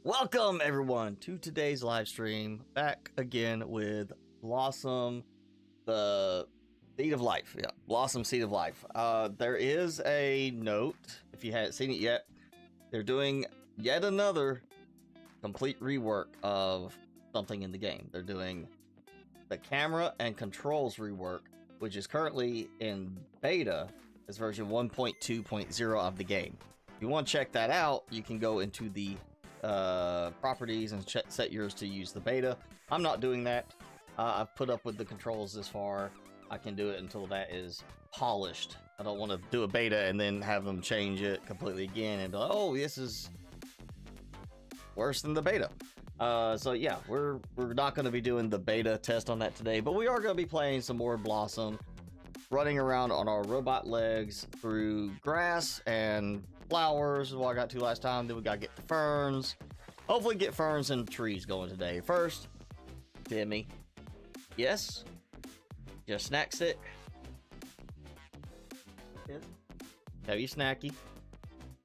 Welcome everyone to today's live stream. Back again with Blossom, the Seed of Life. Yeah, Blossom Seed of Life. There is a note, if you hadn't seen it yet, they're doing yet another complete rework of something in the game. They're doing the camera and controls rework, which is currently in beta as version 1.2.0 of the game. If you want to check that out, you can go into the properties and set yours to use the beta. I'm not doing that. I've put up with the controls this far. I can do it until that is polished. I don't want to do a beta and then have them change it completely again and be like, oh, this is worse than the beta. So yeah, we're not going to be doing the beta test on that today, but we are going to be playing some more Blossom, running around on our robot legs through grass and flowers is what I got to last time. Then we got to get the ferns. Hopefully get ferns and trees going today. First, Timmy. Yes? Just snack sick? Yes. Have you snacky?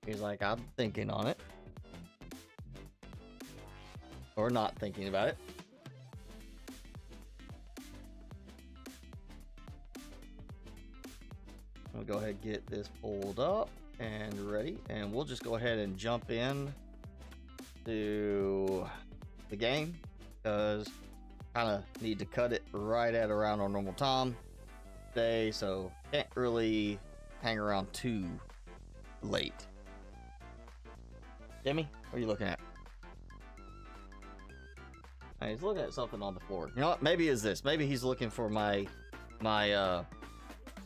He's like, I'm thinking on it. Or not thinking about it. I'll go ahead and get this pulled up and ready, and we'll just go ahead and jump in to the game because kind of need to cut it right at around our normal time today, so can't really hang around too late. Jimmy, what are you looking at? He's looking at something on the floor. You know what? Maybe it's this. Maybe he's looking for my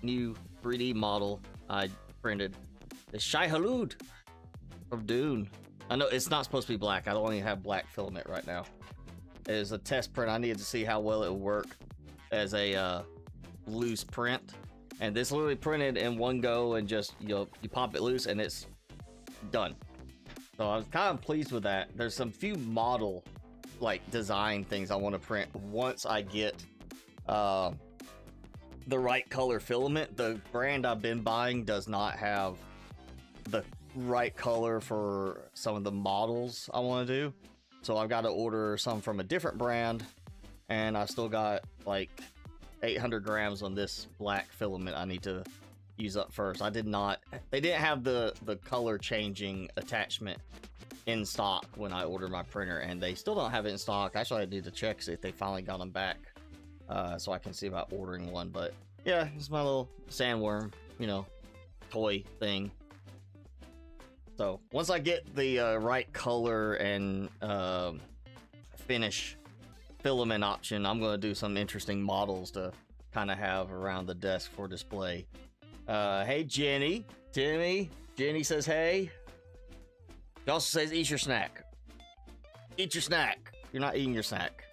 new 3D model I printed. The Shai-Hulud from Dune. I know it's not supposed to be black. I don't even have black filament right now. It is a test print. I needed to see how well it would work as a loose print. And this literally printed in one go and just, you pop it loose and it's done. So I was kind of pleased with that. There's some few model design things I want to print once I get the right color filament. The brand I've been buying does not have the right color for some of the models I want to do, so I've got to order some from a different brand, and I still got like 800 grams on this black filament I need to use up first. They didn't have the color changing attachment in stock when I ordered my printer, and they still don't have it in stock. Actually, I need to check see if they finally got them back, so I can see about ordering one. But yeah, it's my little sandworm, toy thing. So once I get the right color and finish filament option, I'm going to do some interesting models to kind of have around the desk for display. Hey, Jenny. Timmy. Jenny says hey. She also says eat your snack. Eat your snack. You're not eating your snack.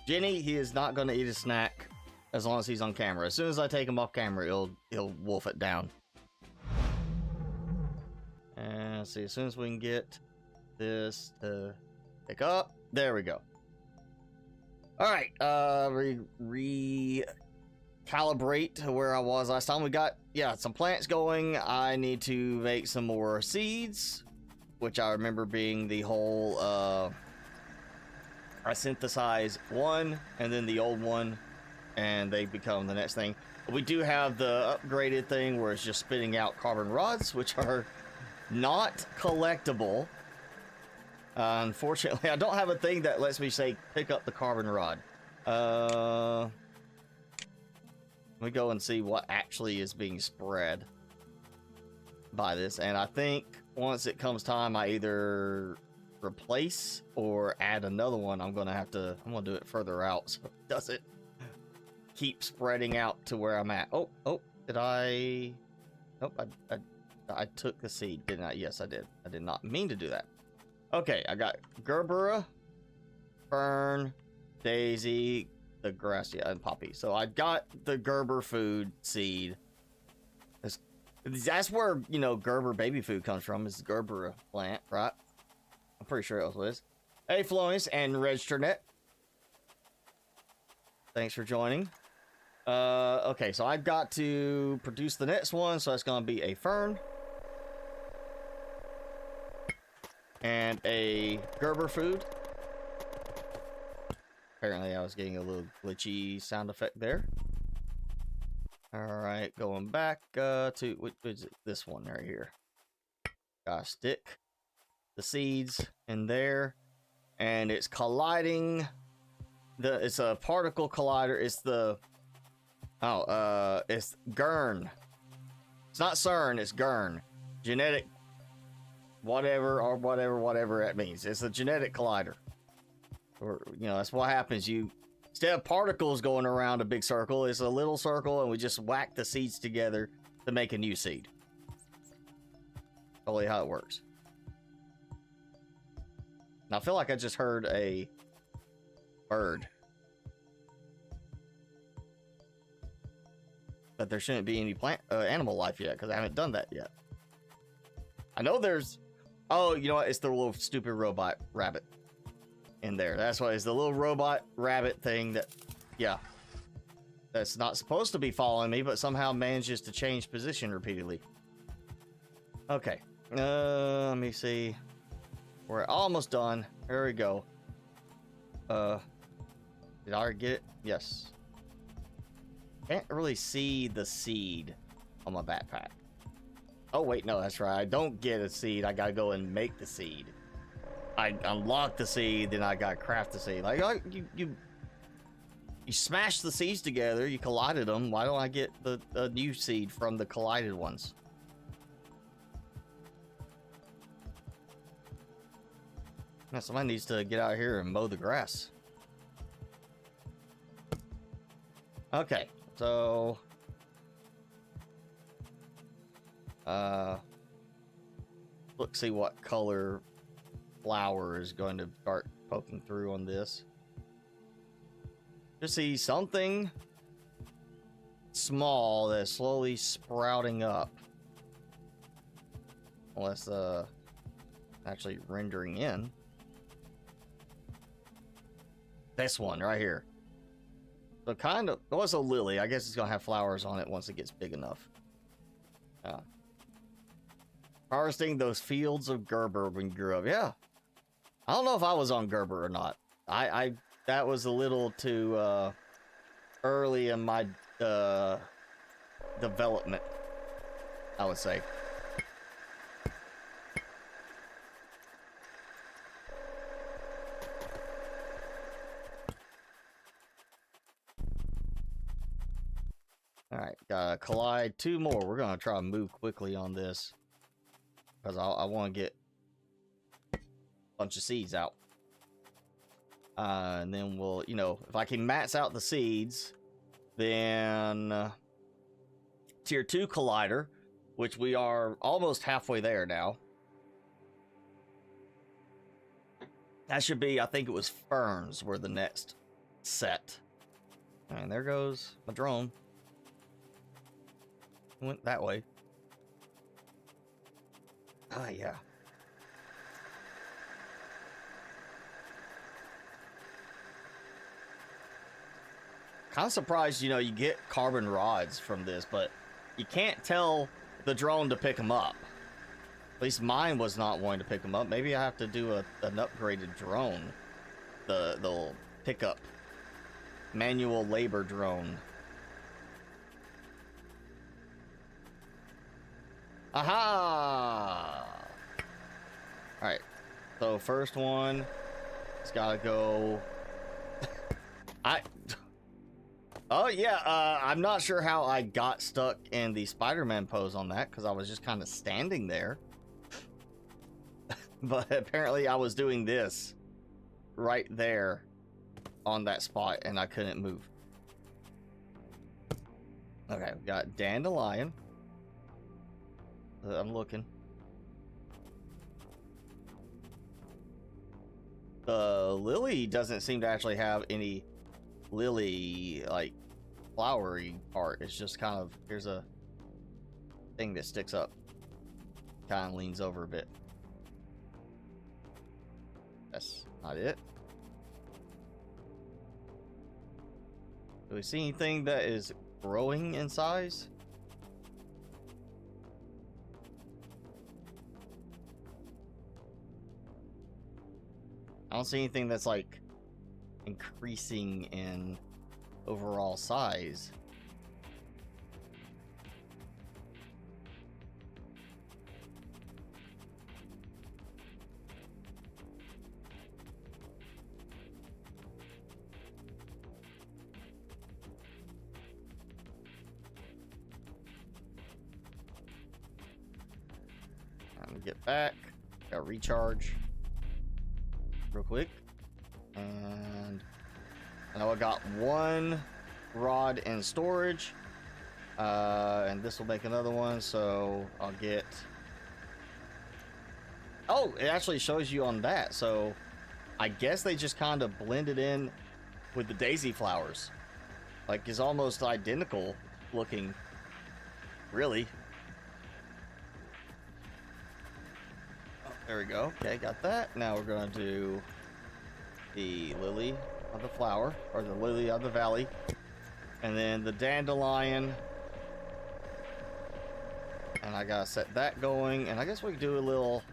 Jenny, he is not going to eat his snack as long as he's on camera. As soon as I take him off camera, he'll wolf it down. And let's see, as soon as we can get this to pick up, there we go. All right, recalibrate to where I was last time. We got some plants going. I need to make some more seeds, which I remember being the whole I synthesize one and then the old one, and they become the next thing. We do have the upgraded thing where it's just spitting out carbon rods, which are not collectible. Unfortunately, I don't have a thing that lets me say pick up the carbon rod. Let me go and see what actually is being spread by this, and I think once it comes time, I either replace or add another one. I'm gonna do it further out so it doesn't keep spreading out to where I'm at. Oh, did I? Nope, I took the seed, didn't I? Yes, I did. I did not mean to do that. Okay, I got Gerbera, Fern, Daisy, the grass, and Poppy. So I got the Gerber food seed. That's where, Gerber baby food comes from, is the Gerbera plant, right? I'm pretty sure that's what it is. Hey, Florence and Registernet. Thanks for joining. Okay, so I've got to produce the next one, so that's going to be a fern. and a Gerber food. Apparently I was getting a little glitchy sound effect there. Alright, going back to which is it? This one right here. Gotta stick the seeds in there, and it's colliding. It's a particle collider. It's the it's GERN. It's not CERN, it's GERN. Genetic whatever that means. It's a genetic collider. Or, you know, that's what happens. You, instead of particles going around a big circle, it's a little circle, and we just whack the seeds together to make a new seed. Totally how it works. Now, I feel like I just heard a bird. But there shouldn't be any animal life yet, because I haven't done that yet. I know there's... Oh, you know what? It's the little stupid robot rabbit in there. That's why it's the little robot rabbit thing that... Yeah. That's not supposed to be following me, but somehow manages to change position repeatedly. Okay. Let me see. We're almost done. There we go. Did I already get it? Yes. Can't really see the seed on my backpack. Oh, wait, no, that's right. I don't get a seed. I gotta go and make the seed. I unlock the seed, then I gotta craft the seed. Like, you smash the seeds together, you collided them. Why don't I get the new seed from the collided ones? Now, somebody needs to get out here and mow the grass. Okay, so... let's see what color flower is going to start poking through on this. Just see something small that's slowly sprouting up. Well, that's actually rendering in. This one right here. So kind of, well, it's a lily. I guess it's gonna have flowers on it once it gets big enough. Harvesting those fields of Gerber when you grew up. Yeah. I don't know if I was on Gerber or not. That was a little too early in my development, I would say. Alright, gotta collide two more. We're gonna try to move quickly on this, because I want to get a bunch of seeds out. And then we'll, you know, if I can max out the seeds, then tier 2 collider, which we are almost halfway there now. That should be, I think it was ferns were the next set. And there goes my drone. Went that way. Ah, yeah. Kind of surprised, you know, you get carbon rods from this, but you can't tell the drone to pick them up. At least mine was not wanting to pick them up. Maybe I have to do an upgraded drone. The pickup manual labor drone. Aha! Alright, so first one, it's gotta go. Oh yeah, I'm not sure how I got stuck in the Spider-Man pose on that, because I was just kind of standing there. But apparently I was doing this right there on that spot, and I couldn't move. Okay, we got dandelion. I'm looking. The lily doesn't seem to actually have any lily, like, flowery part. It's just kind of, here's a thing that sticks up. Kind of leans over a bit. That's not it. Do we see anything that is growing in size? I don't see anything that's like increasing in overall size. Get back, gotta recharge real quick, and now I got one rod in storage, and this will make another one, so I'll get, oh, it actually shows you on that, so I guess they just kind of blended in with the daisy flowers, like it's almost identical looking, really. There we go. Okay, got that. Now we're going to do the lily of the flower, or the lily of the valley, and then the dandelion. And I gotta set that going, and I guess we can do a little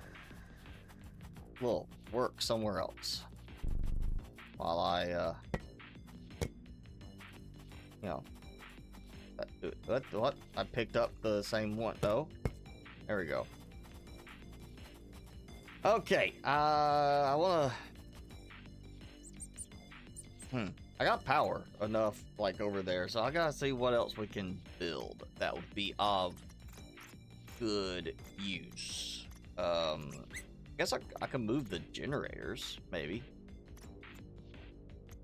work somewhere else while I, you know, what? I picked up the same one though. There we go. Okay, I wanna... I got power enough, like, over there, so I gotta see what else we can build that would be of good use. I guess I can move the generators, maybe.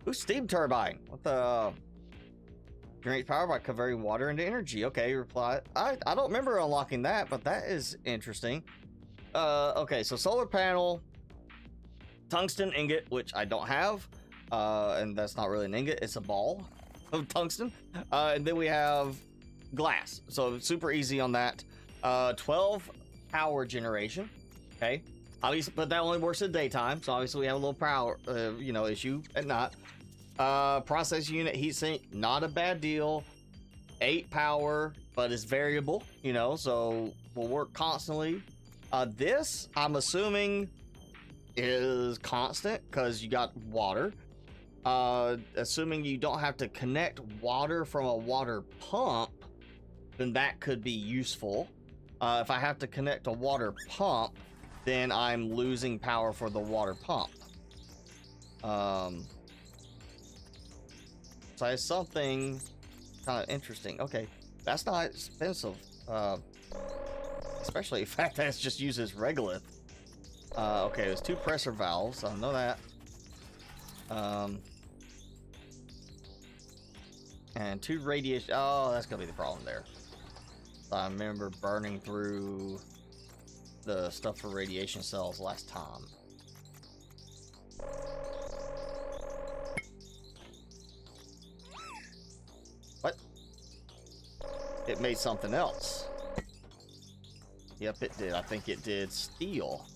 Ooh, steam turbine! What the... Generates power by converting water into energy. Okay, reply. I don't remember unlocking that, but that is interesting. Okay, so solar panel, tungsten ingot, which I don't have, and that's not really an ingot, it's a ball of tungsten, and then we have glass, so super easy on that. 12 power generation, okay, obviously, but that only works in the daytime, so obviously we have a little power, you know, issue at night. Process unit heatsink, not a bad deal. 8 power, but it's variable, you know, so will work constantly. This, I'm assuming, is constant because you got water. Assuming you don't have to connect water from a water pump, then that could be useful. If I have to connect a water pump, then I'm losing power for the water pump. So it's something kind of interesting. Okay, that's not expensive. Especially the fact that it just uses regolith. Okay, there's 2 pressure valves. I know that. And 2 radiation. Oh, that's gonna be the problem there. I remember burning through the stuff for radiation cells last time. What? It made something else. Yep, it did. I think it did steel.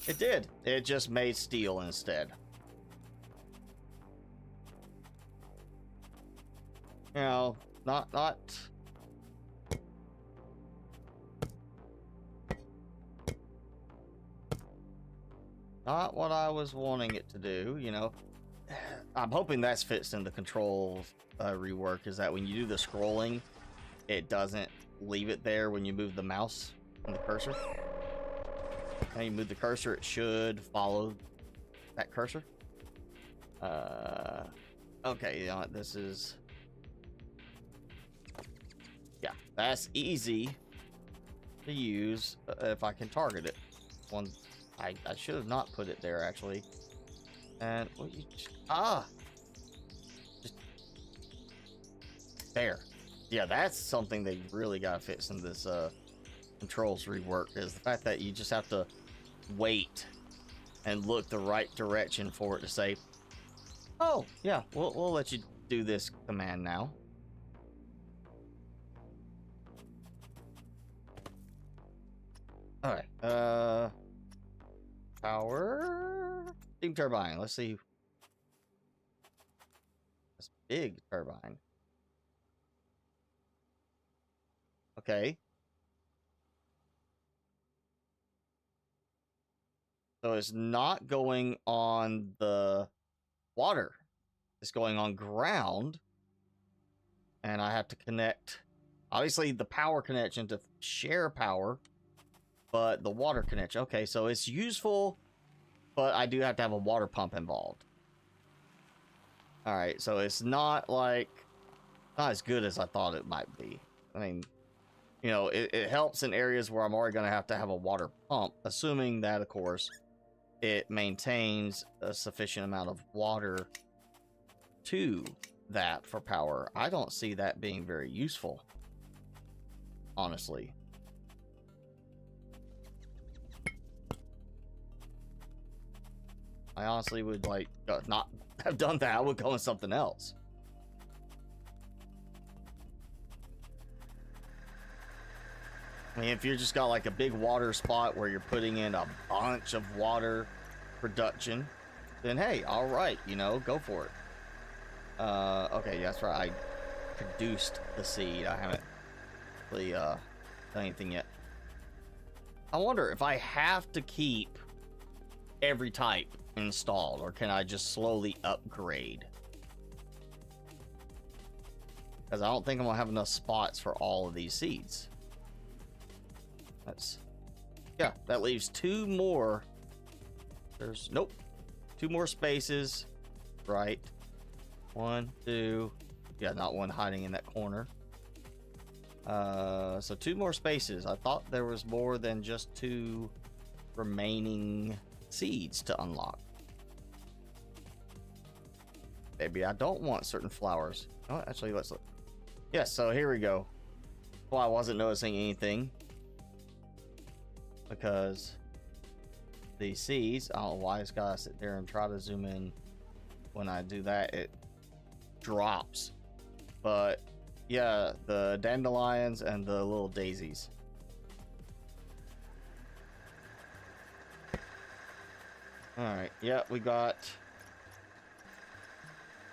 It did. It just made steel instead. You know, not what I was wanting it to do, you know. I'm hoping that's fits in the controls rework, is that when you do the scrolling, it doesn't leave it there when you move the mouse and the cursor. When you move the cursor, it should follow that cursor. Okay, you know what, this is... Yeah, that's easy to use if I can target it. I should have not put it there, actually. And, what you... Just... There. Yeah, that's something they really got to fix in this controls rework, is the fact that you just have to wait and look the right direction for it to say, oh, yeah, we'll let you do this command now. Alright, power... Steam turbine, let's see. This big turbine. Okay. So it's not going on the water. It's going on ground. And I have to connect, obviously, the power connection to share power, but the water connection. Okay, so it's useful, but I do have to have a water pump involved. All right, so it's not like, not as good as I thought it might be. I mean, you know, it helps in areas where I'm already going to have a water pump, assuming that, of course, it maintains a sufficient amount of water to that for power. I don't see that being very useful, honestly. I honestly would like not have done that. I would go in something else. I mean, if you just got like a big water spot where you're putting in a bunch of water production, then hey, all right, you know, go for it. Okay, that's right. I produced the seed. I haven't really done anything yet. I wonder if I have to keep every type installed, or can I just slowly upgrade? Because I don't think I'm gonna have enough spots for all of these seeds. Yeah, that leaves 2 more. Nope, 2 more spaces, right? 1, 2, yeah, not one hiding in that corner. So 2 more spaces. I thought there was more than just 2 remaining seeds to unlock. Maybe I don't want certain flowers. Oh, actually, let's look. Yeah, so here we go. Well, I wasn't noticing anything because the seeds, I don't know why it's gotta sit there and try to zoom in. When I do that, it drops. But yeah, the dandelions and the little daisies. All right, yeah, we got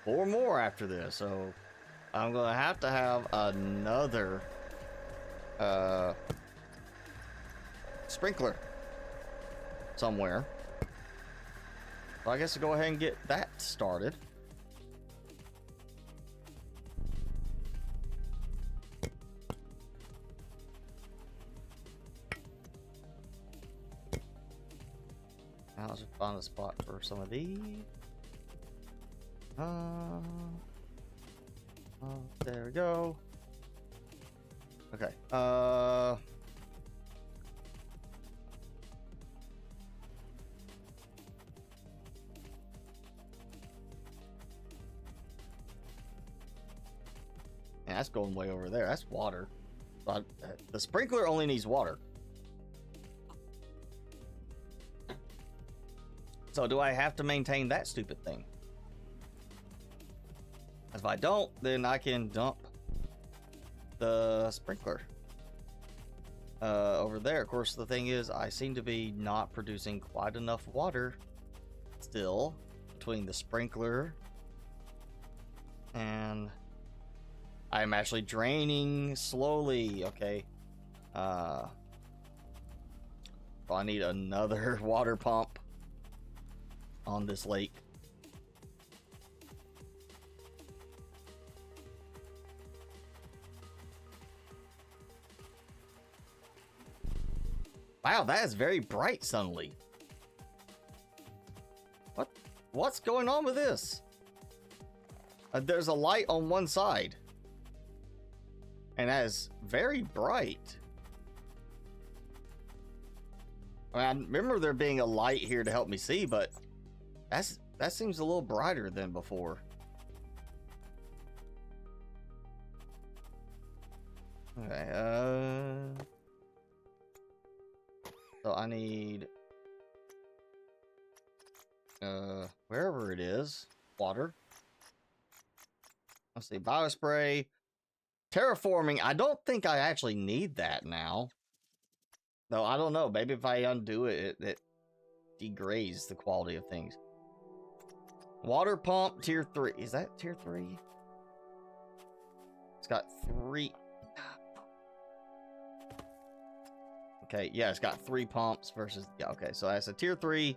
4 more after this, so I'm gonna have to have another sprinkler somewhere. So I guess I'll go ahead and get that started. Now let's just find a spot for some of these. There we go. Okay. Yeah, that's going way over there. That's water. But the sprinkler only needs water. So do I have to maintain that stupid thing? If I don't, then I can dump the sprinkler over there. Of course, the thing is, I seem to be not producing quite enough water still between the sprinkler and I'm actually draining slowly. Okay. So I need another water pump on this lake. Wow, that is very bright suddenly. What's going on with this? There's a light on one side. And that is very bright. I mean, I remember there being a light here to help me see, but that seems a little brighter than before. Okay, so I need wherever it is, water. Let's see, biospray, terraforming. I don't think I actually need that now. Though I don't know, maybe if I undo it, it degrades the quality of things. Water pump tier 3. Is that tier 3? It's got 3. Okay, yeah, it's got 3 pumps versus... Yeah, okay, so that's a tier 3.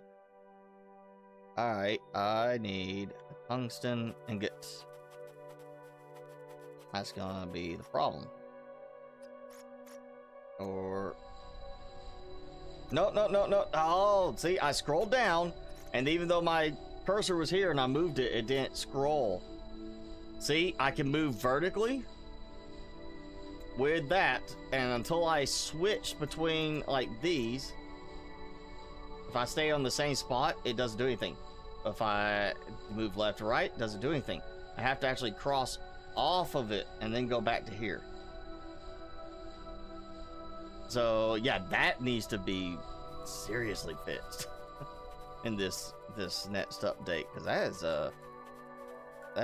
Alright, I need tungsten ingots. That's gonna be the problem. Or... No, no, no, no. Oh, see, I scrolled down, and even though my cursor was here and I moved it, it didn't scroll. See, I can move vertically with that, and until I switch between, like, these, if I stay on the same spot, it doesn't do anything. If I move left or right, it doesn't do anything. I have to actually cross off of it and then go back to here. So, yeah, that needs to be seriously fixed in this next update, because that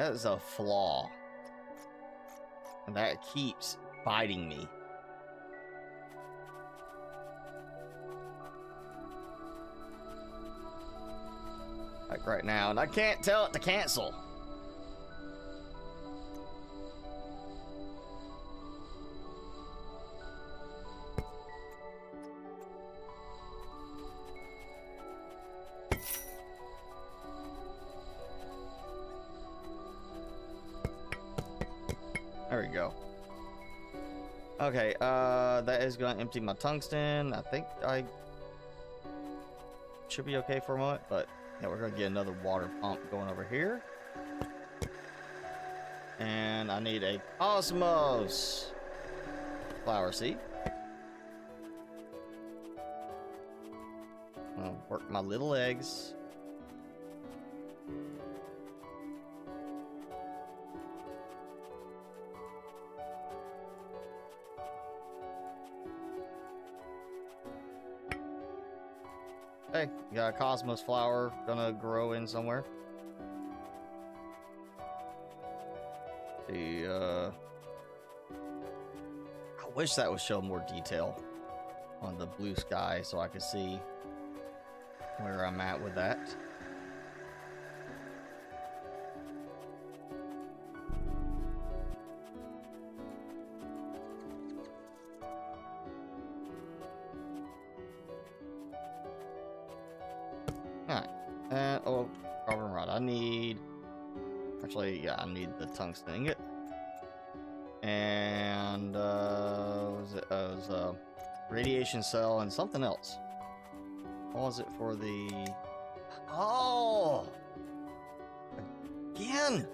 is a flaw. And that keeps biting me. Like right now, and I can't tell it to cancel. There we go. Okay, that is gonna empty my tungsten. I think I should be okay for a moment, but yeah, we're gonna get another water pump going over here. And I need a cosmos flower seed. I'll work my little eggs. Hey, you got a cosmos flower gonna grow in somewhere. I wish that would show more detail on the blue sky so I could see where I'm at with that. Alright, and oh, carbon rod. I need, actually, yeah, I need the tungsten ingot. And was radiation cell and something else. What was it for the? Oh, again.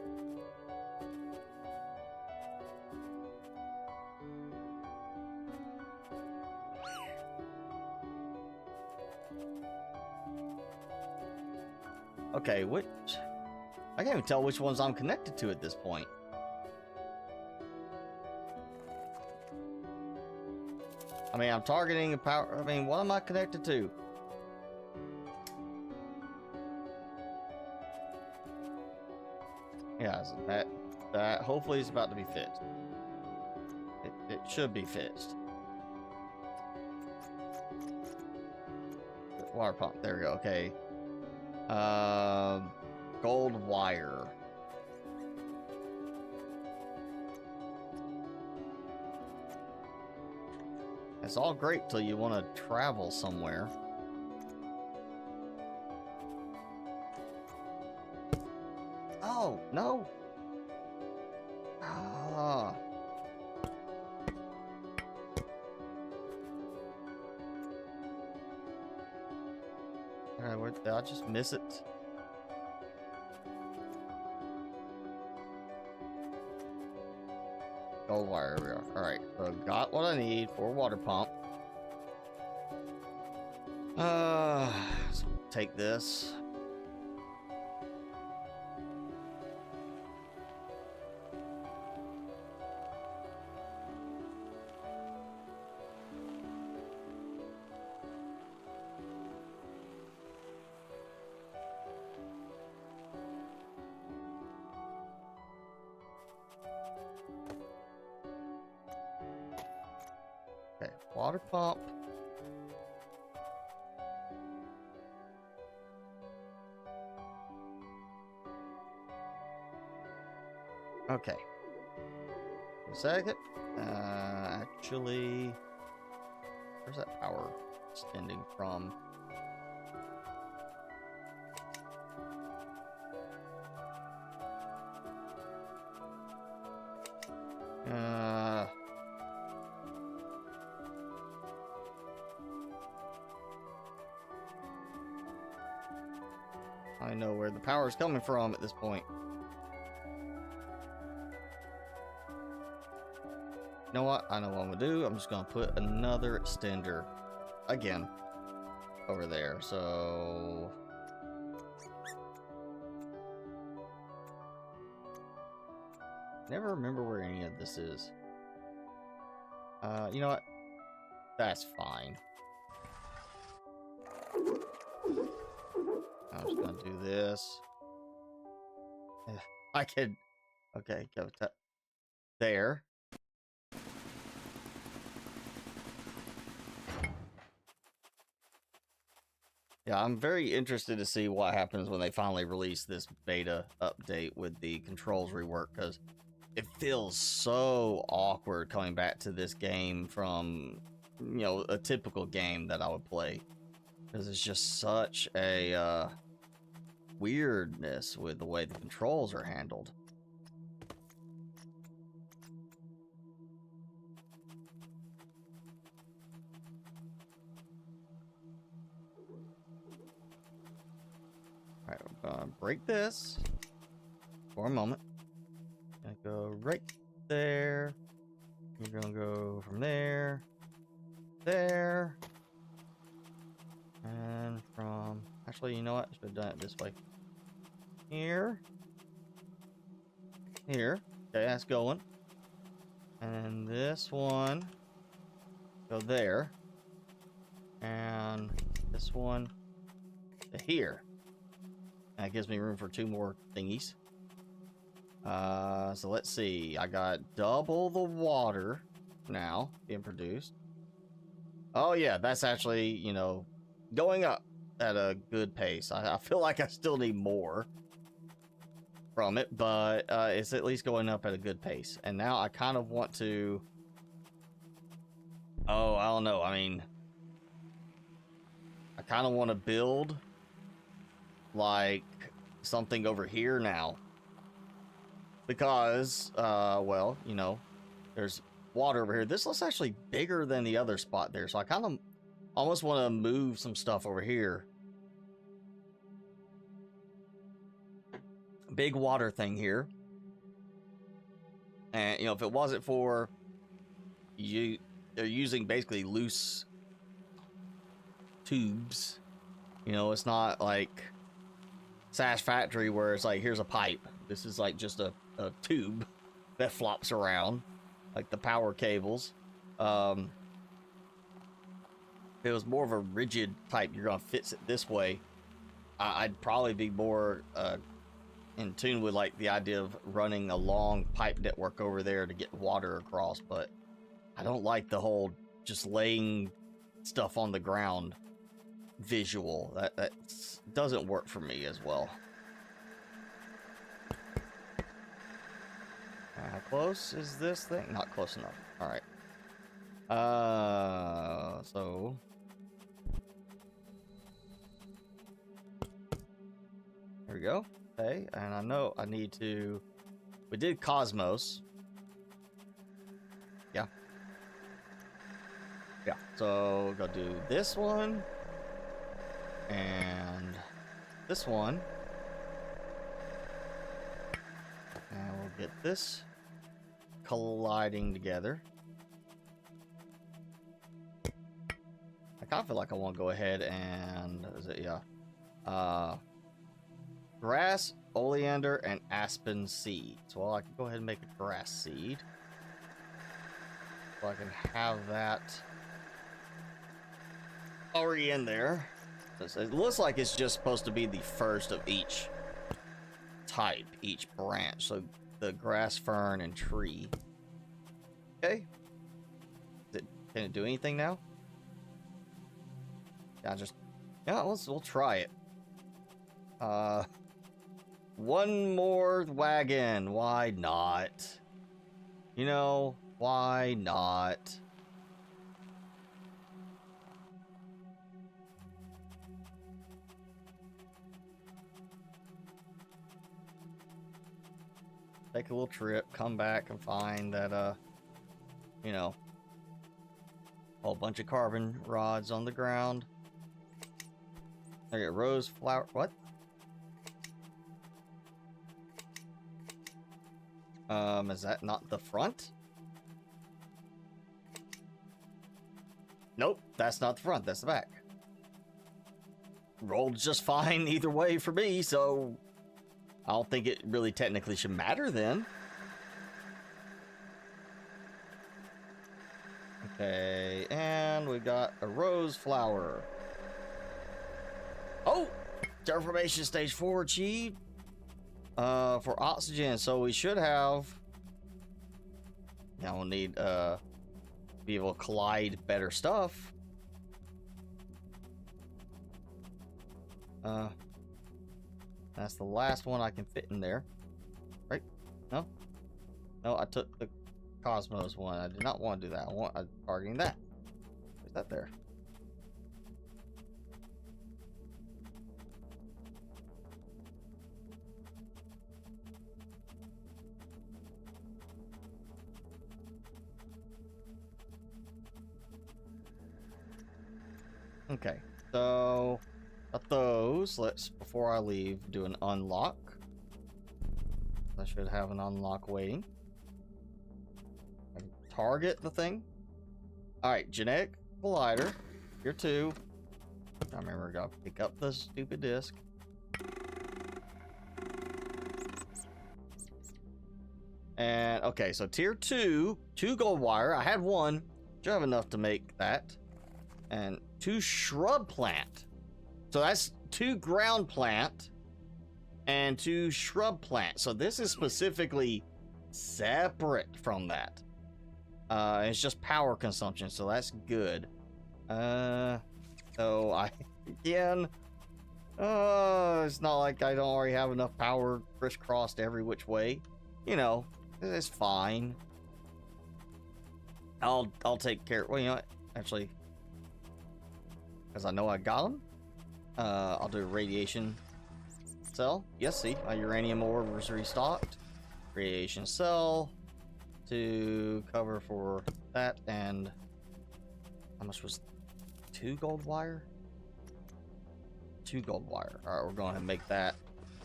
Okay, which? I can't even tell which ones I'm connected to at this point. I mean, I'm targeting a power. I mean, what am I connected to? Yeah, so that hopefully is about to be fixed. It should be fixed. Water pump. There we go. Okay. Gold wire. It's all great till you want to travel somewhere. Oh, no. Ah. Alright, where did I just miss it? Gold wire, we are. Alright, so got what I need for a water pump. So take this. Okay, water pump. Okay. A second. Actually, Where's that power extending from? I know where the power is coming from at this point. You know what? I know what I'm gonna do. I'm just gonna put another extender again over there. So never remember where any of this is. You know what? That's fine. I'm just gonna do this. I could. Okay, go to there. Yeah, I'm very interested to see what happens when they finally release this beta update with the controls rework, because it feels so awkward coming back to this game from, you know, a typical game that I would play. Because it's just such a weirdness with the way the controls are handled. Alright, we're gonna break this for a moment. Gonna go right there. We're gonna go from there, there, and from, actually, you know what? I should have done it this way. Here. Here. Okay, that's going. And this one, go there. And this one to here. That gives me room for 2 more thingies. So let's see. I got double the water now being produced. Oh yeah, that's actually, you know, going up at a good pace. I feel like I still need more from it, but it's at least going up at a good pace. And now I kind of want to... Oh, I don't know. I mean, I kind of want to build like something over here now. Because, well, you know, there's water over here. This looks actually bigger than the other spot there. So I kind of almost want to move some stuff over here. Big water thing here. And, you know, if it wasn't for you, they're using basically loose tubes. You know, it's not like Sash Factory where it's like, here's a pipe. This is like just a tube that flops around, like the power cables. If it was more of a rigid type, you're gonna fix it this way, I'd probably be more in tune with like the idea of running a long pipe network over there to get water across. But I don't like the whole just laying stuff on the ground visual. That doesn't work for me as well. How close is this thing? Not close enough. All right. So there we go. Okay, and I know I need to. We did Cosmos. Yeah. Yeah. So go do this one and this one, and we'll get this colliding together. I kind of feel like I want to go ahead and, is it, yeah, grass, oleander, and aspen seed. So I can go ahead and make a grass seed, so I can have that already in there. It looks like it's just supposed to be the first of each type, each branch. So the grass, fern, and tree. Okay. Can it do anything now? Yeah, we'll try it. One more wagon. Why not? You know, why not? take a little trip, come back and find that, you know, a whole bunch of carbon rods on the ground. There you go, rose flower. What? Is that not the front? Nope, that's not the front, that's the back. Rolled just fine either way for me, so I don't think it really technically should matter then. Okay, and we got a rose flower. Oh! Terraformation stage 4 achieved. For oxygen, so we should have... Now we'll need, be able to collide better stuff. That's the last one I can fit in there. Right? No? No, I took the Cosmos one. I did not want to do that. I'm targeting that. Is that there? Okay, so got those. Let's, before I leave, do an unlock. I should have an unlock waiting. I can target the thing. Alright, genetic collider. Here 2. I remember I gotta pick up the stupid disc. And okay, so tier 2, 2 gold wire. I had 1. Should have enough to make that. And 2 shrub plant. So that's 2 ground plant and 2 shrub plant. So this is specifically separate from that. It's just power consumption, so that's good. So I, again, it's not like I don't already have enough power crisscrossed every which way. You know, it's fine. I'll take care. Well, you know what? Actually, because I know I got them. I'll do a radiation cell. Yes, see, my uranium ore was restocked. Radiation cell to cover for that, and how much was 2 gold wire? 2 gold wire. All right, we're going to make that.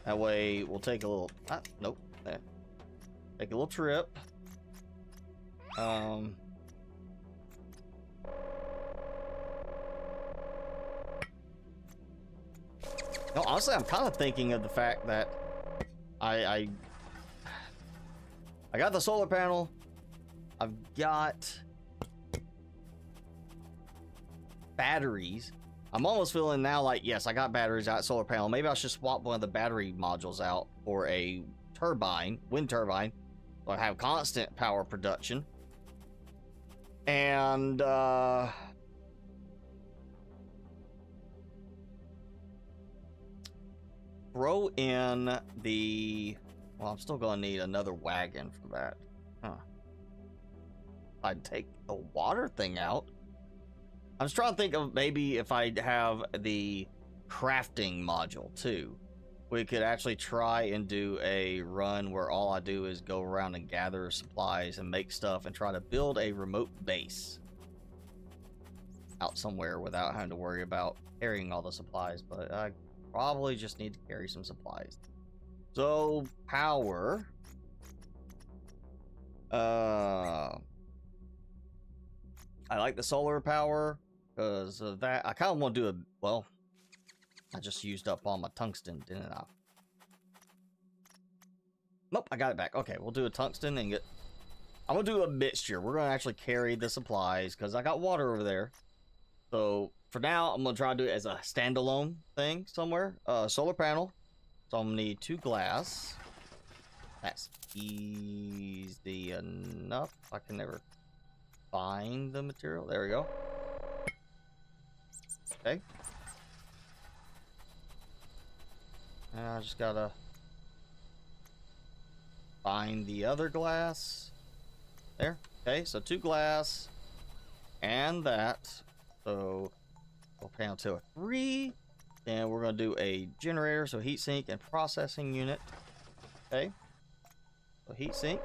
That way, we'll take a little. Nope. There. Take a little trip. No, honestly, I'm kind of thinking of the fact that I got the solar panel. I've got batteries. I'm almost feeling now like, yes, I got batteries out, solar panel. Maybe I should swap one of the battery modules out for a turbine, wind turbine, so I have constant power production. And throw in the, well, I'm still gonna need another wagon for that. I'd take the water thing out. I was trying to think of maybe if I have the crafting module too. We could actually try and do a run where all I do is go around and gather supplies and make stuff and try to build a remote base out somewhere without having to worry about carrying all the supplies, but I probably just need to carry some supplies. So power, I like the solar power because of that. I kind of want to do a, well, I just used up all my tungsten, didn't I? Nope, I got it back. Okay, we'll do a tungsten and get, I'm gonna do a mixture. We're gonna actually carry the supplies because I got water over there. So for now, I'm gonna try to do it as a standalone thing somewhere. Solar panel. So I'm gonna need 2 glass. That's easy enough. I can never find the material. There we go. Okay. And I just gotta find the other glass. There. Okay, so 2 glass and that. So we'll panel 2 or 3. And we're gonna do a generator, so heat sink and processing unit. Okay. a heat sink.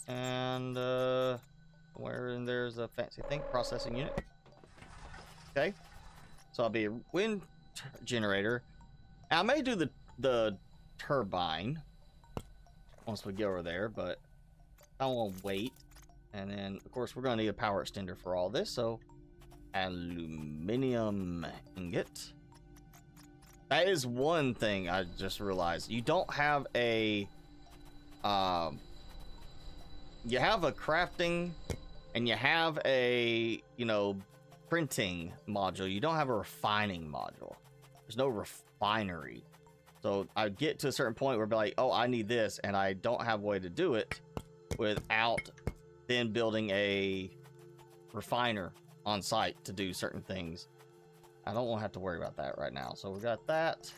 And somewhere in there's a fancy thing, processing unit. Okay. So I'll be a wind generator. I may do the turbine once we get over there, but I want to wait. And then, of course, we're going to need a power extender for all this, so aluminum ingot. That is one thing I just realized. You don't have a you have a crafting and you have a, you know, printing module. You don't have a refining module. There's no refinery. So I get to a certain point where I'll be like, oh, I need this, and I don't have a way to do it without then building a refiner on site to do certain things. I don't want to have to worry about that right now. So we got that.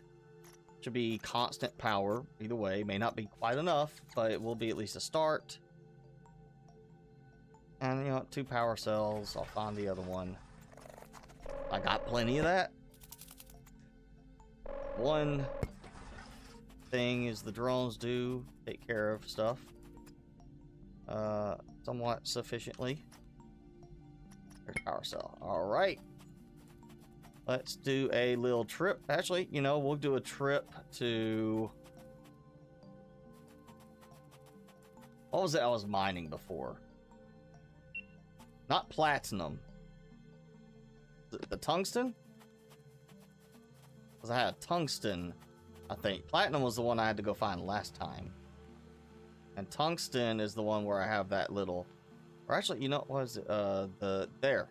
Should be constant power either way. May not be quite enough, but it will be at least a start. And you know, 2 power cells. I'll find the other one. I got plenty of that. One thing is the drones do take care of stuff somewhat sufficiently. There's power cell. All right, let's do a little trip. Actually, you know, we'll do a trip to, what was it I was mining before? Not platinum. The tungsten? Because I had tungsten, I think. Platinum was the one I had to go find last time. And tungsten is the one where I have that little... Or actually, you know, what was it? There.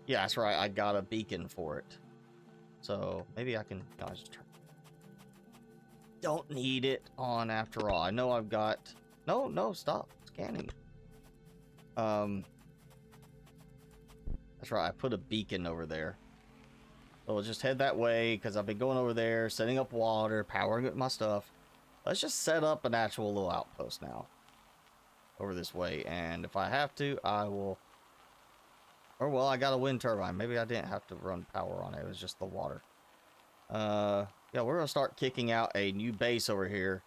Yeah, that's right. I got a beacon for it. So, maybe I can... No, I just turn... Don't need it on after all. I know I've got... No, stop scanning. That's right, I put a beacon over there. So we'll just head that way, because I've been going over there, setting up water, powering up my stuff. Let's just set up an actual little outpost now. Over this way, and if I have to, I will... Or, well, I got a wind turbine. Maybe I didn't have to run power on it, it was just the water. Yeah, we're going to start kicking out a new base over here.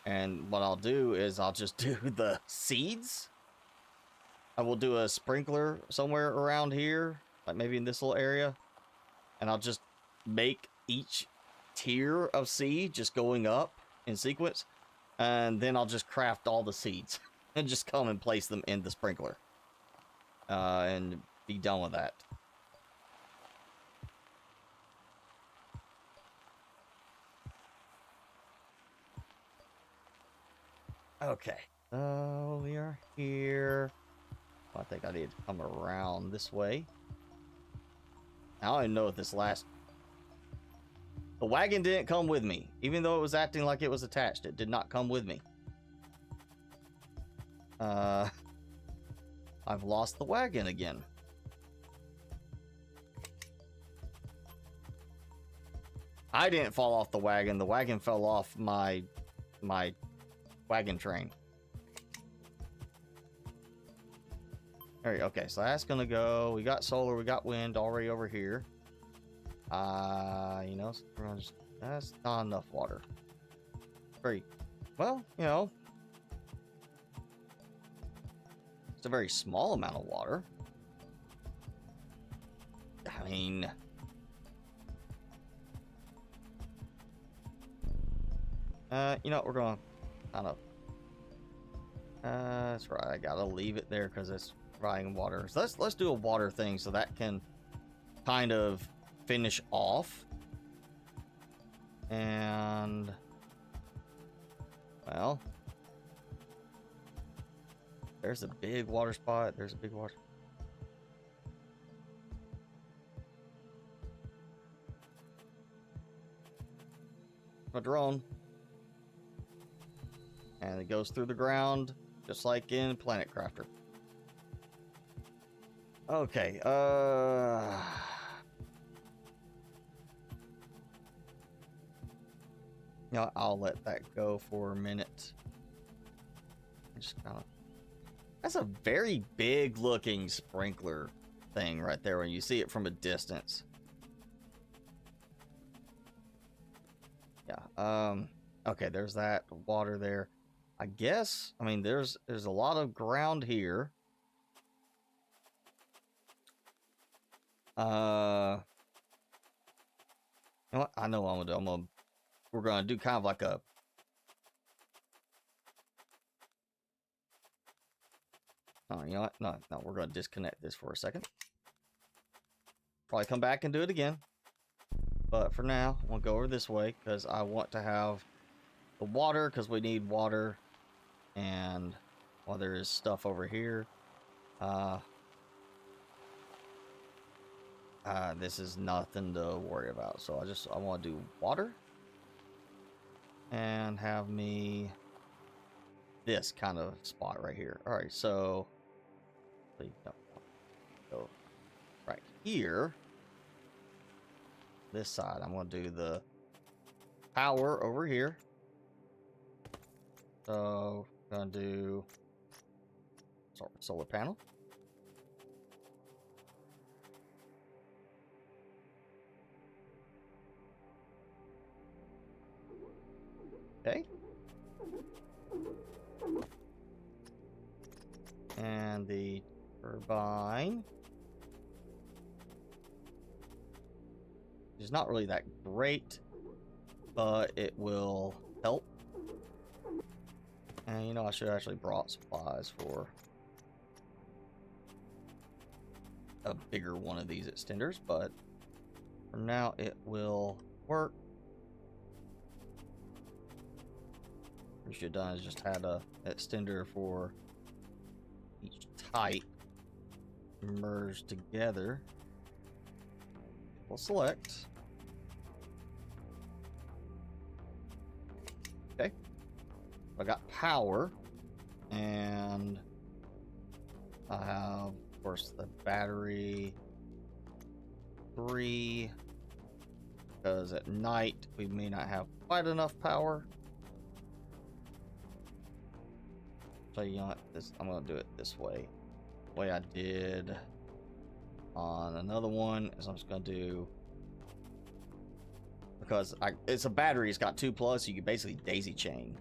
And what I'll do is I'll just do the seeds. I will do a sprinkler somewhere around here, like maybe in this little area. And I'll just make each tier of seed just going up in sequence. And then I'll just craft all the seeds and just come and place them in the sprinkler. And be done with that. Okay. We are here. I think I need to come around this way. I don't even know if this last... The wagon didn't come with me. Even though it was acting like it was attached, it did not come with me. I've lost the wagon again. I didn't fall off the wagon. The wagon fell off my wagon train. Alright, okay, so that's gonna go. We got solar, we got wind already over here. You know, that's not enough water. Very well, you know. It's a very small amount of water. I mean, you know, we're gonna kind of that's right, I gotta leave it there because it's providing water. So let's do a water thing so that can kind of finish off. And well, there's a big water spot. There's a big water. A drone. And it goes through the ground just like in Planet Crafter. Okay, you know, I'll let that go for a minute. Just kind of... That's a very big looking sprinkler thing right there when you see it from a distance. Yeah, okay, there's that water there. I guess, I mean, there's a lot of ground here. You know what? I know what I'm gonna do. We're gonna do kind of like a... Oh, you know what? No, we're gonna disconnect this for a second. Probably come back and do it again. But for now, I'm gonna go over this way because I want to have the water, because we need water. And while there is stuff over here, this is nothing to worry about. So I want to do water and have me this kind of spot right here. All right, so go right here. This side, I'm going to do the power over here. So I'm going to do solar panel. Okay. And the turbine is not really that great, but it will help. And you know, I should have actually brought supplies for a bigger one of these extenders, but for now it will work. What we should have done is just had a extender for each type merged together. We'll select. Okay. I got power, and I have, of course, the battery 3, because at night we may not have quite enough power. So you know what, I'm gonna do it this way. The way I did on another one is I'm just gonna do, because it's a battery, it's got 2+, so you can basically daisy chain.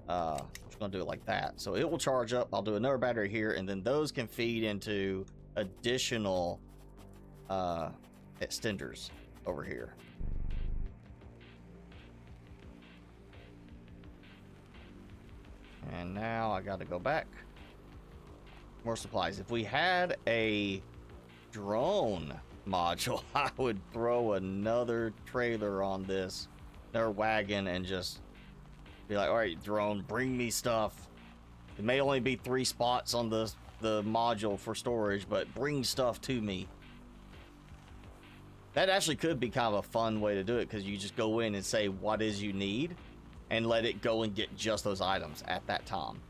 I'm just gonna do it like that, so it will charge up. I'll do another battery here, and then those can feed into additional extenders over here. And now I got to go back. More supplies. If we had a drone module, I would throw another trailer on this, another wagon, and just be like, all right, drone, bring me stuff. It may only be 3 spots on the module for storage, but bring stuff to me. That actually could be kind of a fun way to do it, because you just go in and say what is you need and let it go and get just those items at that time.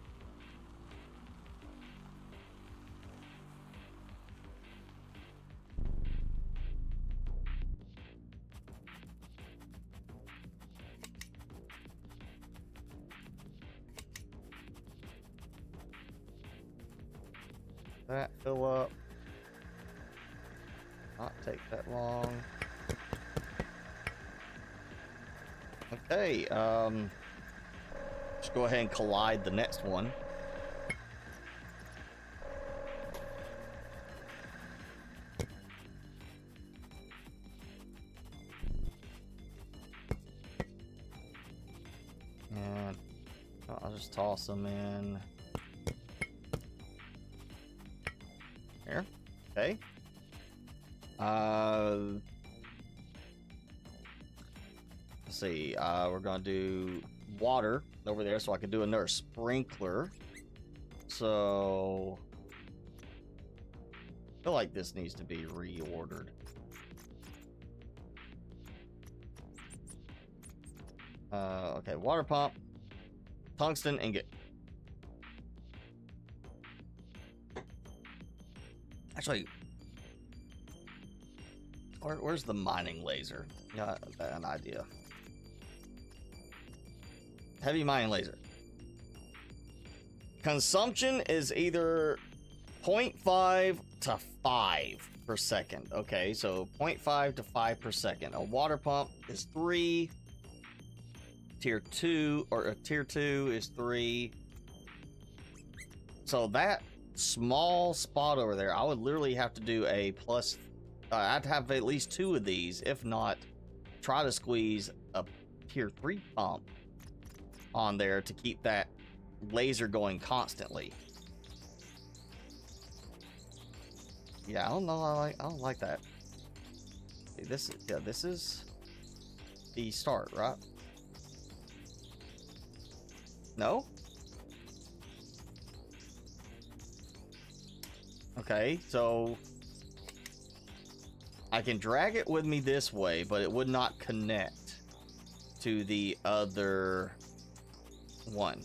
That fill up. Not take that long. Okay, just go ahead and collide the next one. And I'll just toss them in here. Okay. Let's see. We're gonna do water over there, so I can do another sprinkler. So I feel like this needs to be reordered. Okay, water pump, tungsten ingot. Actually, where's the mining laser? Yeah, an idea. Heavy mining laser. Consumption is either 0.5 to 5 per second. Okay, so 0.5 to 5 per second. A water pump is 3. tier 2, or a tier 2 is 3. So that small spot over there, I would literally have to do a plus. I'd have at least 2 of these, if not try to squeeze a tier 3 pump on there to keep that laser going constantly. Yeah, I don't know. I don't like that. See, this is the start, right? No? Okay, so I can drag it with me this way, but it would not connect to the other one.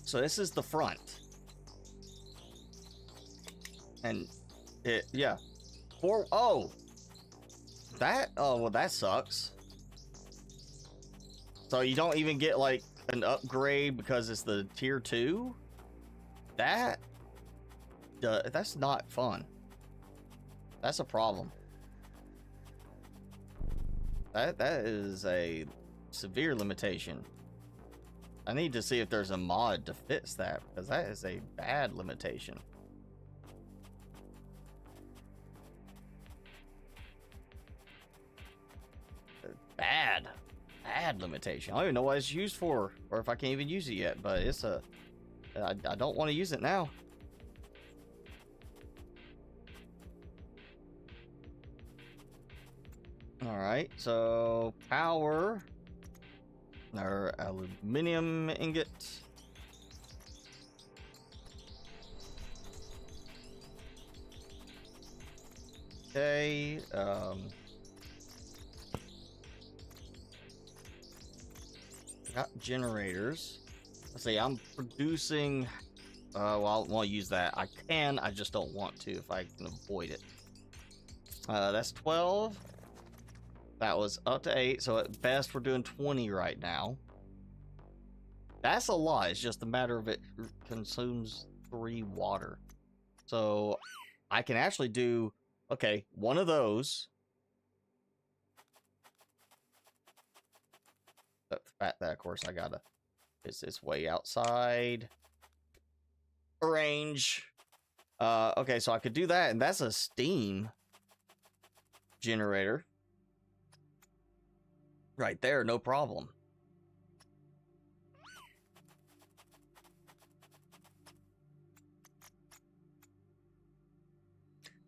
So this is the front. And it, yeah. Oh, well, that sucks. So you don't even get like an upgrade because it's the tier 2? That's not fun. That's a problem. That is a severe limitation. I need to see if there's a mod to fix that, because that is a bad limitation. Bad limitation. I don't even know what it's used for, or if I can't even use it yet, but it's a... I don't want to use it now. Alright, so power, our aluminum ingot. Okay, got generators. Let's see, I'm producing, well, I won't use that. I can, I just don't want to if I can avoid it. That's 12. That was up to 8, so at best we're doing 20 right now. That's a lot. It's just a matter of it consumes 3 water. So I can actually do, okay, one of those. But the fact that, of course, I gotta, it's way outside range. Okay, so I could do that, and that's a steam generator. Right there, no problem.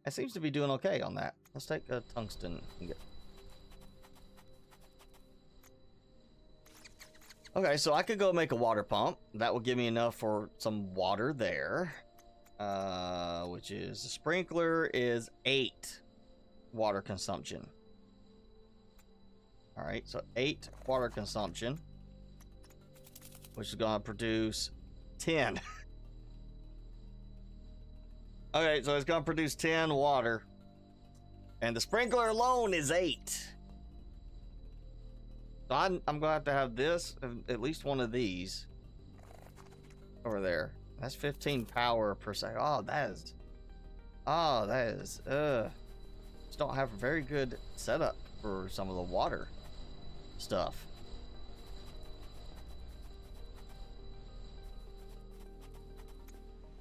It seems to be doing okay on that. Let's take a tungsten ingot. Okay, so I could go make a water pump. That will give me enough for some water there. Which is, the sprinkler is 8 water consumption. Alright, so 8 water consumption, which is going to produce 10. Okay, so it's going to produce 10 water. And the sprinkler alone is 8. So I'm going to have this, at least one of these, over there. That's 15 power per second. Oh, that is... Just don't have a very good setup for some of the water stuff.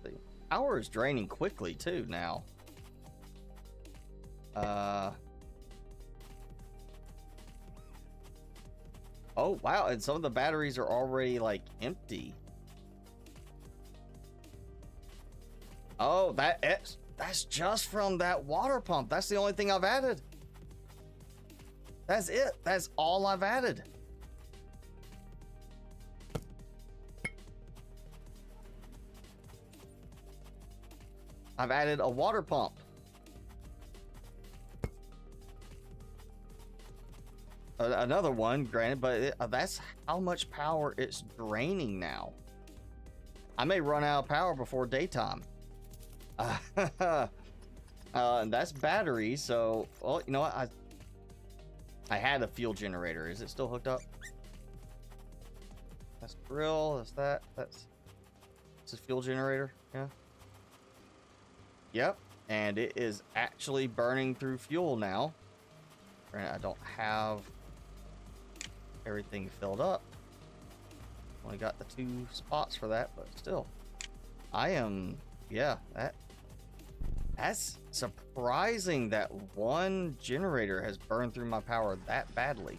The power is draining quickly too now. Oh wow, and some of the batteries are already like empty. Oh, that's just from that water pump. That's the only thing I've added. That's it. That's all I've added. I've added a water pump. Another one, granted, but that's how much power it's draining now. I may run out of power before daytime. And that's batteries, so, well, you know what? I had a fuel generator. Is it still hooked up? That's grill. That's that. That's a fuel generator. Yeah. Yep. And it is actually burning through fuel now. Granted, I don't have everything filled up. Only got the 2 spots for that, but still. I am, yeah, that's surprising that one generator has burned through my power that badly.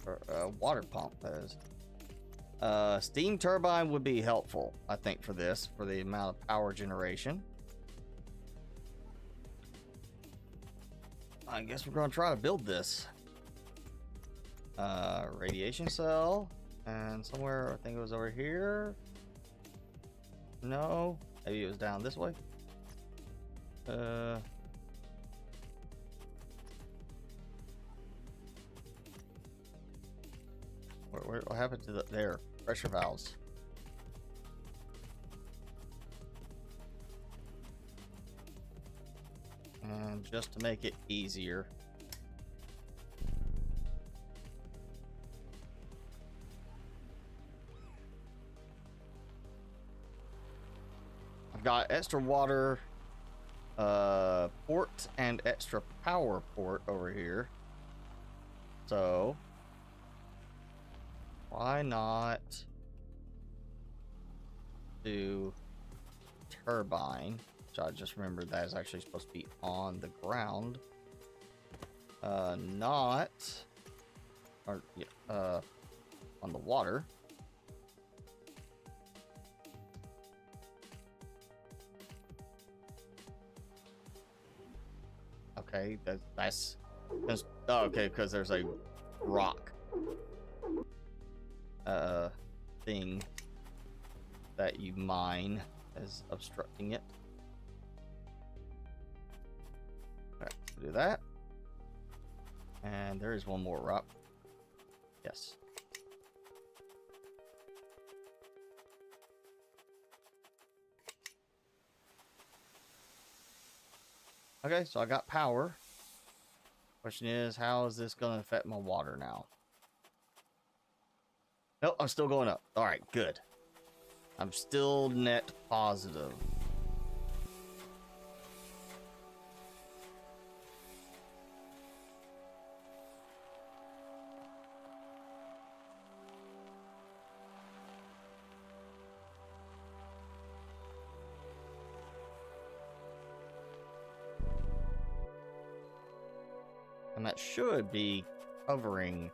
Or water pump, that is. Steam turbine would be helpful, I think, for this, for the amount of power generation. I guess we're going to try to build this. Radiation cell, and somewhere, I think it was over here. No, maybe it was down this way. What happened to there? Pressure valves. And just to make it easier, I've got extra water port and extra power port over here. So why not do turbine, which I just remembered that is actually supposed to be on the ground, not, or on the water. Okay, that's oh, okay, because there's a rock thing that you mine as obstructing it. Alright, do that. And there is one more rock. Yes. Okay, so I got power. Question is, how is this going to affect my water now? Nope, I'm still going up. All right, good. I'm still net positive. And that should be covering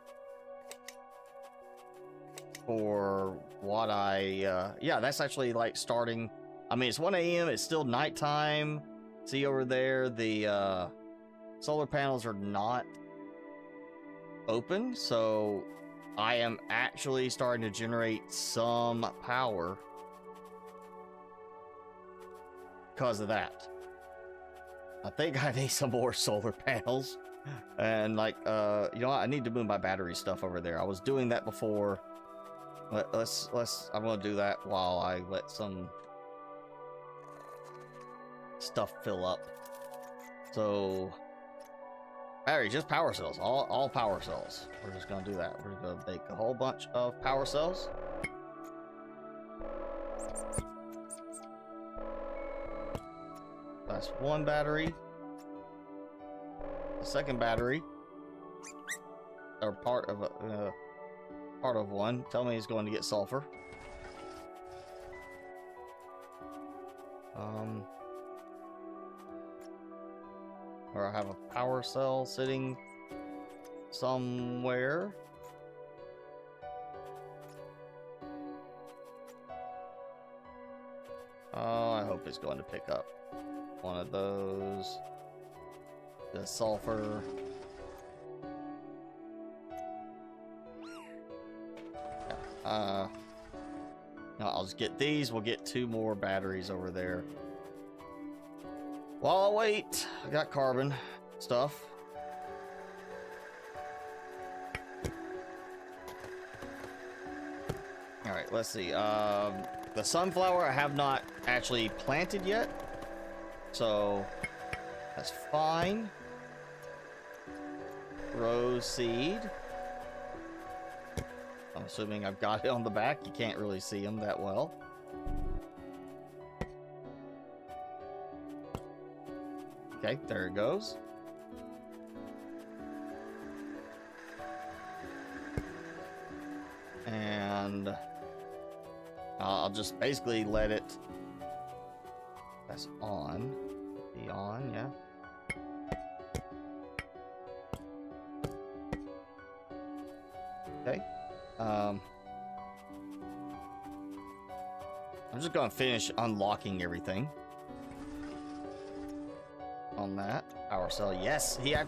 for what I, yeah, that's actually like starting. I mean, it's 1 a.m. It's still nighttime. See over there, the solar panels are not open. So I am actually starting to generate some power because of that. I think I need some more solar panels. And like, you know what? I need to move my battery stuff over there. I was doing that before. I'm gonna do that while I let some stuff fill up. So, battery, just power cells, all power cells. We're just gonna do that. We're gonna make a whole bunch of power cells. That's one battery. The second battery, or part of one. Tell me he's going to get sulfur. Or I have a power cell sitting somewhere. Oh, I hope it's going to pick up one of those. The sulfur. No, I'll just get these. We'll get 2 more batteries over there. While I wait, I got carbon stuff. All right, let's see. The sunflower I have not actually planted yet, so that's fine. Rose seed. I'm assuming I've got it on the back. You can't really see them that well. Okay, there it goes. and I'll just basically let it. That's on. Be on, yeah. Okay. I'm just gonna finish unlocking everything on that power cell. Yes, he had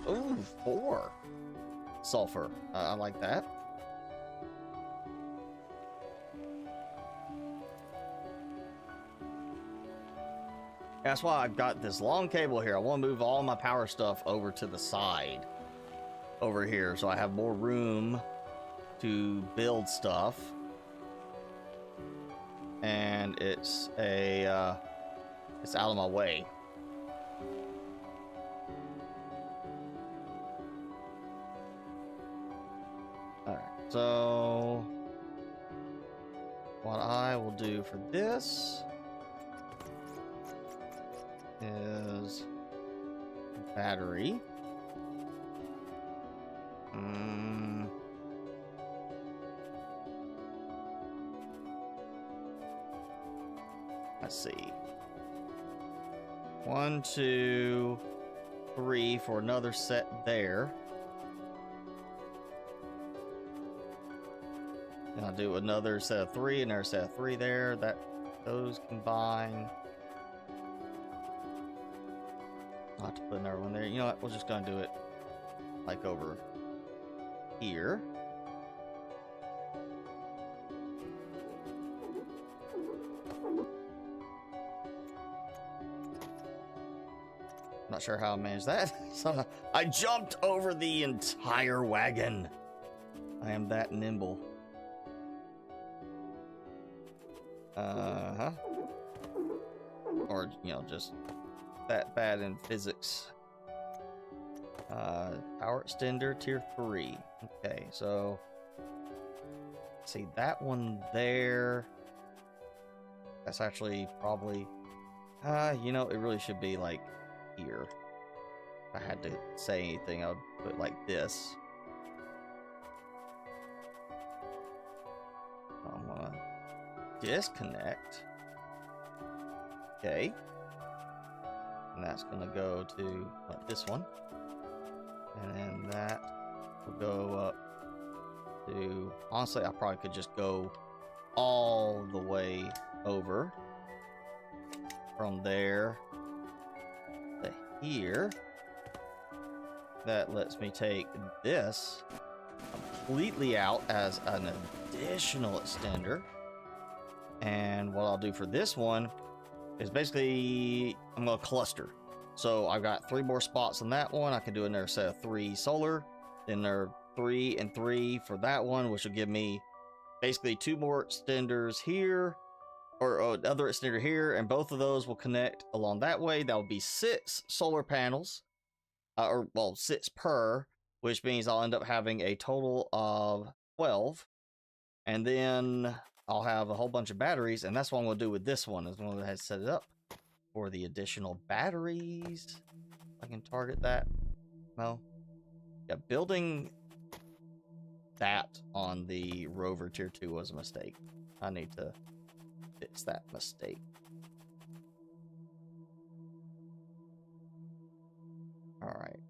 4 sulfur. I like that. That's why I've got this long cable here. I want to move all my power stuff over to the side over here so I have more room to build stuff. And it's out of my way. All right, so what I will do for this is battery. Let's see. 1, 2, 3 for another set there. And I'll do another set of 3, another set of 3 there. Those combine. I'll have to put another one there. You know what? We're just gonna do it like over here. Not sure how I managed that. So I jumped over the entire wagon. I am that nimble. Or, you know, just that bad in physics. Power extender tier 3. Okay, so see that one there. That's actually probably you know, it really should be like here. If I had to say anything, I would put it like this. I'm gonna disconnect. Okay. And that's gonna go to like this one. And then that will go up to, honestly, I probably could just go all the way over from there to here. That lets me take this completely out as an additional extender. And what I'll do for this one is basically I'm going to cluster. So I've got 3 more spots on that one. I can do another set of 3 solar, then there are 3 and 3 for that one, which will give me basically 2 more extenders here, or another extender here, and both of those will connect along that way. That will be 6 solar panels, or well, 6 per, which means I'll end up having a total of 12, and then I'll have a whole bunch of batteries, and that's what I'm going to do with this one. Is I'm going to go ahead and set it up for the additional batteries. I can target that. No. Yeah, building that on the Rover Tier 2 was a mistake. I need to fix that mistake. Alright.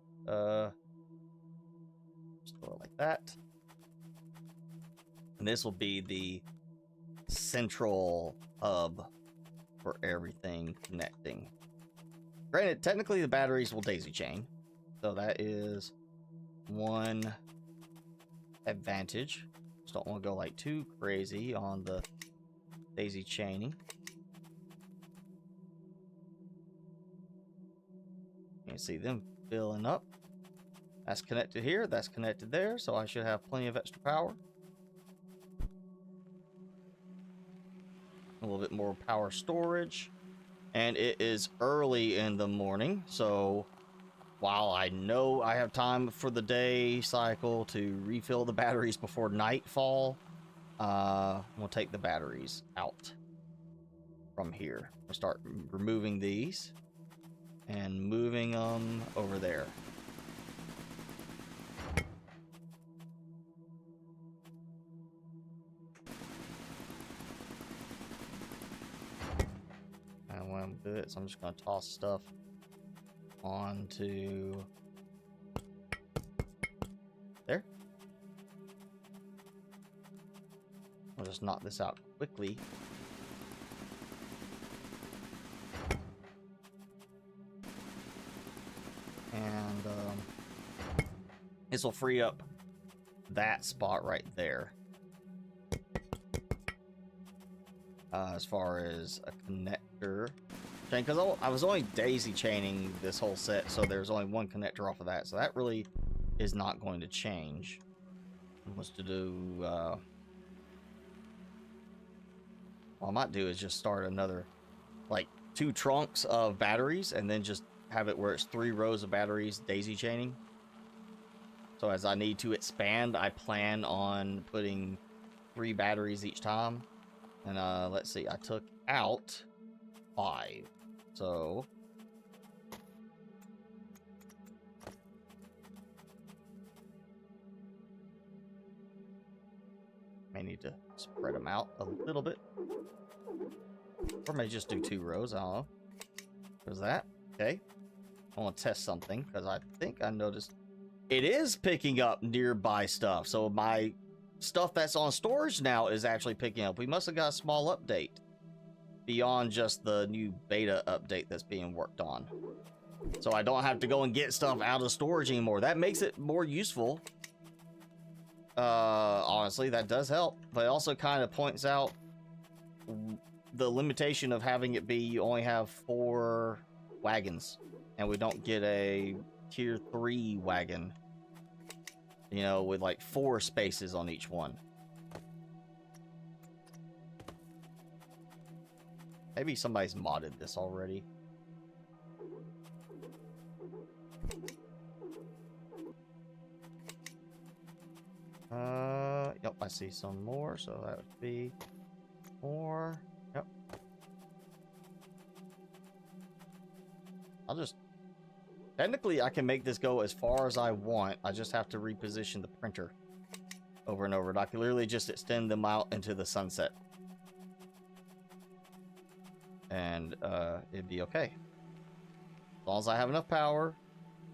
Just go like that. And this will be the central hub for everything connecting. Granted, technically the batteries will daisy chain, so that is one advantage. Just don't want to go like too crazy on the daisy chaining. You can see them filling up. That's connected here, that's connected there, so I should have plenty of extra power. A little bit more power storage, and it is early in the morning, so while I know I have time for the day cycle to refill the batteries before nightfall, we'll take the batteries out from here. We'll start removing these and moving them over there. I want to do it, so I'm just going to toss stuff onto there. I'll just knock this out quickly. And this will free up that spot right there. As far as a connector, because I was only daisy chaining this whole set, so there's only one connector off of that, so that really is not going to change. What's to do? What I might do is just start another, like, 2 trunks of batteries, and then just have it where it's 3 rows of batteries daisy chaining. So as I need to expand, I plan on putting 3 batteries each time. And let's see, I took out 5. So may need to spread them out a little bit. Or may just do 2 rows, I don't know. There's that. Okay. I want to test something, because I think I noticed it is picking up nearby stuff. So my stuff that's on storage now is actually picking up. We must have got a small update beyond just the new beta update that's being worked on. So I don't have to go and get stuff out of storage anymore. That makes it more useful. Honestly, that does help. But it also kind of points out the limitation of having it be you only have 4 wagons. And we don't get a tier 3 wagon, you know, with like 4 spaces on each one. Maybe somebody's modded this already. Yep, I see some more, so that would be more. Yep. I'll just... Technically, I can make this go as far as I want. I just have to reposition the printer over and over. And I can literally just extend them out into the sunset. And it'd be okay. As long as I have enough power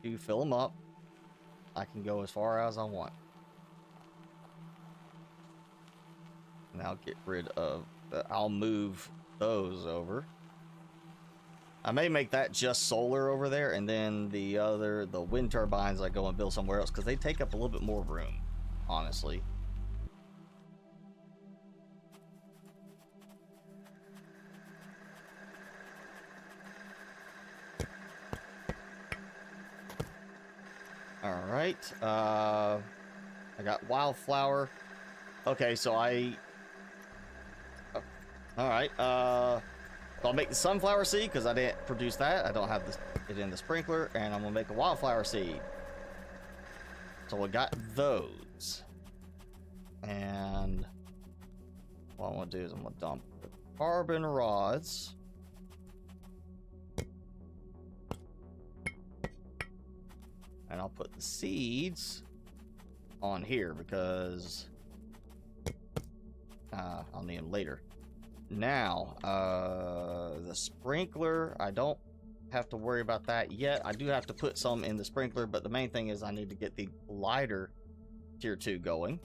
to fill them up, I can go as far as I want. And I'll get rid of... I'll move those over. I may make that just solar over there, and then the wind turbines I go and build somewhere else, because they take up a little bit more room, honestly. Alright, I got wildflower. Okay, so alright, so I'll make the sunflower seed, because I didn't produce that. I don't have it in the sprinkler, and I'm going to make a wildflower seed. So we got those. And what I want to do is I'm going to dump the carbon rods. And I'll put the seeds on here, because I'll need them later. Now, the sprinkler, I don't have to worry about that yet. I do have to put some in the sprinkler, but the main thing is I need to get the glider tier 2 going.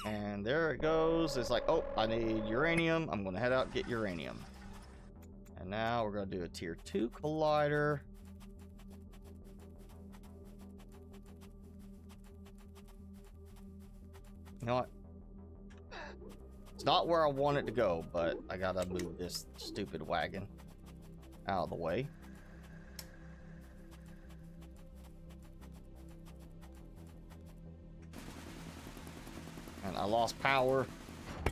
And there it goes. It's like, oh, I need uranium. I'm going to head out and get uranium. And now we're going to do a tier 2 collider. You know what? It's not where I want it to go, but I gotta move this stupid wagon out of the way. And I lost power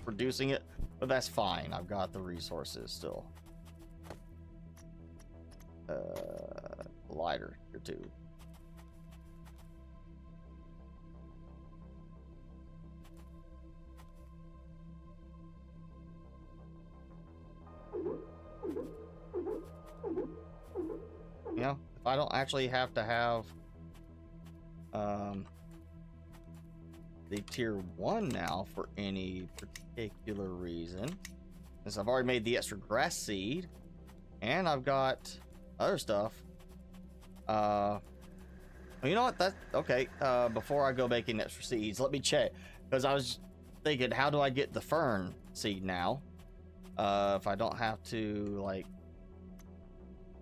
producing it, but that's fine. I've got the resources still. Lighter here too. You know, if I don't actually have to have the tier 1 now for any particular reason. Since I've already made the extra grass seed. And I've got other stuff. Well, you know what? That's okay. Before I go making extra seeds, let me check. Because I was thinking, how do I get the fern seed now? If I don't have to, like,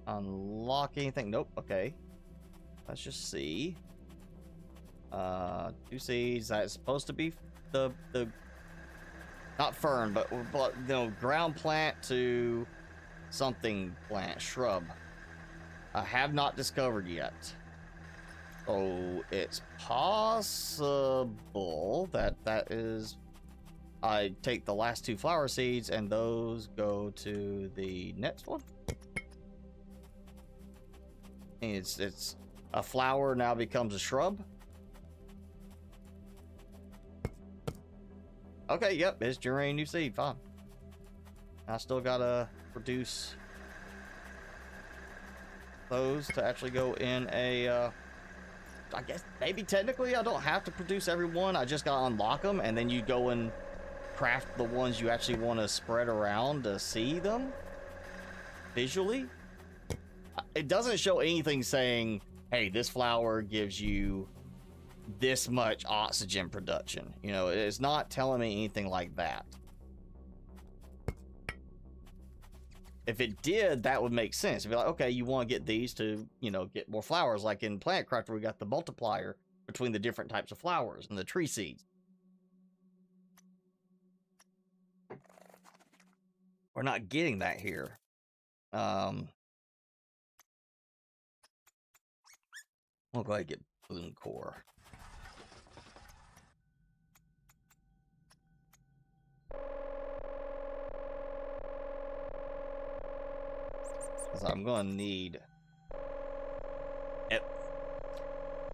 unlock anything. Nope. Okay. Let's just see. 2 seeds. That's supposed to be the not fern, but you know, ground plant to something plant, shrub. I have not discovered yet. So it's possible that is. I take the last 2 flower seeds and those go to the next one. And it's a flower now becomes a shrub. Okay, yep, it's generating new seed. Fine. I still gotta produce those to actually go in a. I guess maybe technically I don't have to produce every one. I just gotta unlock them, and then you go and craft the ones you actually want to spread around to see them visually. It doesn't show anything saying, hey, this flower gives you this much oxygen production. You know, it's not telling me anything like that. If it did, that would make sense. It'd be like, okay, you want to get these to, you know, get more flowers. Like in Plant Crafter, we got the multiplier between the different types of flowers and the tree seeds. We're not getting that here. We'll go ahead and get bloom core. So I'm going to need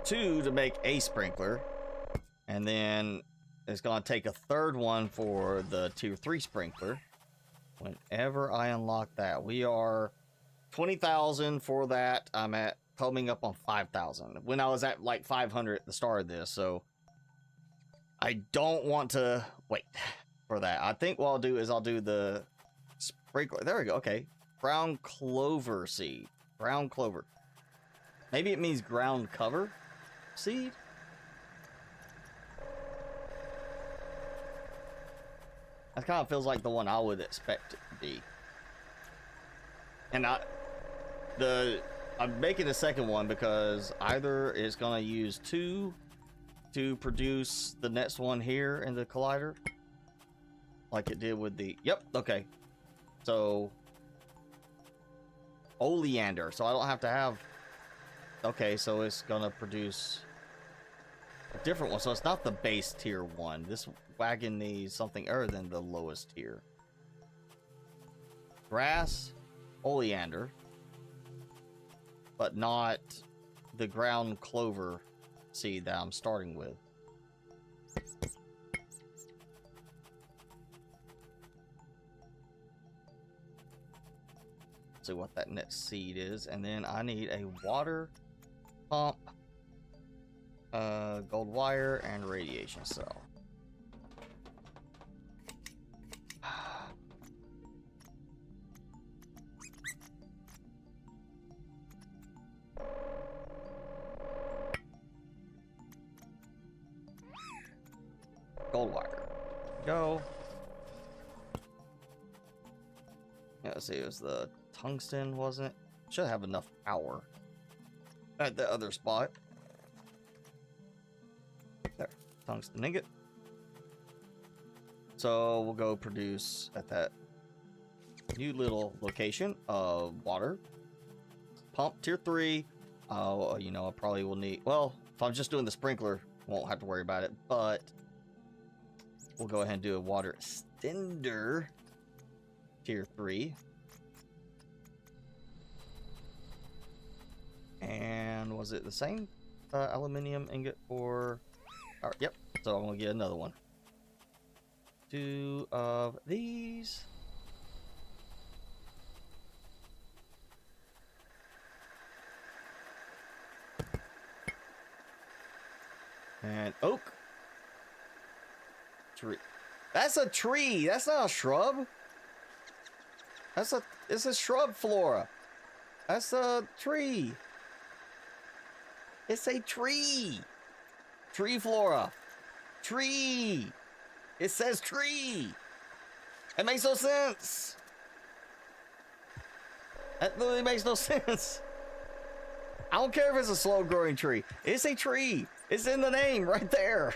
2 to make a sprinkler, and then it's going to take a 3rd one for the tier 3 sprinkler. Whenever I unlock that, we are 20,000 for that. I'm at coming up on 5,000 when I was at like 500 at the start of this, so I don't want to wait for that. I think what I'll do is I'll do the sprinkler. There we go. Okay. Brown clover seed. Brown clover. Maybe it means ground cover seed? That kind of feels like the one I would expect it to be. And I'm making a second one because either it's going to use 2 to produce the next one here in the collider, like it did with the. Yep. Okay. So oleander. So I don't have to have. Okay. So it's going to produce a different one. So it's not the base tier 1. This wagon needs something other than the lowest tier. Grass, oleander, but not the ground clover seed that I'm starting with. See what that next seed is, and then I need a water pump, gold wire, and radiation cell. Gold wire. Go. Yeah, let's see, it was the tungsten, wasn't it? Should have enough power at the other spot. There, tungsten ingot. So we'll go produce at that new little location of water. Pump tier 3. You know, I probably will need, well, if I'm just doing the sprinkler, won't have to worry about it, but we'll go ahead and do a water extender tier 3. And was it the same aluminum ingot for? Yep. So I'm gonna get another one. 2 of these. And oak. tree. That's a tree. That's not a shrub. It's a shrub flora. That's a tree. It's a tree. Tree flora. Tree. It says tree. It makes no sense. That literally makes no sense. I don't care if it's a slow growing tree. It's a tree. It's in the name right there.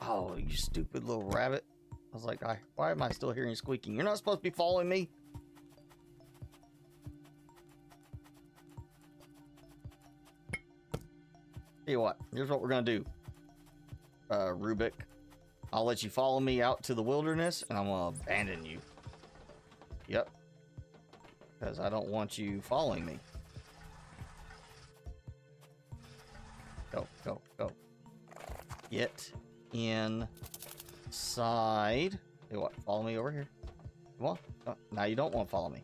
Oh, you stupid little rabbit. I was like, why am I still hearing squeaking? You're not supposed to be following me. Tell you what, here's what we're gonna do. Rubik, I'll let you follow me out to the wilderness and I'm gonna abandon you. Yep. Because I don't want you following me. Go, go, go. Get inside. Hey, what? Follow me over here. Come on. Oh, now you don't want to follow me.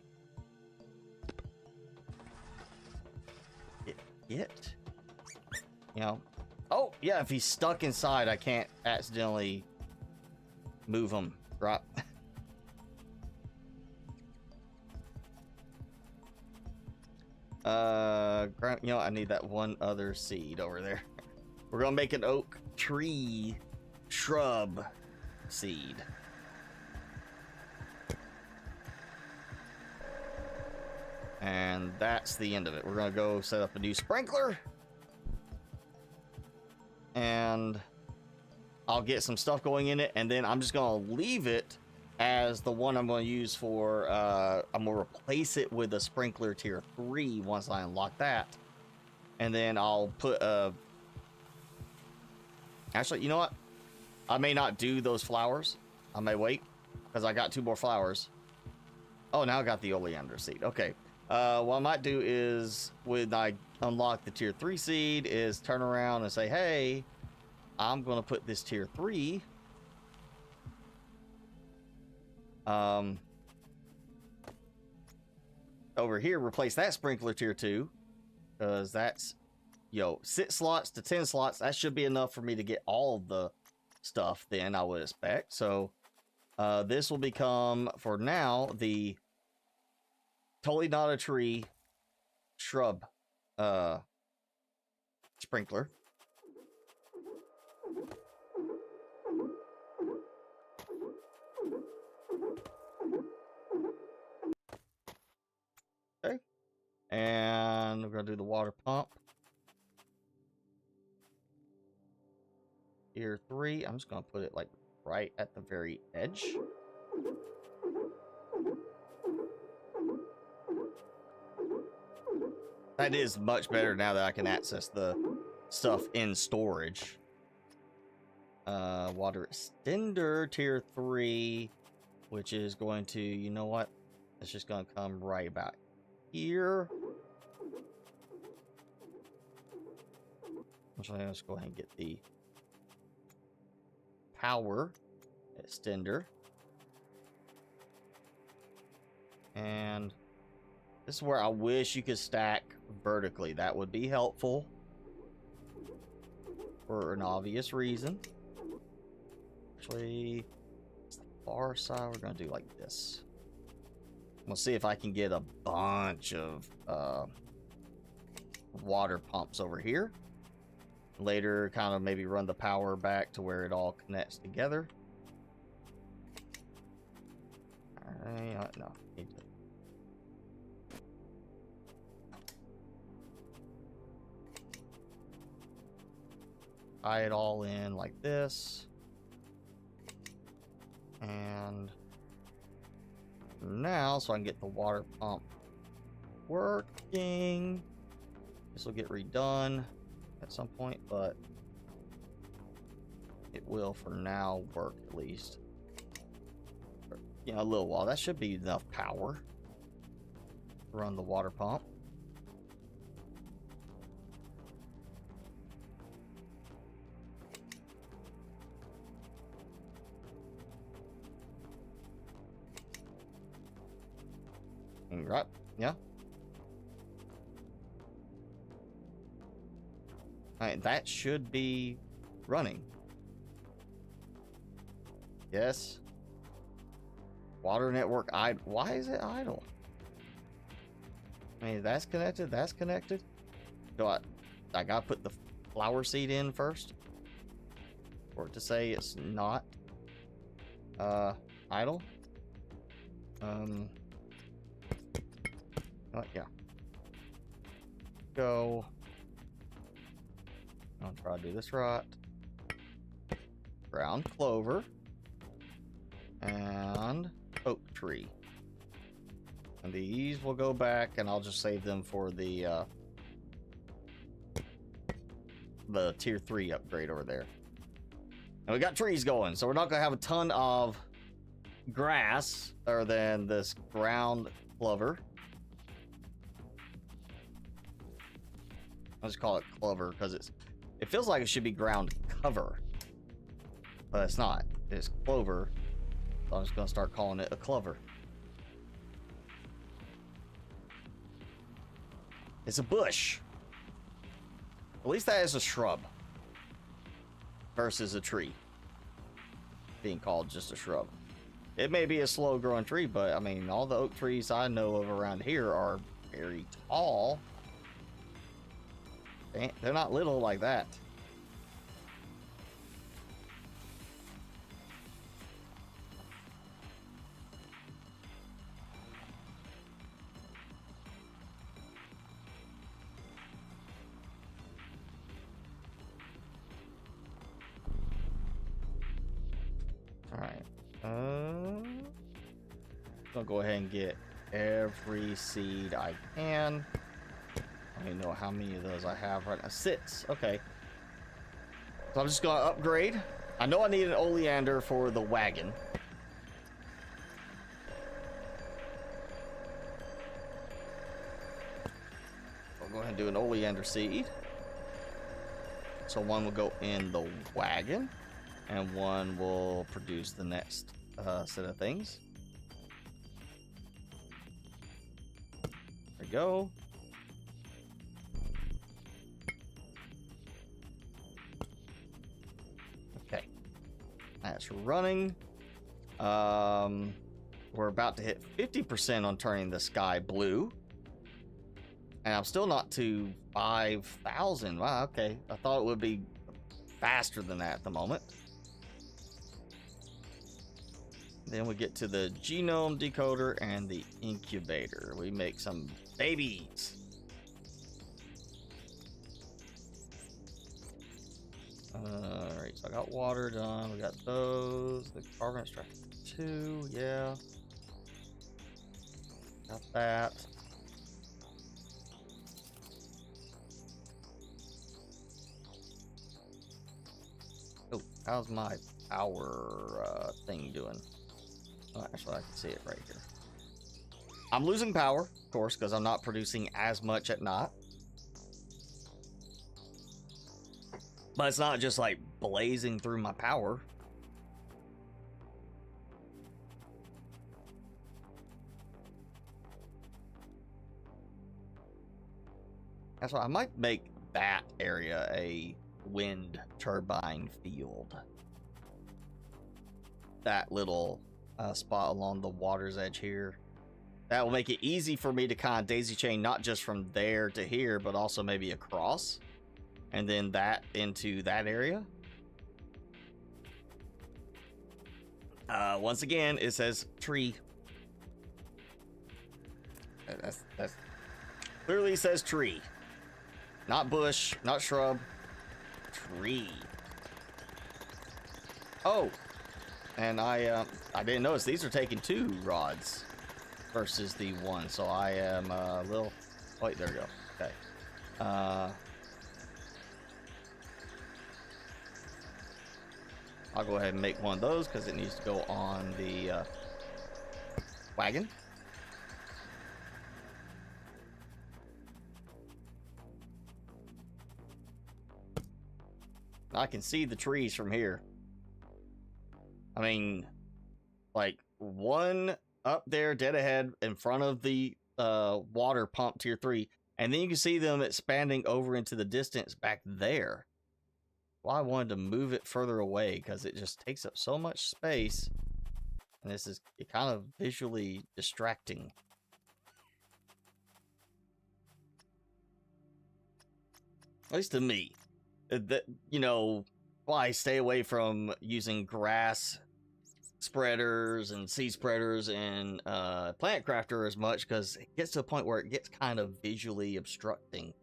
Get. You know. Oh, yeah, if he's stuck inside, I can't accidentally move him. Right? You know, I need that one other seed over there. We're gonna make an oak tree shrub seed. And that's the end of it. We're gonna go set up a new sprinkler. And I'll get some stuff going in it, and then I'm just gonna leave it as the one I'm gonna use for I'm gonna replace it with a sprinkler tier 3 once I unlock that. And then I'll put a actually, you know what? I may not do those flowers. I may wait because I got 2 more flowers. Oh, now I got the oleander seed. Okay. What I might do is when I unlock the tier 3 seed is turn around and say, hey, I'm going to put this tier 3 over here, replace that sprinkler tier 2 because that's, yo, 6 slots to 10 slots. That should be enough for me to get all of the stuff then, I would expect. So this will become, for now, the totally not a tree shrub sprinkler. Okay. And we're gonna do the water pump. Tier 3. I'm just gonna put it like right at the very edge. That is much better now that I can access the stuff in storage. Water extender tier 3, which is going to, you know what? It's just going to come right about here. Actually, let's go ahead and get the power extender. And this is where I wish you could stack vertically. That would be helpful for an obvious reason. Actually, it's the far side. We're going to do like this. We'll see if I can get a bunch of water pumps over here. Later, kind of maybe run the power back to where it all connects together. Alright, no. Need to tie it all in like this. And now, so I can get the water pump working. This will get redone at some point, but it will for now work at least. You know, a little while. That should be enough power to run the water pump. Right, yeah. Alright, that should be running. Yes. Water network idle. Why is it idle? I mean, that's connected. That's connected. Do I gotta put the flower seed in first for it to say it's not idle. Yeah. Go. I'll try to do this right. Ground clover and oak tree, and these will go back, and I'll just save them for the tier 3 upgrade over there. And we got trees going, so we're not gonna have a ton of grass other than this ground clover. I'll just call it clover because it feels like it should be ground cover, but it's not. It's clover. So I'm just gonna start calling it a clover. It's a bush. At least that is a shrub versus a tree being called just a shrub. It may be a slow growing tree, but I mean, all the oak trees I know of around here are very tall. They're not little like that. Alright. I'll go ahead and get every seed I can. I don't even know how many of those I have right now. 6. Okay. So I'm just gonna upgrade. I know I need an oleander for the wagon. I'll go ahead and do an oleander seed. So one will go in the wagon, and one will produce the next set of things. There we go. Okay, that's running. We're about to hit 50% on turning the sky blue, and I'm still not to 5,000. Wow, okay. I thought it would be faster than that at the moment. Then we get to the genome decoder and the incubator. We make some babies. Alright, so I got water done. We got those. The carbon extractor 2, yeah. Got that. Oh, how's my power thing doing? Oh, actually, I can see it right here. I'm losing power, of course, because I'm not producing as much at night. But it's not just like blazing through my power. That's why I might make that area a wind turbine field. That little spot along the water's edge here. That will make it easy for me to kind of daisy chain, not just from there to here, but also maybe across. And then that into that area. Once again, it says tree. That's clearly says tree. Not bush, not shrub. Tree. Oh, and I didn't notice these are taking 2 rods versus the 1, so I am a little. Wait, there we go. Okay. I'll go ahead and make one of those because it needs to go on the wagon. I can see the trees from here. I mean, like one up there dead ahead in front of the water pump tier 3, And then you can see them expanding over into the distance back there. Well, I wanted to move it further away because it just takes up so much space. And this is kind of visually distracting. At least to me. That, you know, why stay away from using grass spreaders and seed spreaders and plant crafter as much, because it gets to a point where it gets kind of visually obstructing.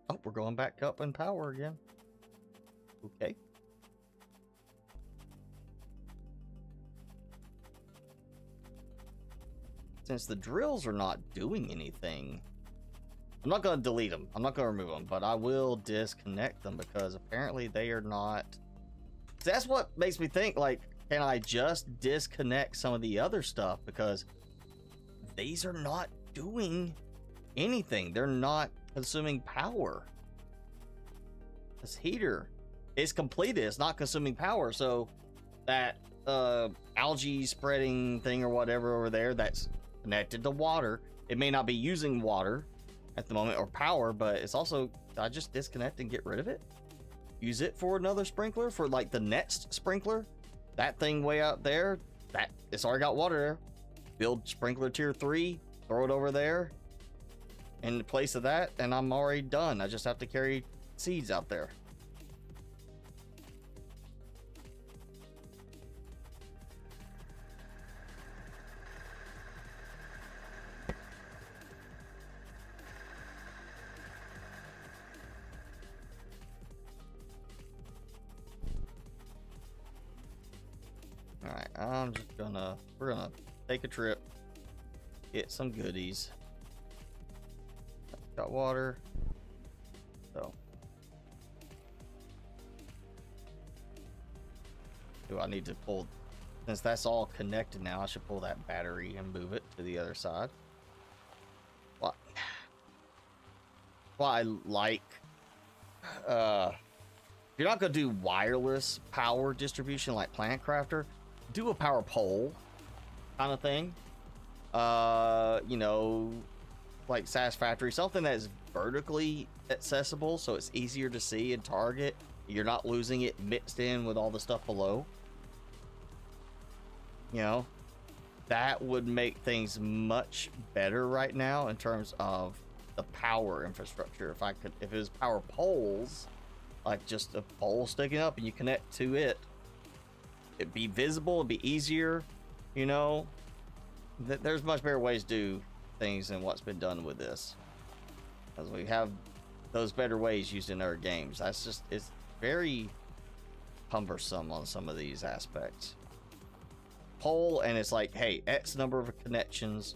Oh, we're going back up in power again. Okay. Since the drills are not doing anything, I'm not going to delete them. I'm not going to remove them, but I will disconnect them because apparently they are not. So that's what makes me think, like, can I just disconnect some of the other stuff? Because these are not doing anything. They're not consuming power. This heater is completed. It's not consuming power. So that algae spreading thing or whatever over there that's connected to water, it may not be using water at the moment or power, but it's also, I just disconnect and get rid of it, use it for another sprinkler, for like the next sprinkler. That thing way out there, that it's already got water there. Build sprinkler tier 3, throw it over there in place of that, and I'm already done. I just have to carry seeds out there. Alright, I'm just we're gonna take a trip, get some goodies. Got water. So. Do I need to pull, since that's all connected now, I should pull that battery and move it to the other side. What? Well, I like, if you're not gonna do wireless power distribution like Plant Crafter, do a power pole kind of thing. You know, like SAS Factory, something that's vertically accessible so it's easier to see and target. You're not losing it mixed in with all the stuff below. You know, that would make things much better right now in terms of the power infrastructure. If it was power poles, like just a pole sticking up and you connect to it, it'd be visible, it'd be easier, you know. There's much better ways to do things than what's been done with this, because we have those better ways used in other games. That's just, it's very cumbersome on some of these aspects. Pole, and it's like, hey, X number of connections,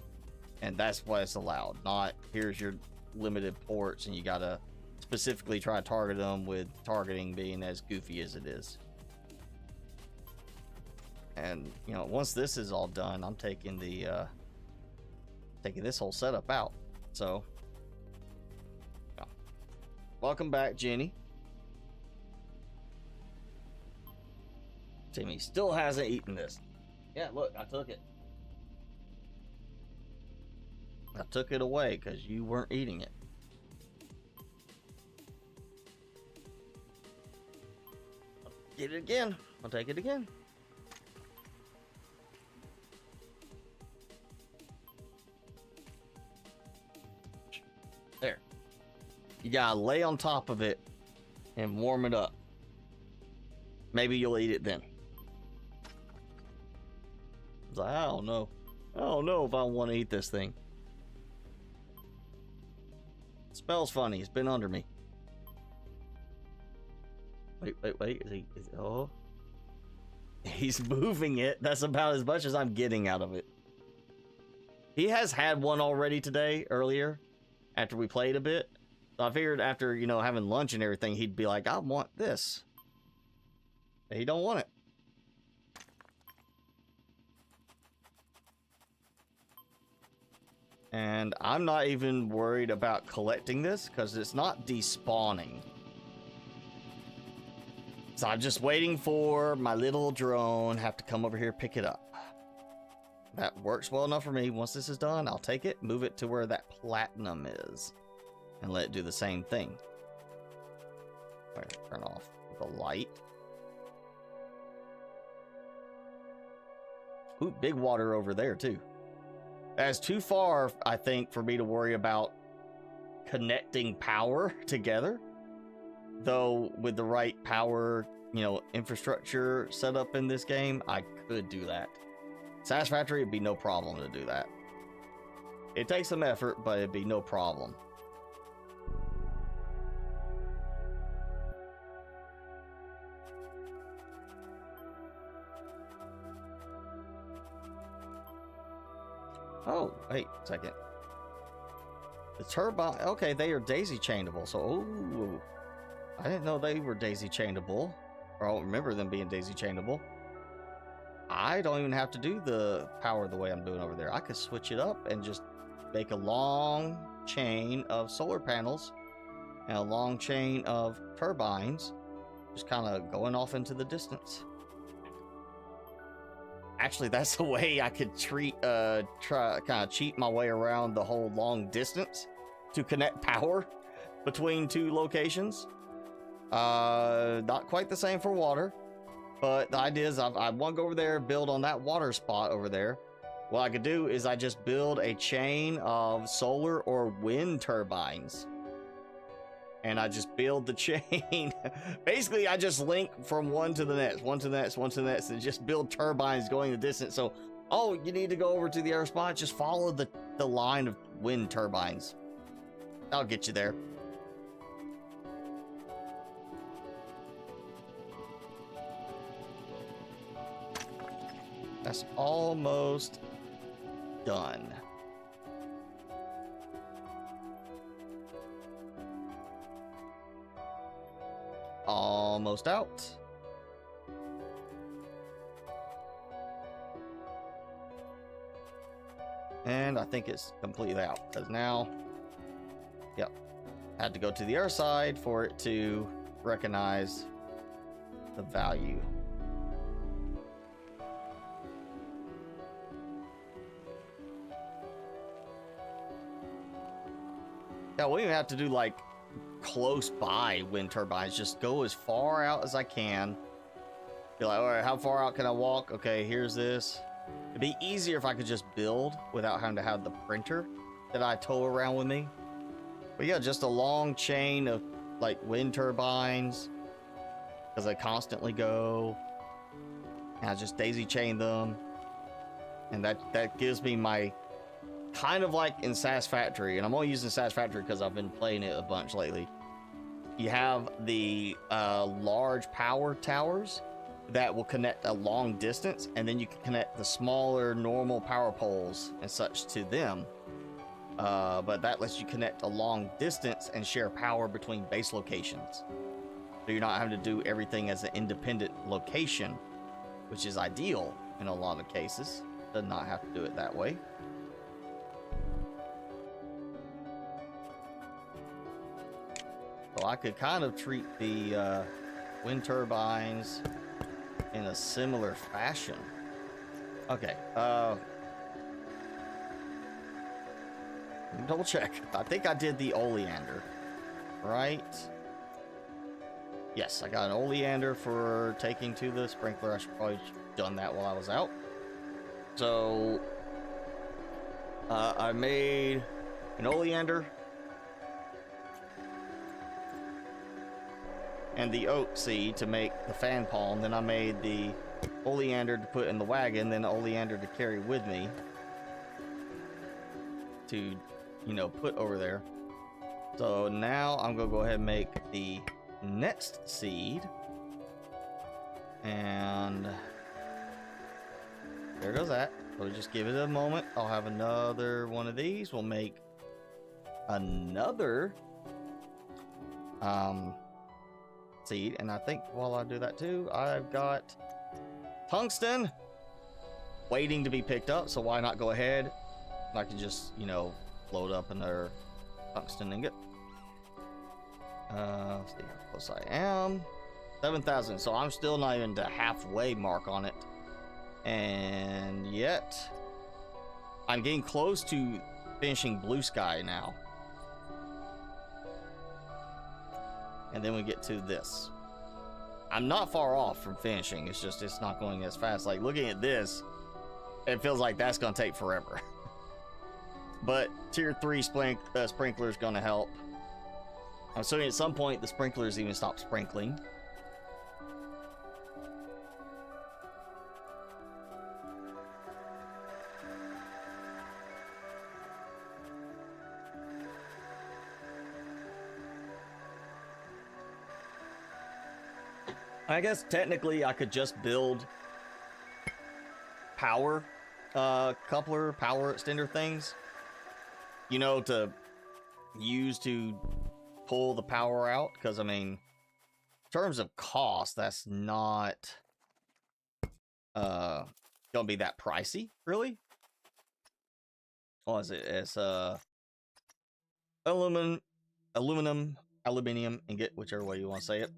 and that's what it's allowed. Not, here's your limited ports, and you gotta specifically try to target them, with targeting being as goofy as it is. And, you know, once this is all done, I'm taking the taking this whole setup out. So, yeah. Welcome back, Jenny. Timmy still hasn't eaten this. Yeah, look, I took it. I took it away because you weren't eating it. I'll get it again. I'll take it again. There. You gotta lay on top of it and warm it up. Maybe you'll eat it then. I was like, I don't know. I don't know if I want to eat this thing. It smells funny. It's been under me. Wait. Oh. He's moving it. That's about as much as I'm getting out of it. He has had one already today, earlier, after we played a bit. So I figured after, you know, having lunch and everything, he'd be like, I want this. But he don't want it. And I'm not even worried about collecting this because it's not despawning. So I'm just waiting for my little drone have to come over here, pick it up. That works well enough for me. Once this is done, I'll take it, move it to where that platinum is, and let it do the same thing. Right, turn off the light. Ooh, big water over there too. That's too far, I think, for me to worry about connecting power together. Though with the right power, you know, infrastructure set up in this game, I could do that. Satisfactory, it'd be no problem to do that. It takes some effort, but it'd be no problem. Oh, wait a second. The turbine, okay, they are daisy chainable. So, ooh, I didn't know they were daisy chainable. Or I don't remember them being daisy chainable. I don't even have to do the power the way I'm doing over there. I could switch it up and just make a long chain of solar panels and a long chain of turbines, just kind of going off into the distance. Actually, that's the way I could try kind of cheat my way around the whole long distance to connect power between two locations. Not quite the same for water, but the idea is I want to go over there, build on that water spot over there. What I could do is I just build a chain of solar or wind turbines. And I just build the chain. Basically, I just link from one to the next, one to the next, one to the next, and just build turbines going the distance. So, oh, you need to go over to the other spot, just follow the line of wind turbines. I'll get you there. That's almost done. Almost out. And I think it's completely out because now, yep, had to go to the other side for it to recognize the value. Yeah, we even have to do like close by wind turbines. Just go as far out as I can. Be like, all right, how far out can I walk? Okay, here's this. It'd be easier if I could just build without having to have the printer that I tow around with me. But yeah, just a long chain of like wind turbines because I constantly go. And I just daisy chain them. And that gives me my kind of like in Satisfactory, and I'm only using Satisfactory because I've been playing it a bunch lately. You have the large power towers that will connect a long distance, and then you can connect the smaller normal power poles and such to them. But that lets you connect a long distance and share power between base locations. So you're not having to do everything as an independent location, which is ideal in a lot of cases. Does not have to do it that way. So I could kind of treat the wind turbines in a similar fashion. Okay, double check. I think I did the oleander, right? Yes, I got an oleander for taking to the sprinkler. I should probably have done that while I was out. So I made an oleander and the oak seed to make the fan palm. Then I made the oleander to put in the wagon, then the oleander to carry with me to, you know, put over there. So now I'm gonna go ahead and make the next seed, and there goes that. So just give it a moment. I'll have another one of these. We'll make another seed, and I think while I do that too, I've got tungsten waiting to be picked up, so why not go ahead? I can just, you know, load up another tungsten ingot. Let's see how close I am. 7,000. So I'm still not even the halfway mark on it. And yet, I'm getting close to finishing Blue Sky now. And then we get to this. I'm not far off from finishing. It's just, it's not going as fast. Like, looking at this, it feels like that's going to take forever. But tier 3 sprinkler is going to help. I'm assuming at some point the sprinklers even stop sprinkling. I guess technically I could just build power coupler, power extender things, you know, to use to pull the power out, because I mean, in terms of cost, that's not gonna be that pricey, really. What is it? It's aluminum ingot, whichever way you want to say it,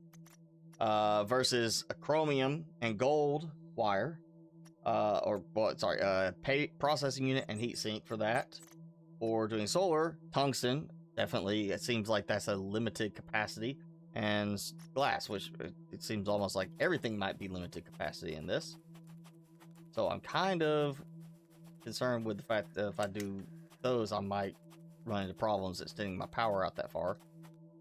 versus a chromium and gold wire, processing unit and heat sink for that. Or doing solar, tungsten, definitely, it seems like that's a limited capacity, and glass, which it seems almost like everything might be limited capacity in this. So I'm kind of concerned with the fact that if I do those, I might run into problems extending my power out that far.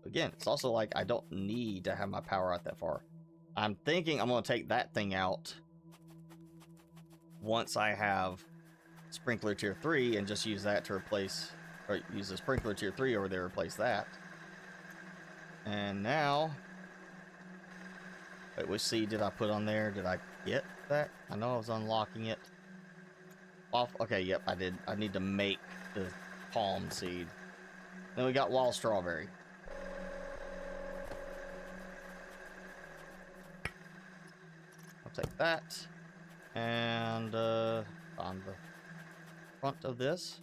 Again, it's also like I don't need to have my power out that far. I'm thinking I'm going to take that thing out once I have sprinkler tier 3 and just use that to replace, or use the sprinkler tier 3 over there to replace that. And now, wait, which seed did I put on there? Did I get that? I know I was unlocking it. Off. Okay, yep, I did. I need to make the palm seed. Then we got wild strawberry. I'll take that. And on the front of this,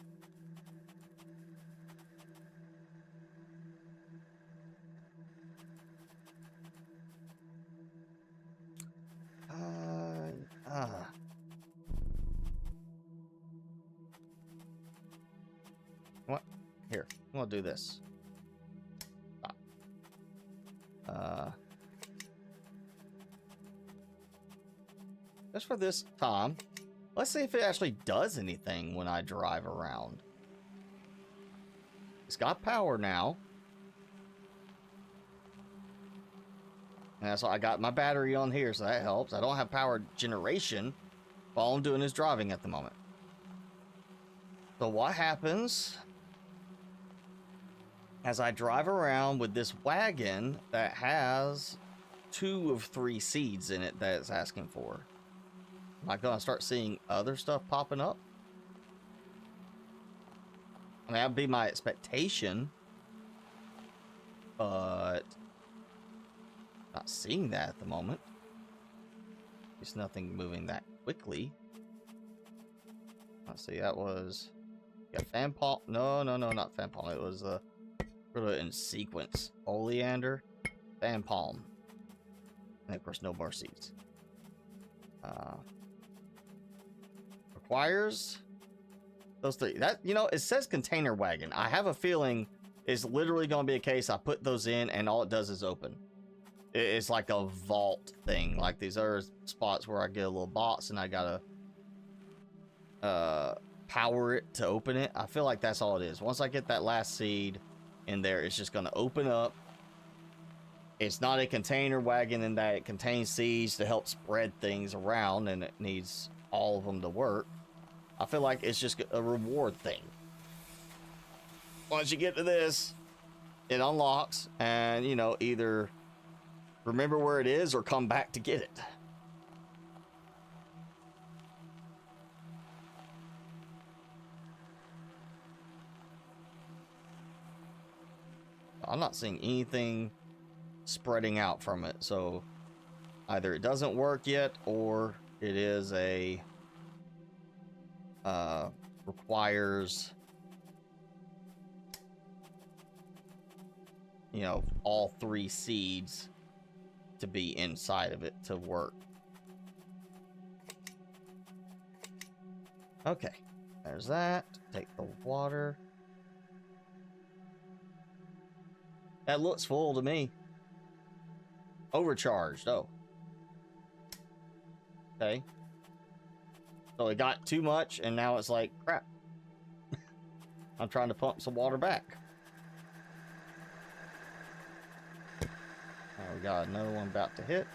what? Here, I'm gonna do this. Just for this time, let's see if it actually does anything when I drive around. It's got power now. And that's why I got my battery on here, so that helps. I don't have power generation. All I'm doing is driving at the moment. So what happens as I drive around with this wagon that has 2 of 3 seeds in it that it's asking for? Am I gonna start seeing other stuff popping up? I mean, that'd be my expectation, but not seeing that at the moment. There's nothing moving that quickly. Let's see, that was, yeah, fan palm. No, not fan palm. It was really in sequence. Oleander, fan palm, and of course no more seeds. Requires those 3. That, you know, it says container wagon. I have a feeling it's literally going to be a case I put those in and all it does is open. It's like a vault thing, like these other spots where I get a little box and I gotta power it to open it. I feel like that's all it is. Once I get that last seed in there, it's just gonna open up. It's not a container wagon in that it contains seeds to help spread things around and it needs all of them to work. I feel like it's just a reward thing. Once you get to this, it unlocks and, you know, either remember where it is or come back to get it. I'm not seeing anything spreading out from it, so either it doesn't work yet or it is a requires, you know, all 3 seeds to be inside of it to work. Okay, there's that. Take the water. That looks full to me. Overcharged, oh. Okay. So it got too much, and now it's like, crap. I'm trying to pump some water back. Now we got another one about to hit.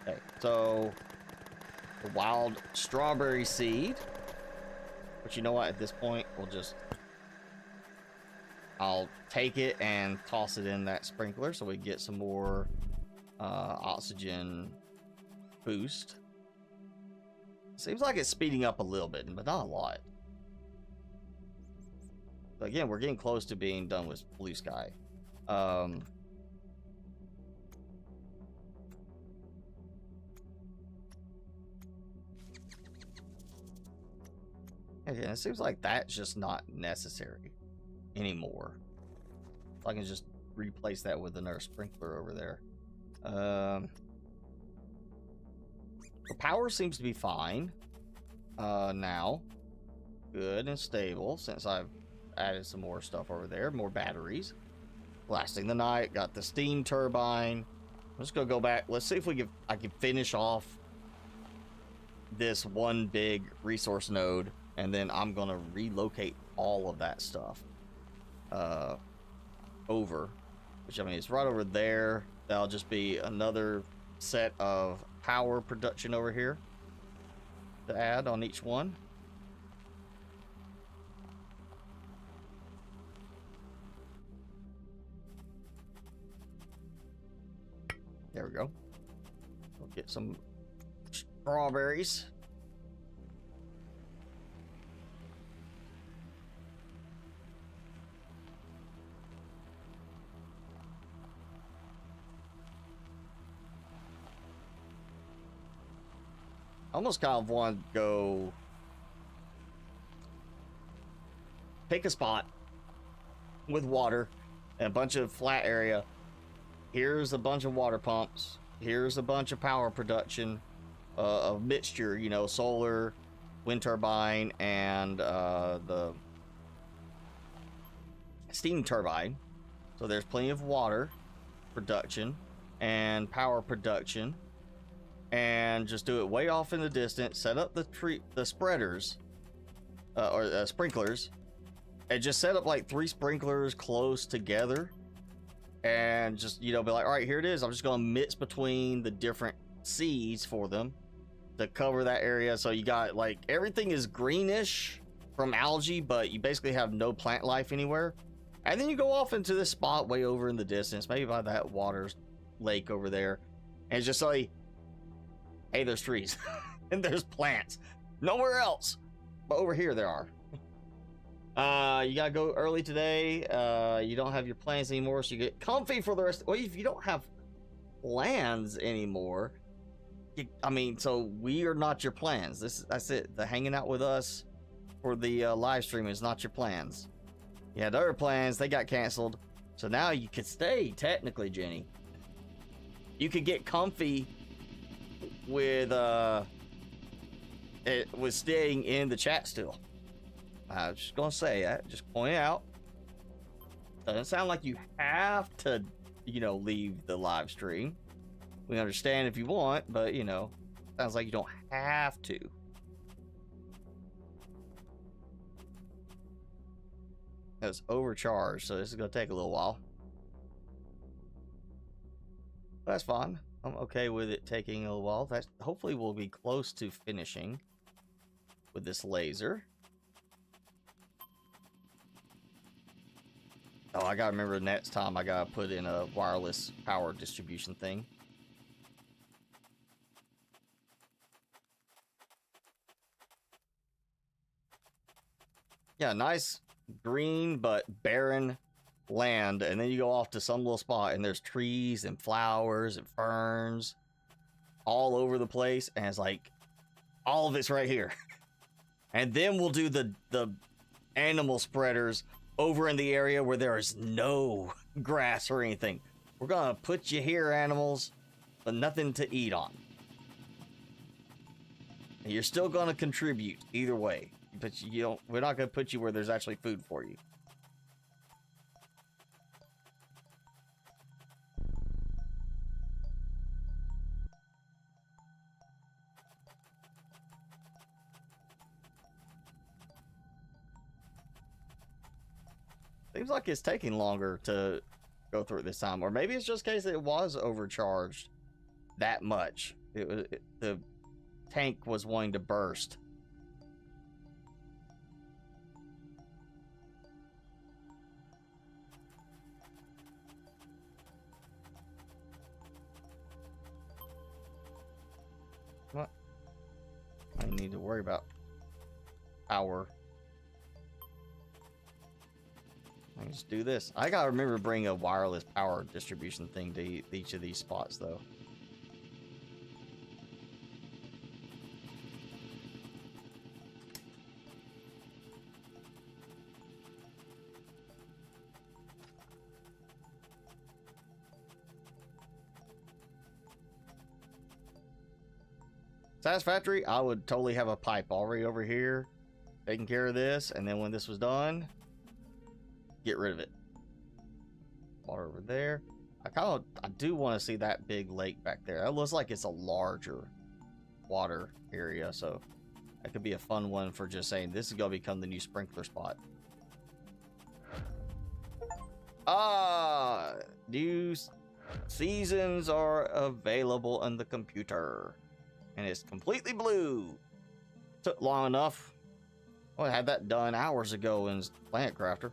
Okay, so the wild strawberry seed. But you know what? At this point, I'll take it and toss it in that sprinkler so we get some more oxygen boost. Seems like it's speeding up a little bit, but not a lot. But again, we're getting close to being done with blue sky. Again, it seems like that's just not necessary anymore. So I can just replace that with another sprinkler over there. The power seems to be fine now. Good and stable since I've added some more stuff over there. More batteries. Lasting the night. Got the steam turbine. I'm just gonna go back. Let's see if I can finish off this one big resource node, and then I'm gonna relocate all of that stuff over, which I mean it's right over there. That'll just be another set of power production over here to add on each one. There we go. We'll get some strawberries. I almost kind of want to go pick a spot with water and a bunch of flat area. Here's a bunch of water pumps. Here's a bunch of power production, of mixture, you know, solar, wind turbine, and the steam turbine. So there's plenty of water production and power production. And just do it way off in the distance. Set up the spreaders or sprinklers, and just set up like 3 sprinklers close together, and just, you know, be like, all right, here it is. I'm just gonna mix between the different seeds for them to cover that area. So you got like everything is greenish from algae, but you basically have no plant life anywhere. And then you go off into this spot way over in the distance, maybe by that water lake over there, and it's just like, hey, there's trees and there's plants. Nowhere else, but over here there are. You gotta go early today. You don't have your plans anymore, so you get comfy for the rest. Well, if you don't have plans anymore, I mean, so we are not your plans. That's it. The hanging out with us for the live stream is not your plans. You had other plans, they got canceled. So now you could stay, technically, Jenny. You could get comfy with staying in the chat still. I was just gonna say that, just point it out. Doesn't sound like you have to, you know, leave the live stream. We understand if you want, but you know, sounds like you don't have to. It's overcharged, so this is gonna take a little while. That's fine. I'm okay with it taking a little while. That hopefully we'll be close to finishing with this laser. Oh, I gotta remember next time I gotta put in a wireless power distribution thing. Yeah, nice green but barren land, and then you go off to some little spot and there's trees and flowers and ferns all over the place, and it's like all of it's right here. And then we'll do the animal spreaders over in the area where there is no grass or anything. We're gonna put you here, animals, but nothing to eat on. And you're still gonna contribute either way, but you don't. We're not gonna put you where there's actually food for you. Seems like it's taking longer to go through it this time, or maybe it's just case that it was overcharged that much. The tank was wanting to burst. What? I need to worry about power. I can just do this. I gotta remember to bring a wireless power distribution thing to each of these spots, though. Satisfactory, I would totally have a pipe already over here taking care of this, and then when this was done, get rid of it. Water over there. I do want to see that big lake back there. That looks like it's a larger water area, so that could be a fun one for just saying this is gonna become the new sprinkler spot. New seasons are available on the computer, and it's completely blue. Took long enough. I had that done hours ago in Planet Crafter.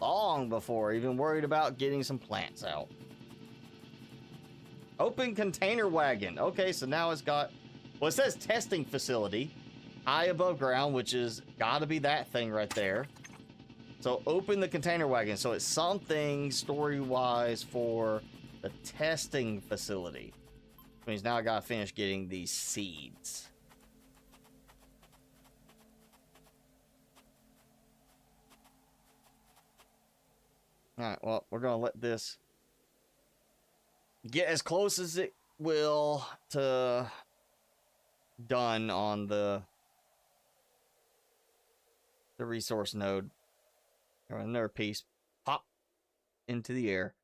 Long before even worried about getting some plants out. Open container wagon. Okay, so now it's got, well, it says testing facility high above ground, which is gotta be that thing right there. So open the container wagon. So it's something story wise for the testing facility, which means now I gotta finish getting these seeds. Alright, well, we're gonna let this get as close as it will to done on the resource node. Another piece pop into the air.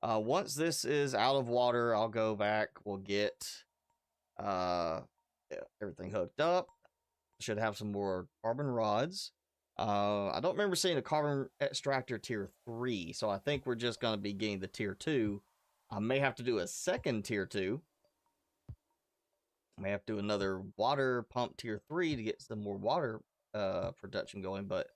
Once this is out of water, I'll go back. We'll get everything hooked up. Should have some more carbon rods. I don't remember seeing a carbon extractor tier 3, so I think we're just going to be getting the tier 2. I may have to do a second tier 2. I may have to do another water pump tier 3 to get some more water production going, but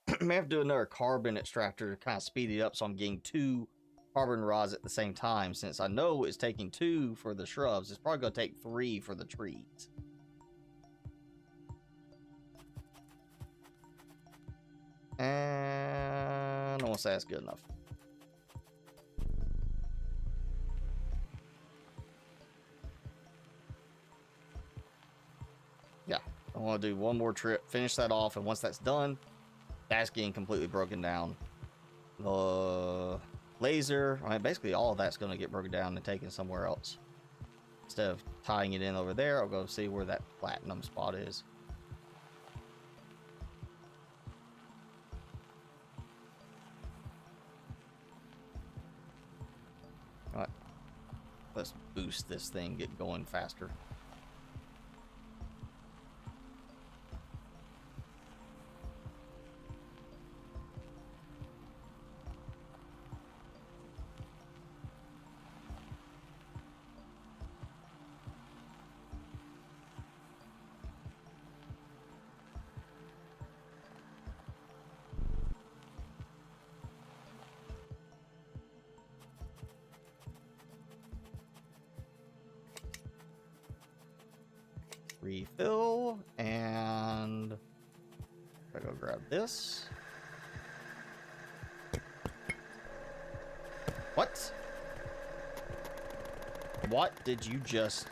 I may have to do another carbon extractor to kind of speed it up so I'm getting 2 carbon rods at the same time. Since I know it's taking 2 for the shrubs, it's probably going to take 3 for the trees. And I won't say that's good enough. Yeah, I want to do one more trip, finish that off, and once that's done, that's getting completely broken down. The laser, I mean, basically all of that's going to get broken down and taken somewhere else. Instead of tying it in over there, I'll go see where that platinum spot is. Alright, let's boost this thing, get going faster. Refill, and I go grab this. What? What did you just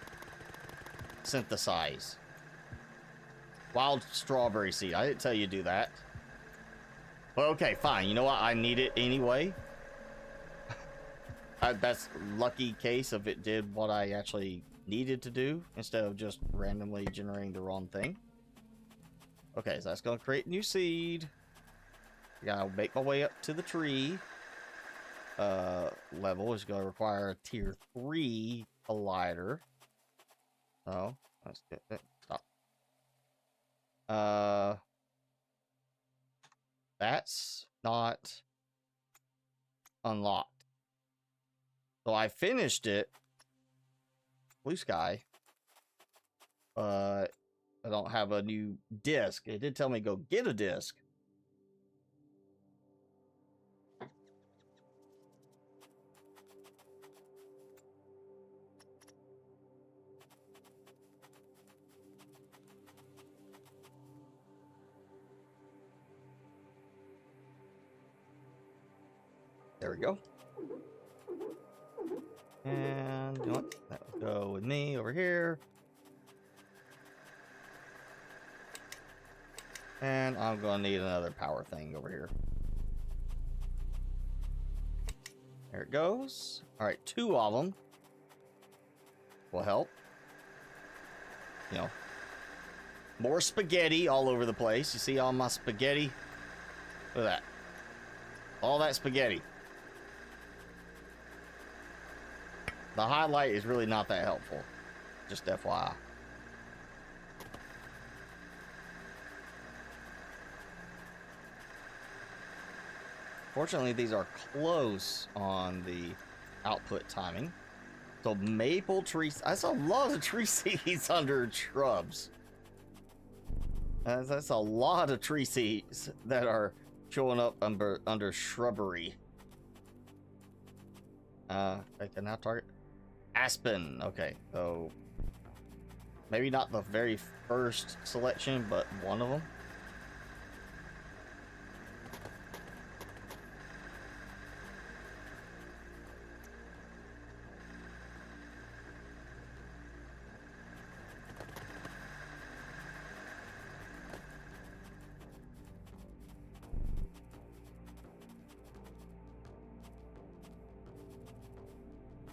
synthesize? Wild strawberry seed. I didn't tell you to do that. Well, okay, fine. You know what? I need it anyway. That's lucky case of it did what I actually needed to do instead of just randomly generating the wrong thing. Okay, so that's going to create new seed. I gotta make my way up to the tree. Level is going to require a tier 3 collider. Oh, let's get it. Stop. That's not unlocked. So I finished it. Blue sky. I don't have a new disc. It did tell me go get a disc. There we go. And you know what? That will go with me over here. And I'm gonna need another power thing over here. There it goes. All right, 2 of them will help. You know, more spaghetti all over the place. You see all my spaghetti? Look at that. All that spaghetti. The highlight is really not that helpful. Just FYI. Fortunately, these are close on the output timing. So maple trees. I saw a lot of tree seeds under shrubs. That's a lot of tree seeds that are showing up under shrubbery. I can now target aspen. Okay, so maybe not the very first selection, but one of them.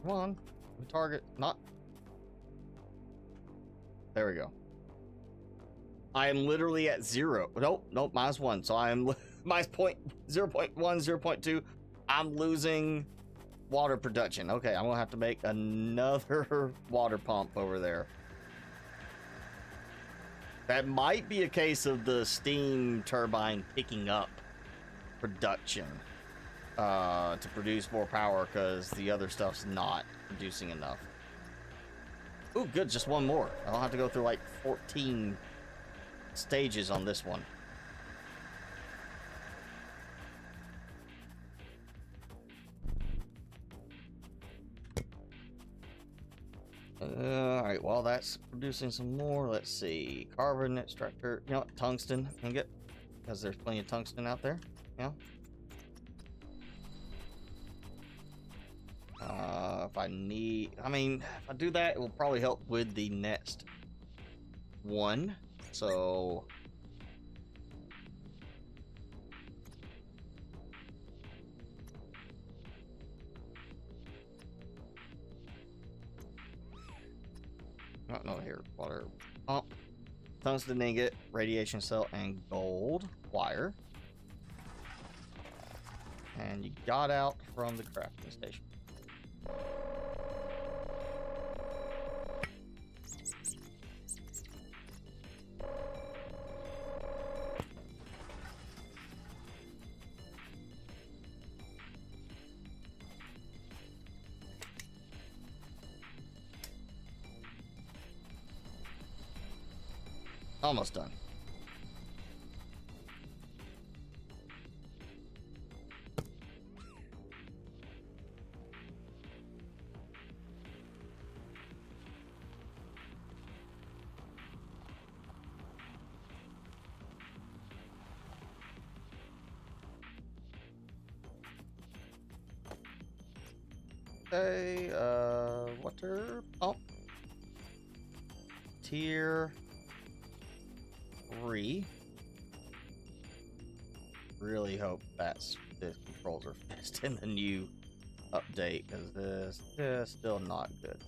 Come on, target, not. There we go. I am literally at 0. Nope, -1. So I am -0.1, 0.2. I'm losing water production. Okay, I'm gonna have to make another water pump over there. That might be a case of the steam turbine picking up production. To produce more power because the other stuff's not producing enough. Ooh, good, just one more. I don't have to go through like 14 stages on this one. Alright, well, that's producing some more. Let's see. Carbon extractor. You know what? Tungsten ingot. Because there's plenty of tungsten out there. Yeah. If I need, I mean, if I do that, it will probably help with the next one. So no, here, water pump, tungsten ingot, radiation cell, and gold wire. And you got out from the crafting station. Almost done. Okay, water pump. Tier 3. Really hope the controls are fixed in the new update, because this is still not good.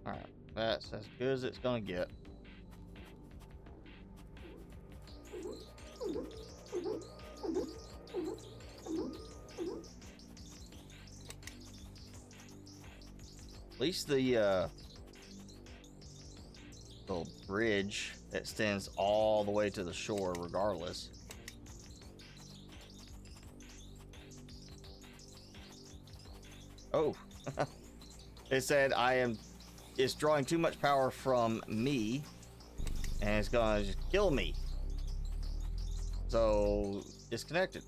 Alright, that's as good as it's gonna get. At least the little bridge extends all the way to the shore regardless. Oh. It said it's drawing too much power from me and it's gonna just kill me. So disconnected.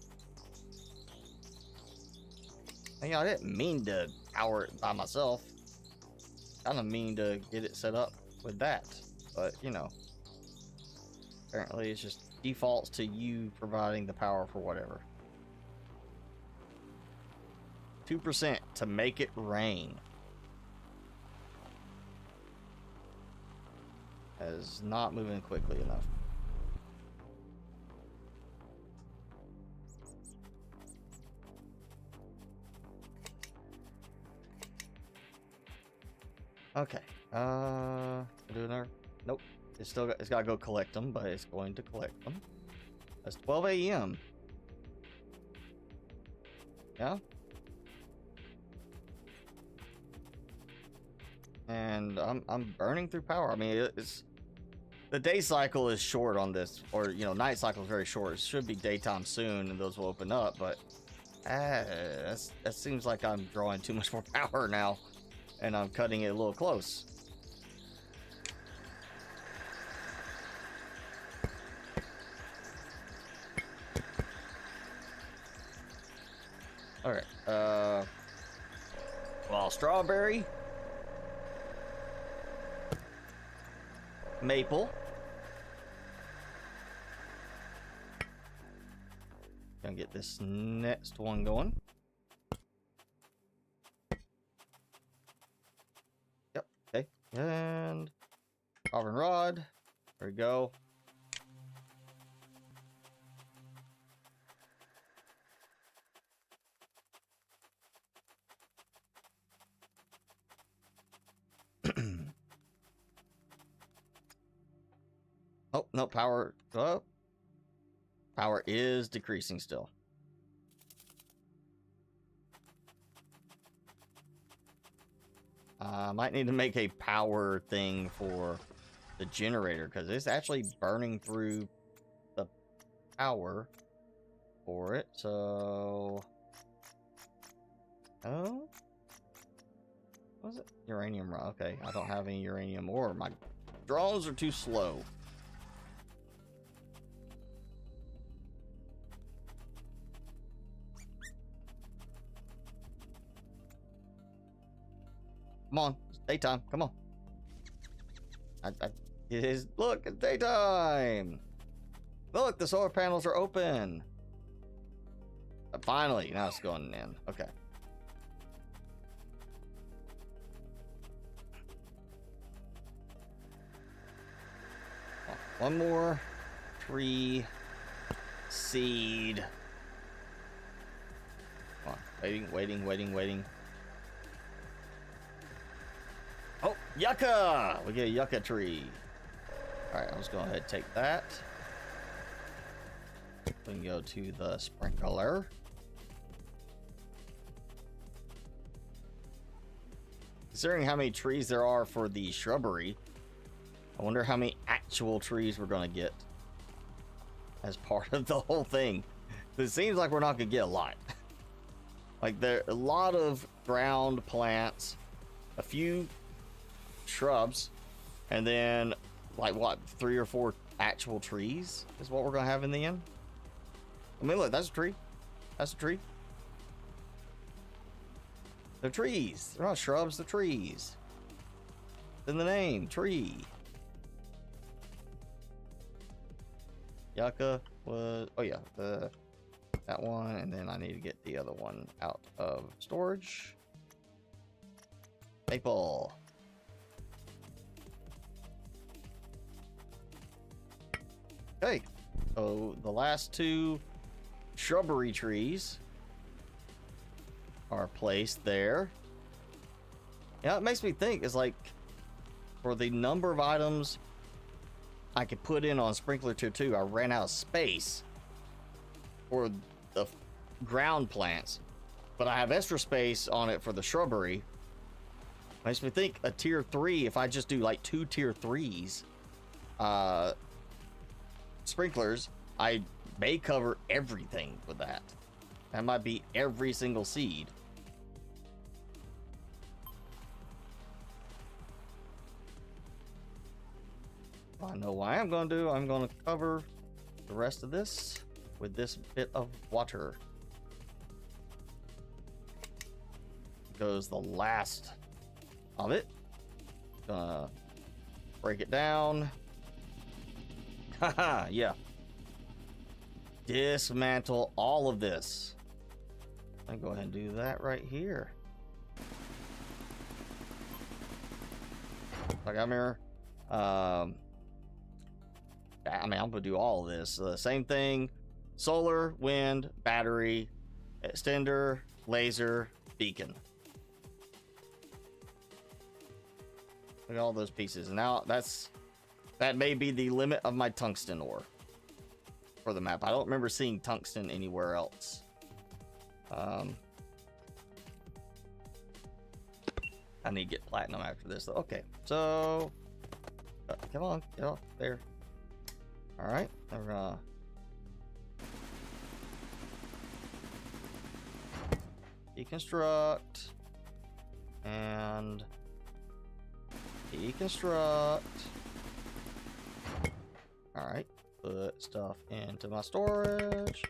I didn't mean to power it by myself. Kind of mean to get it set up with that, but you know, apparently it's just defaults to you providing the power for whatever. 2% to make it rain. That is not moving quickly enough. Okay. Do another. Nope. It's got to go collect them, but it's going to collect them. That's 12 a.m. Yeah. And I'm burning through power. I mean, it's the day cycle is short on this, or you know, night cycle is very short. It should be daytime soon, and those will open up. But that seems like I'm drawing too much more power now, and I'm cutting it a little close. All right. Well, strawberry. Maple. Gonna get this next one going. Yep, okay. And carving rod. There we go. Oh, no, power. Oh, power is decreasing still. I might need to make a power thing for the generator, because it's actually burning through the power for it. So, oh, what was it? Uranium. Okay, I don't have any uranium ore. My drones are too slow. Come on, it's daytime. Come on. It is. Look, it's daytime. Look, the solar panels are open. Finally, now it's going in. Okay. One more tree seed. Come on, waiting. Oh, yucca! We get a yucca tree. Alright, I'll just go ahead and take that. We can go to the sprinkler. Considering how many trees there are for the shrubbery, I wonder how many actual trees we're going to get as part of the whole thing. It seems like we're not going to get a lot. Like, there are a lot of ground plants, a few shrubs, and then like what, 3 or 4 actual trees is what we're gonna have in the end. I mean, look, that's a tree. That's a tree. They're trees. They're not shrubs, they're trees. in the name, tree. Yucca was, oh yeah, that one, and then I need to get the other one out of storage. Maple. Okay, so the last two shrubbery trees are placed there. Yeah, it makes me think, is like, for the number of items I could put in on Sprinkler Tier 2, I ran out of space for the ground plants, but I have extra space on it for the shrubbery. Makes me think a Tier 3, if I just do like 2 Tier 3s, sprinklers, I may cover everything with that. That might be every single seed. I know what I'm going to do. I'm going to cover the rest of this with this bit of water. Goes the last of it. Gonna break it down. Haha, yeah. Dismantle all of this. I'll go ahead and do that right here. I got a mirror. I mean, I'm gonna do all of this. Same thing: solar, wind, battery, extender, laser, beacon. Look at all those pieces. And now that may be the limit of my tungsten ore for the map. I don't remember seeing tungsten anywhere else. I need to get platinum after this though. Okay, so come on, get off there. All right, deconstruct and deconstruct. All right, put stuff into my storage.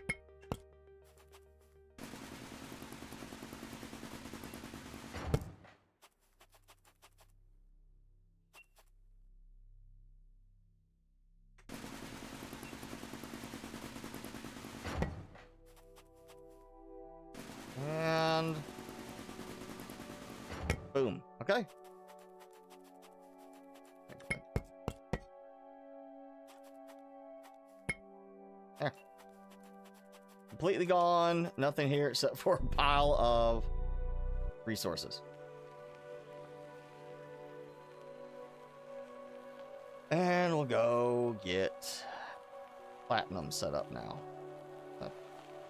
And boom. Okay. There. Completely gone. Nothing here except for a pile of resources. And we'll go get platinum set up now. I'm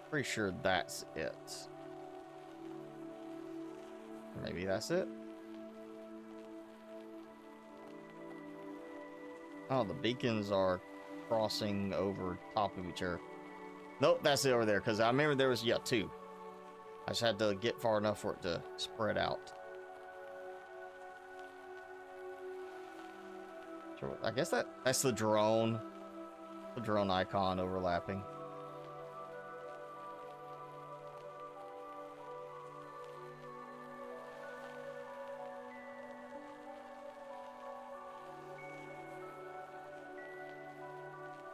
pretty sure that's it. Maybe that's it. Oh, the beacons are crossing over top of each other. Nope, that's it over there, because I remember there was, yeah, 2. I just had to get far enough for it to spread out. Sure, I guess that's the drone icon overlapping.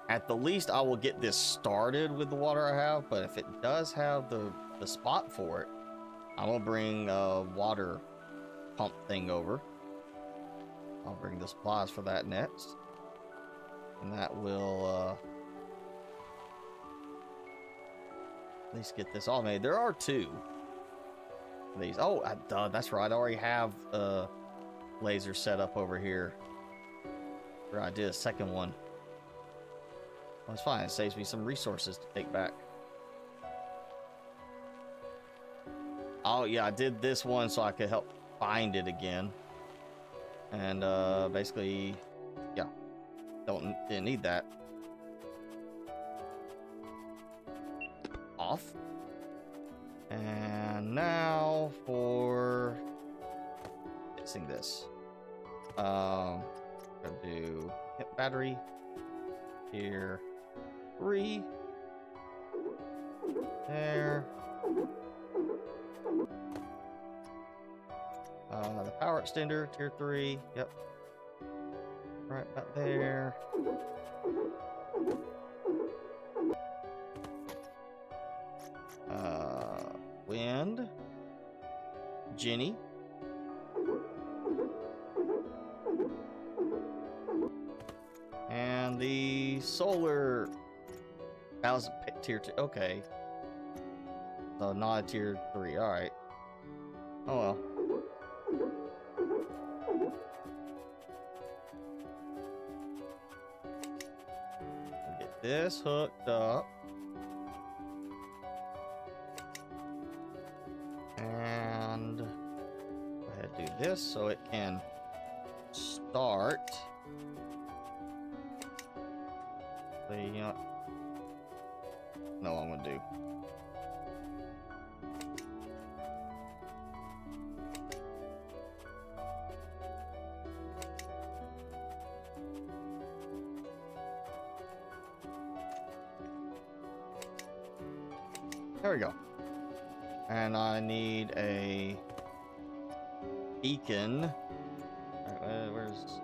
At the least, I will get this started with the water I have, but if it does have the spot for it, I'm gonna bring a water pump thing over. I'll bring the supplies for that next. And that will at least get this all made. There are 2 of these. Oh, that's right. I already have a laser set up over here. Where I did a second one. Well, it's fine. It saves me some resources to take back. Oh, yeah, I did this one so I could help find it again. And, basically, yeah, didn't need that. Off. And now for fixing this. Gonna do battery here. 3 there. The power extender tier 3. Yep. right about there. Wind. Jenny. And the solar. That was tier 2. Okay. So not a tier 3. Alright. Oh well. Get this hooked up. And go ahead and do this so it can start. So, you know, no, I'm gonna do. There we go. And I need a beacon. Alright, where's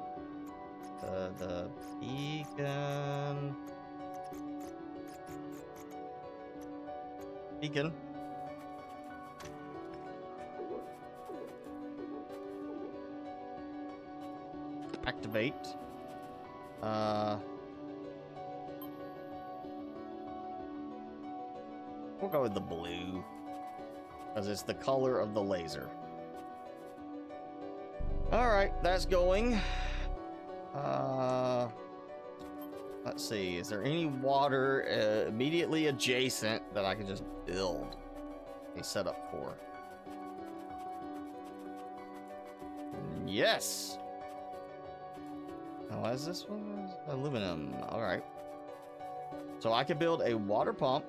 the beacon? Beacon. Activate. We'll go with the blue, because it's the color of the laser. Alright, that's going. Let's see, is there any water immediately adjacent that I can just build a setup for? Yes! Oh, what is this one? Aluminum. Alright. So I could build a water pump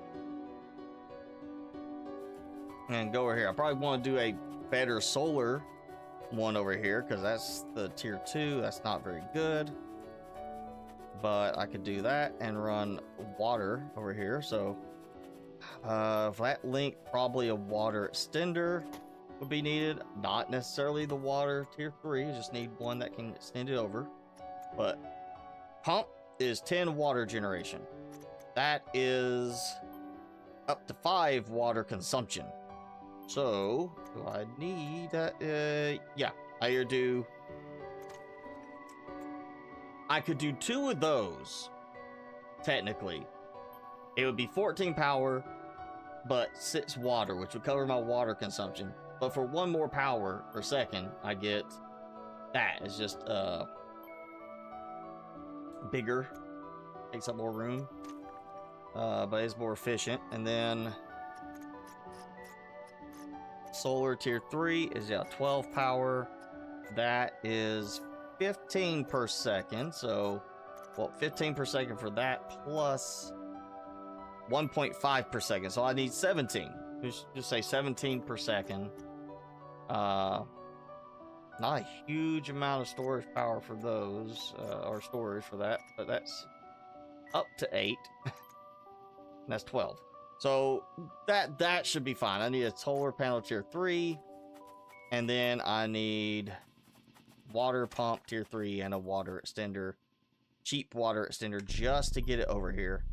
and go over here. I probably want to do a better solar one over here because that's the tier 2. That's not very good. But I could do that and run water over here. So for that link, probably a water extender would be needed. Not necessarily the water tier 3. You just need one that can extend it over. But pump is 10 water generation. That is up to 5 water consumption. So, do I need that? Yeah, I do. I could do 2 of those, technically. It would be 14 power, but 6 water, which would cover my water consumption. But for 1 more power per second, I get that. It's just, bigger. Takes up more room. But it's more efficient. And then solar tier 3 is 12 power. That is 15 per second. So, well, 15 per second for that plus 1.5 per second. So I need 17. Just say 17 per second. Not a huge amount of storage power for those, or storage for that, but that's up to 8. That's 12. So that should be fine. I need a solar panel tier 3, and then I need water pump tier 3 and a water extender, cheap water extender, just to get it over here.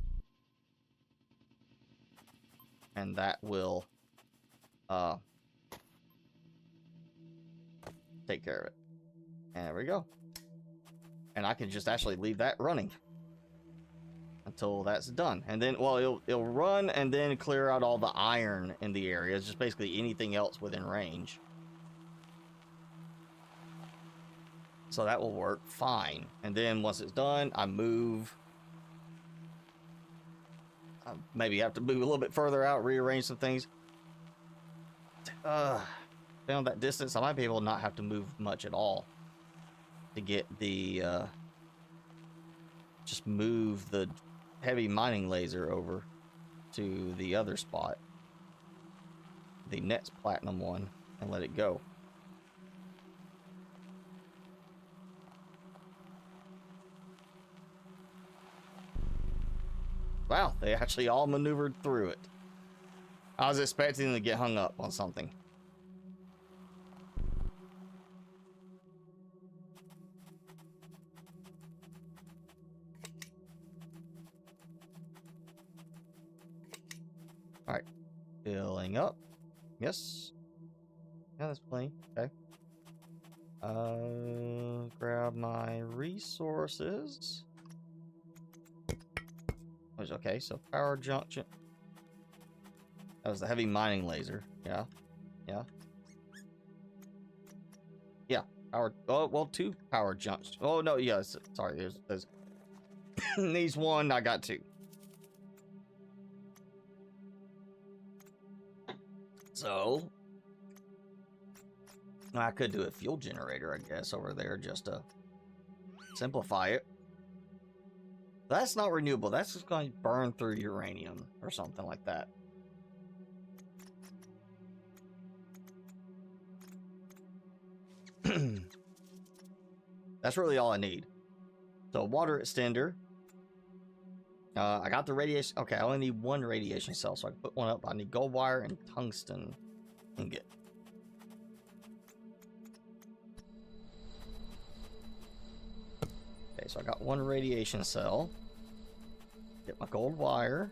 And that will take care of it. And there we go. And I can just actually leave that running until that's done. And then, well, it'll run and then clear out all the iron in the area. It's just basically anything else within range. So that will work fine. And then once it's done, I move. Maybe have to move a little bit further out, rearrange some things. Down that distance, I might be able to not have to move much at all to get the just move the heavy mining laser over to the other spot, the next platinum one, and let it go. Wow, they actually all maneuvered through it. I was expecting them to get hung up on something. All right, filling up. Yes. Yeah, that's plenty. Okay. Grab my resources. Okay, so power junction. That was the heavy mining laser. Yeah. Yeah. Yeah. Power. Oh, well, 2 power junctions. Oh, no. Yes. Sorry. There's needs 1. I got 2. So I could do a fuel generator, I guess, over there just to simplify it. That's not renewable. That's just going to burn through uranium or something like that. That's really all I need. So water extender. I got the radiation. Okay, I only need 1 radiation cell, so I can put 1 up. I need gold wire and tungsten ingot. Okay, so I got 1 radiation cell. Get my gold wire.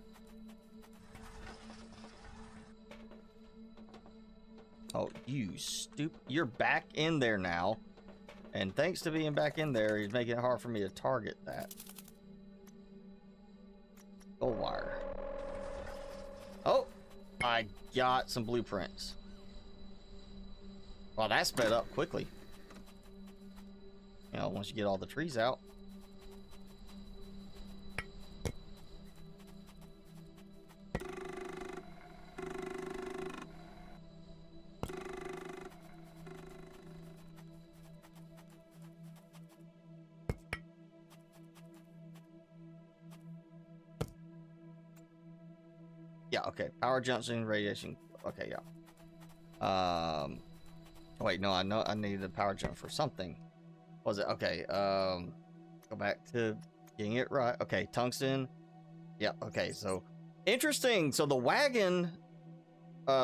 Oh, you stupid. You're back in there now. And thanks to being back in there, he's making it hard for me to target that. Gold wire. Oh, I got some blueprints. Wow, that sped up quickly. You know, once you get all the trees out. Yeah, okay. Power junction, radiation. Okay, yeah. Wait, no, I know I needed a power jump for something. Was it? Okay, go back to getting it right. Okay, tungsten. Yeah, okay, so interesting. So the wagon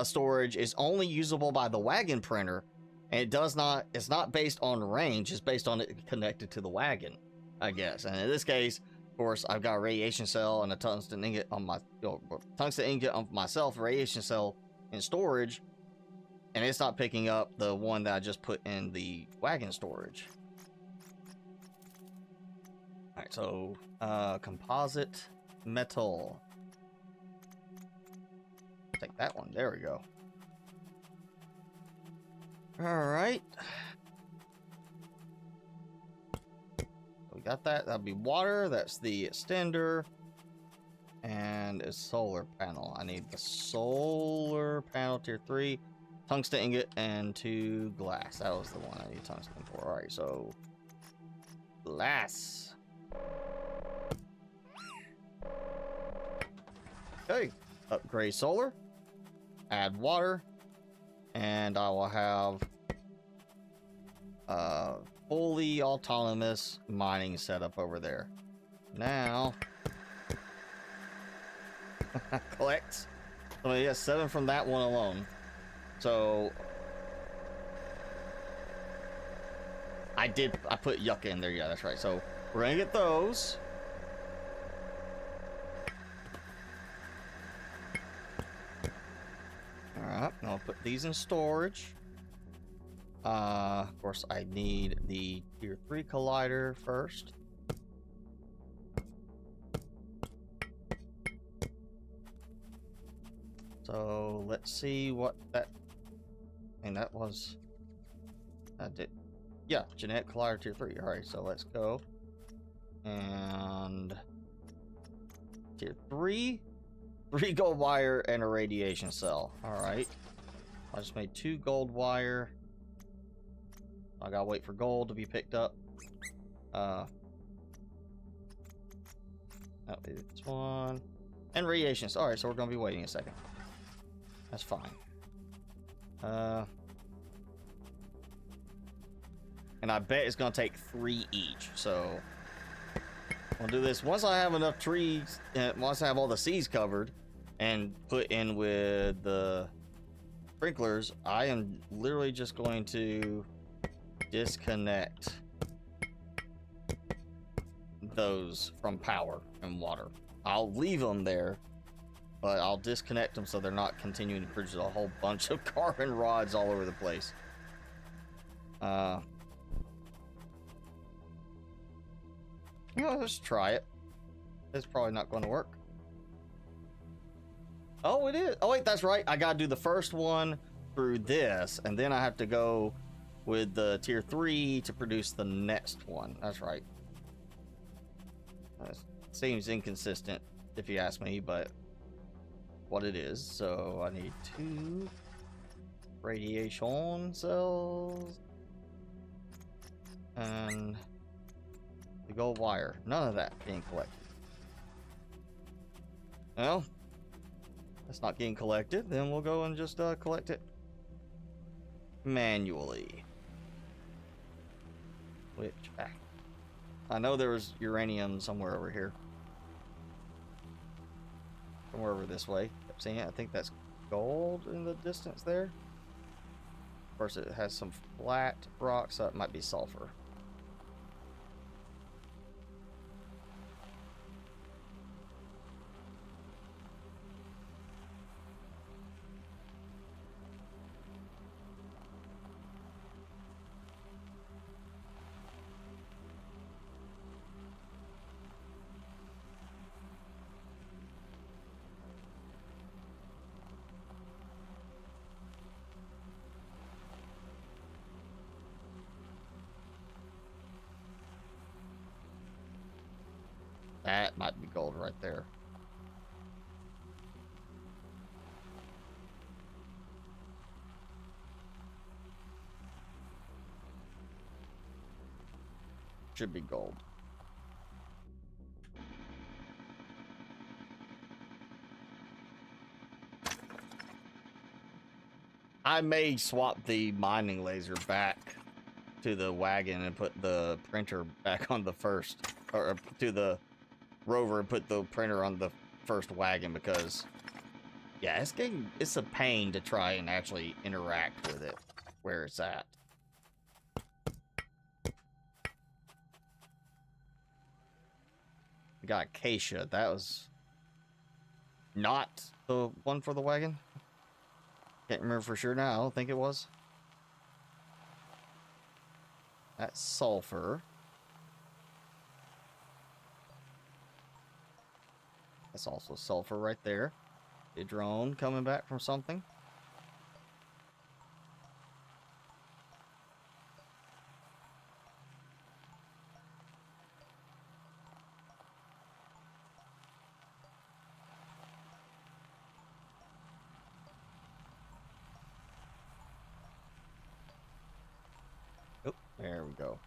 storage is only usable by the wagon printer, and it's not based on range, it's based on it connected to the wagon, I guess. And in this case, of course, I've got a radiation cell and a tungsten ingot on my tungsten ingot on myself, a radiation cell in storage, and it's not picking up the one that I just put in the wagon storage. All right, so composite metal. Take that one. There we go. All right. We got that. That'll be water. That's the extender. And a solar panel. I need the solar panel tier 3. Tungsten ingot and 2 glass. That was the one I need tungsten for. All right, so glass. Okay. Upgrade solar. Add water. And I will have fully autonomous mining setup over there. Now, collect. So yeah, 7 from that one alone. So I put yucca in there. Yeah, that's right. So we're gonna get those. All right, I'll put these in storage. Of course, I need the tier 3 collider first. So let's see what that. And that was. Yeah, genetic collider tier 3. All right, so let's go. And tier 3, 3 gold wire and a radiation cell. All right, I just made 2 gold wire. I gotta wait for gold to be picked up. That'll be this one. And radiation. All right, so we're gonna be waiting a second. That's fine. And I bet it's gonna take 3 each. So we'll do this once I have enough trees. Once I have all the seeds covered and put in with the sprinklers, I am literally just going to disconnect those from power and water. I'll leave them there but I'll disconnect them so they're not continuing to produce a whole bunch of carbon rods all over the place. You know, let's try it. It's probably not going to work. Oh, it is. Oh, wait, that's right. I got to do the first one through this, and then I have to go with the tier 3 to produce the next one. That's right. Seems inconsistent, if you ask me, but what it is. So I need 2 radiation cells and the gold wire. None of that being collected. Well, that's not getting collected. Then we'll go and just collect it manually. Which, I know there was uranium somewhere over here. Somewhere over this way. Kept seeing it. I think that's gold in the distance there. Of course, it has some flat rocks, so it might be sulfur. That might be gold right there. Should be gold. I may swap the mining laser back to the wagon and put the printer back on the first, or to the rover and put the printer on the first wagon, because yeah, it's a pain to try and actually interact with it where it's at. We got Acacia. That was not the one for the wagon. Can't remember for sure now. I don't think it was. That's sulfur. That's also sulfur right there. A drone coming back from something. Oh, there we go.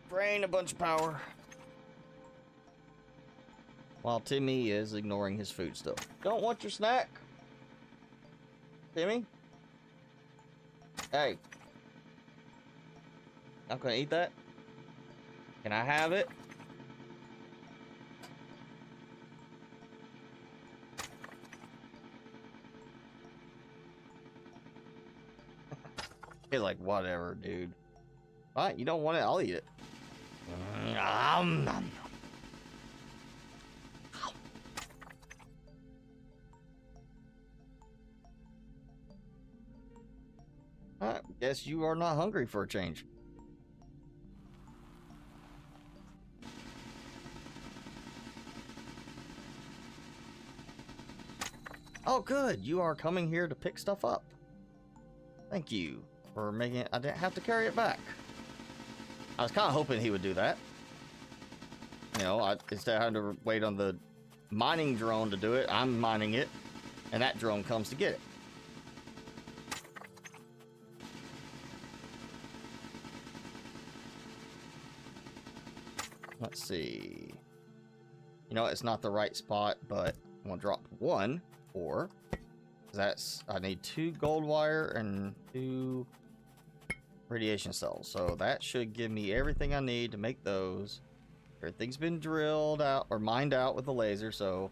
Drain a bunch of power. While Timmy is ignoring his food stuff. Don't want your snack? Timmy? Hey. Not gonna eat that? Can I have it? He's like, whatever, dude. Alright, you don't want it, I'll eat it. I guess you are not hungry for a change. Oh, good. You are coming here to pick stuff up. Thank you for making it. I didn't have to carry it back. I was kind of hoping he would do that. You know, instead of having to wait on the mining drone to do it, I'm mining it, and that drone comes to get it. Let's see. You know, it's not the right spot, but I'm gonna drop 1 ore. That's, I need 2 gold wire and 2 radiation cells. So that should give me everything I need to make those. Everything's been drilled out or mined out with the laser, so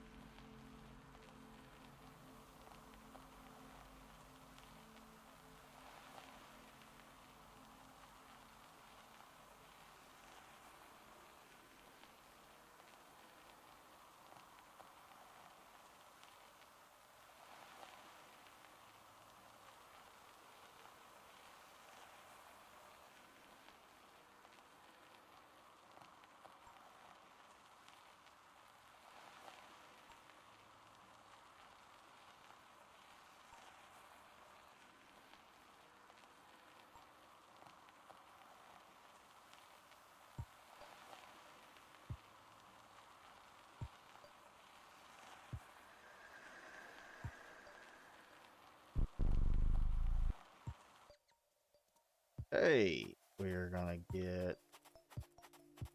Hey, we're gonna get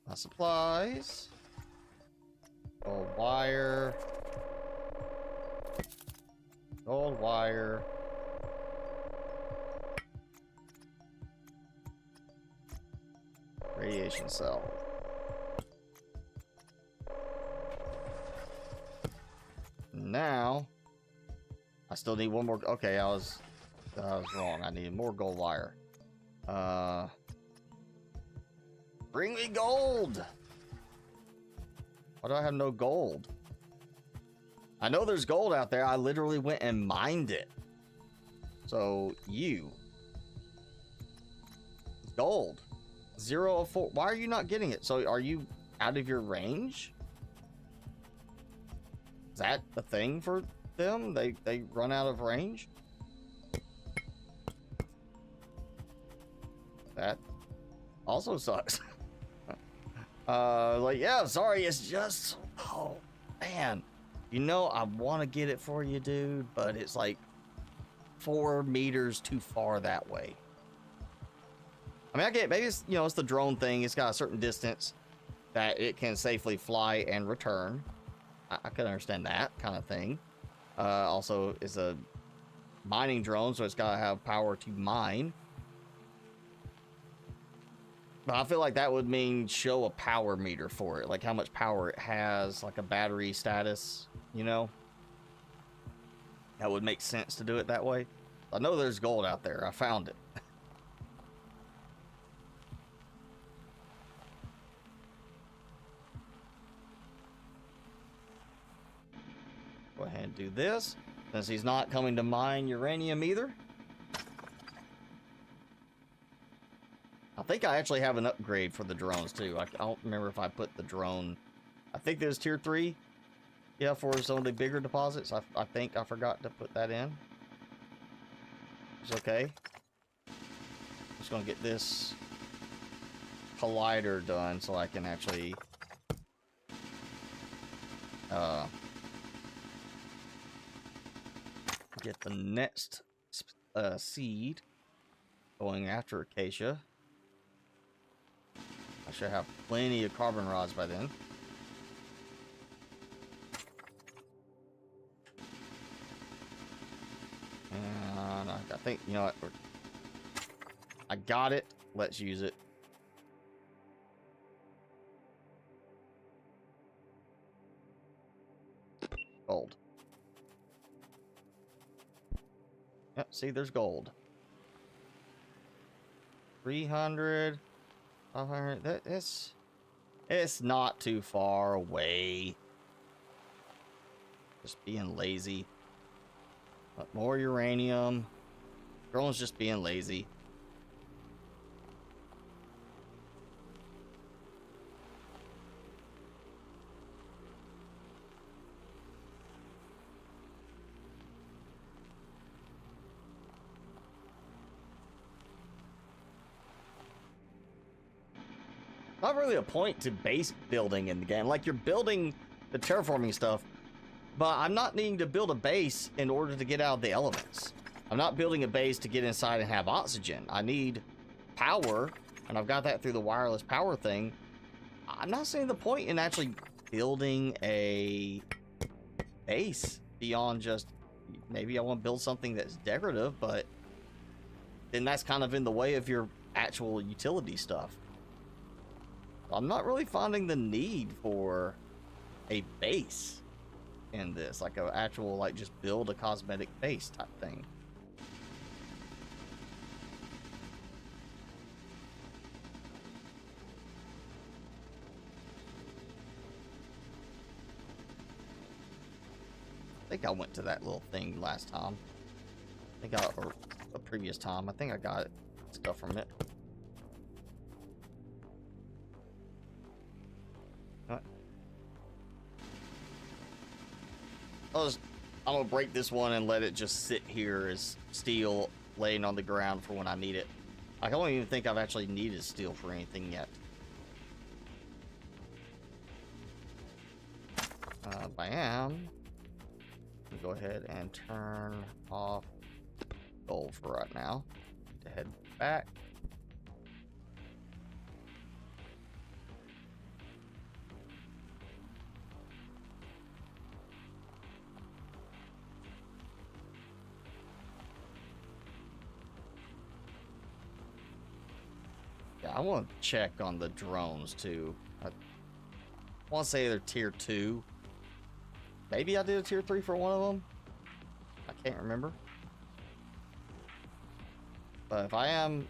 my supplies. Gold wire. Gold wire. Radiation cell. Now, I still need one more. Okay, I was wrong. I needed more gold wire. Bring me gold. Why do I have no gold? I know there's gold out there. I literally went and mined it. So gold 0 of 4. Why are you not getting it? So are you out of your range? Is that the thing for them? They run out of range? That also sucks. Like, yeah, sorry, it's just, oh man, you know, I want to get it for you, dude, but it's like 4 meters too far that way. I mean, I get, maybe it's, you know, it's the drone thing. It's got a certain distance that it can safely fly and return. I can understand that kind of thing. Also, it's a mining drone, so it's got to have power to mine. But I feel like that would mean show a power meter for it, like how much power it has, like a battery status, you know? That would make sense to do it that way. I know there's gold out there. I found it. Go ahead and do this, since he's not coming to mine uranium either. I think I actually have an upgrade for the drones too. I don't remember if I put the drone. I think there's tier 3. Yeah, for some of the bigger deposits. I think I forgot to put that in. It's okay. Just gonna get this collider done so I can actually get the next seed going after acacia. I should have plenty of carbon rods by then. And I think, you know what? I got it. Let's use it. Gold. Yep, see, there's gold. 300, 500. It's not too far away. Just being lazy. But more uranium. Drone's just being lazy. Not really a point to base building in the game. Like, you're building the terraforming stuff, but I'm not needing to build a base in order to get out of the elements. I'm not building a base to get inside and have oxygen. I need power, and I've got that through the wireless power thing. I'm not seeing the point in actually building a base beyond just, maybe I want to build something that's decorative, but then that's kind of in the way of your actual utility stuff. I'm not really finding the need for a base in this, like an actual, like, just build a cosmetic base type thing. I think I went to that little thing last time. I think or a previous time. I think I got stuff from it. I'm gonna break this one and let it just sit here as steel laying on the ground for when I need it. I don't even think I've actually needed steel for anything yet. Bam. Go ahead and turn off gold for right now. To head back. I want to check on the drones too. I want to say they're tier 2. Maybe I did a tier 3 for one of them. I can't remember. But if I am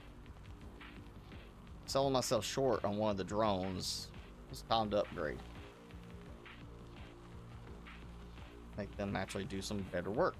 selling myself short on one of the drones, it's time to upgrade. Make them actually do some better work.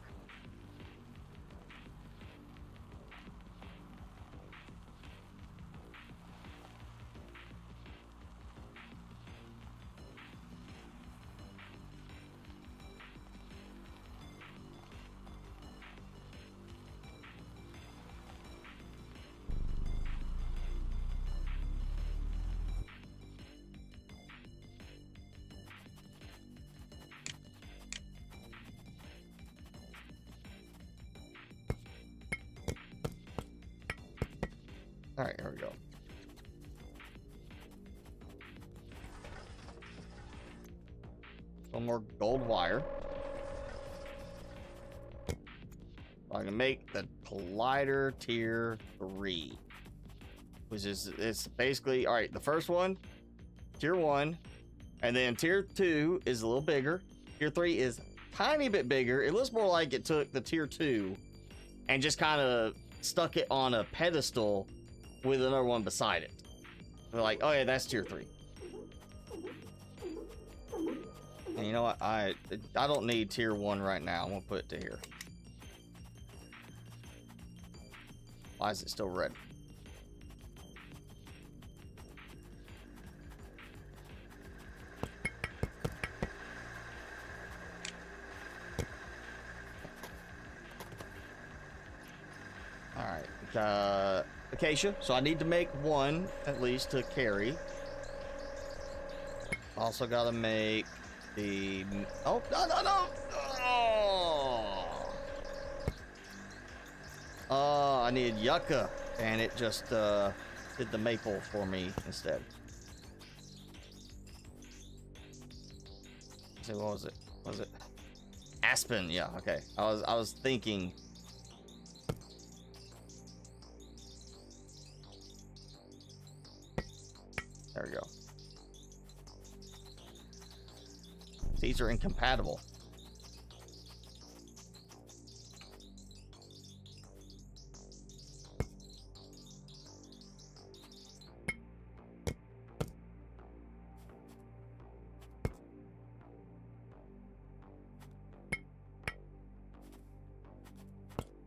All right, here we go. One more gold wire. I can make the collider tier 3, which is, it's basically, all right, the first one, tier 1, and then tier 2 is a little bigger. Tier 3 is tiny bit bigger. It looks more like it took the tier 2 and just kind of stuck it on a pedestal with another one beside it. They're like, oh yeah, that's tier 3. And you know what? I don't need tier 1 right now. I'm gonna put it to here. Why is it still red? All right. Acacia, so I need to make one at least to carry. Also gotta make the, oh, no. Oh, I need yucca, and it just did the maple for me instead. Let's see, what was it? Was it aspen? Yeah, okay. I was thinking. There we go. These are incompatible.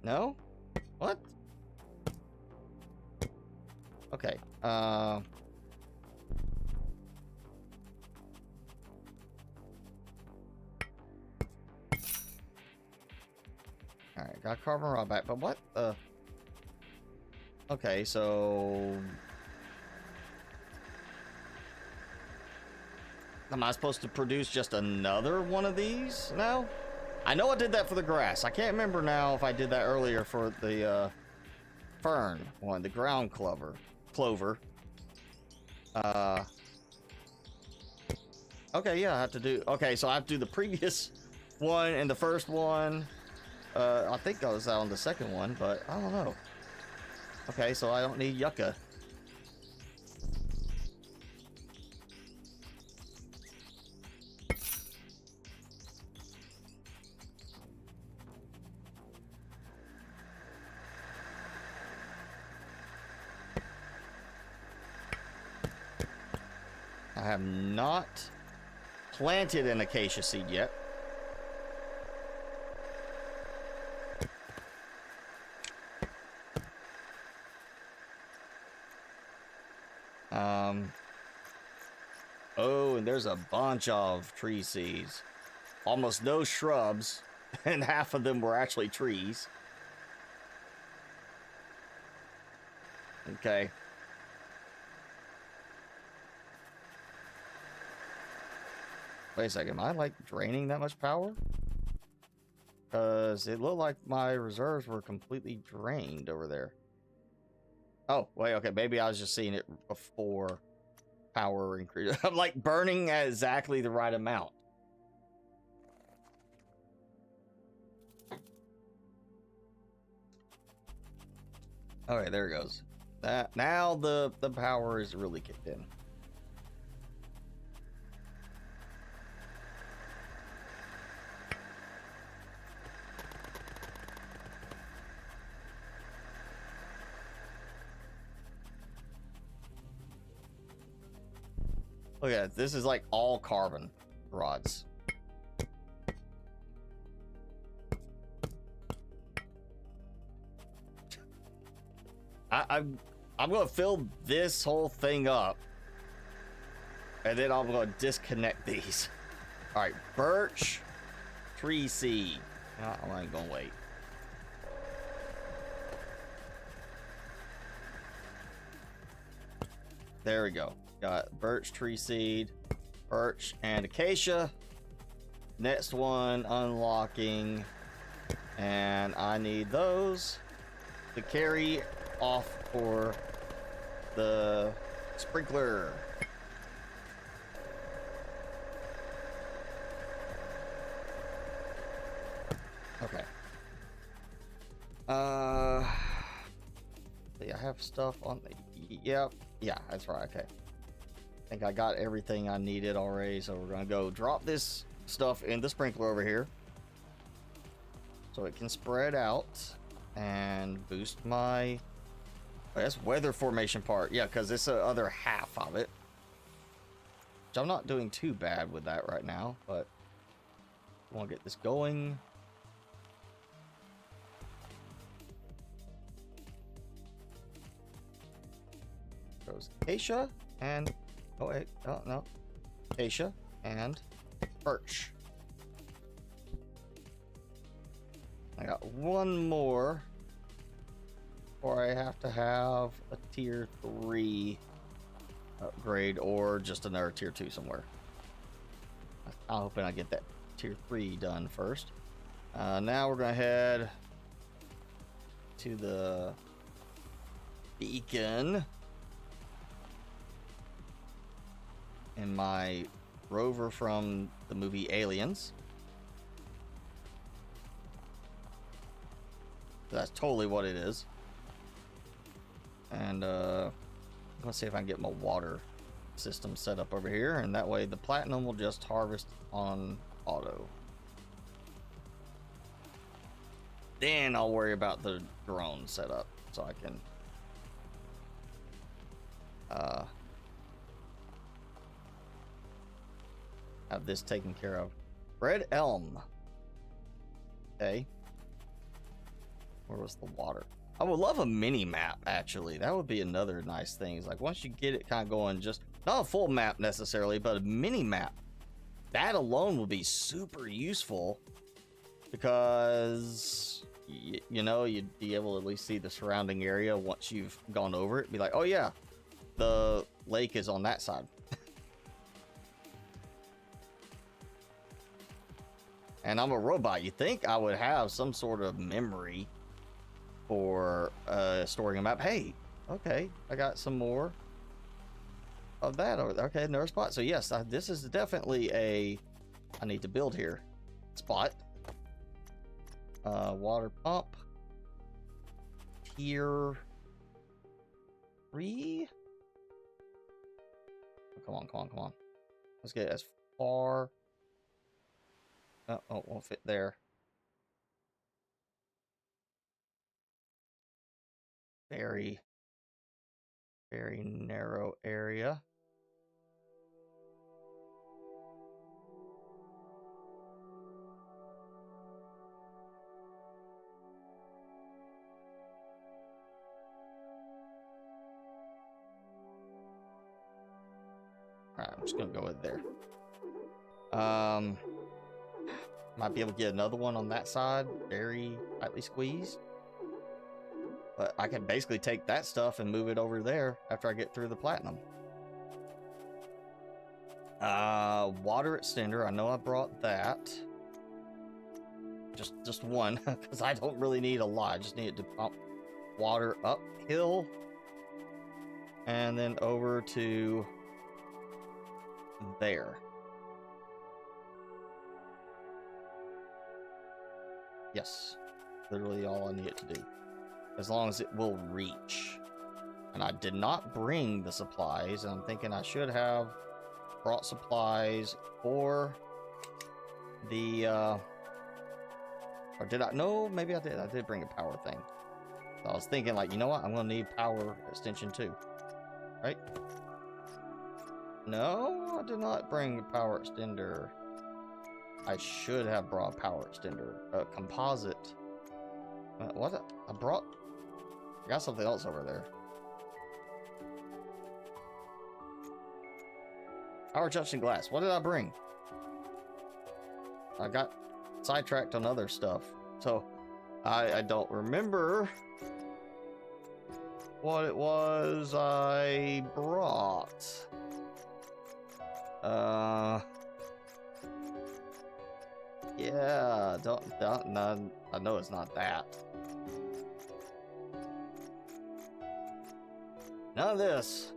No? What? Okay. Alright, got carbon raw back, but what the? Okay, so am I supposed to produce just another one of these now? I know I did that for the grass. I can't remember now if I did that earlier for the fern one, the ground clover. Okay, yeah, I have to do. Okay, so I have to do the previous one and the first one. I think I was out on the second one, but I don't know. Okay, so I don't need yucca. I have not planted an acacia seed yet. Oh, and there's a bunch of tree seeds. Almost no shrubs, and half of them were actually trees. Okay. Wait a second, am I like draining that much power? Because it looked like my reserves were completely drained over there. Oh, wait, okay, maybe I was just seeing it before power increase. I'm like burning at exactly the right amount. All right, there it goes. That now the power is really kicked in. Look at it. This is like all carbon rods. I'm gonna fill this whole thing up, and then I'm gonna disconnect these. All right, birch, tree seed. I ain't gonna wait. There we go. Got birch, tree seed, birch, and acacia. Next one, unlocking, and I need those to carry off for the sprinkler. Okay. Yeah, I have stuff on the. Yep. Yeah, that's right. Okay. I think I got everything I needed already, so we're gonna go drop this stuff in the sprinkler over here, so it can spread out and boost my. Oh, that's weather formation part. Yeah, because it's the other half of it. Which I'm not doing too bad with that right now, but I want to get this going. Goes acacia and oh wait, oh no, acacia and birch. I got one more, or I have to have a tier 3 upgrade or just another tier 2 somewhere. I'm hoping I get that tier 3 done first. Now we're gonna head to the beacon in my rover from the movie Aliens. That's totally what it is. And let's see if I can get my water system set up over here, and that way the platinum will just harvest on auto. Then I'll worry about the drone setup, so I can have this taken care of. Red elm. Okay. Where was the water? I would love a mini map, actually. That would be another nice thing. It's like once you get it kind of going, just not a full map necessarily, but a mini map. That alone would be super useful, because you know, you'd be able to at least see the surrounding area once you've gone over it. Be like, oh yeah, the lake is on that side. And I'm a robot. You think I would have some sort of memory for storing a map. Hey, okay, I got some more of that over there. Okay, another spot. So yes, this is definitely a I need to build here spot. Water pump tier 3. Oh, come on. Let's get as far. Oh, won't fit there. Very, very narrow area. Alright, I'm just gonna go with there. Might be able to get another one on that side, very tightly squeezed. But I can basically take that stuff and move it over there after I get through the platinum. Water extender. I know I brought that. Just one, because I don't really need a lot. I just need it to pump water uphill and then over to there. Yes, literally all I need it to do. As long as it will reach. And I did not bring the supplies, and I'm thinking I should have brought supplies for the, or did I? No, maybe I did. I did bring a power thing. So I was thinking, like, you know what? I'm gonna need power extension too, right? No, I did not bring a power extender. I should have brought a power extender. Composite. What? I got something else over there. Power junction glass. What did I bring? I got sidetracked on other stuff. So, I don't remember what it was I brought. Yeah, none. I know it's not that. None of this.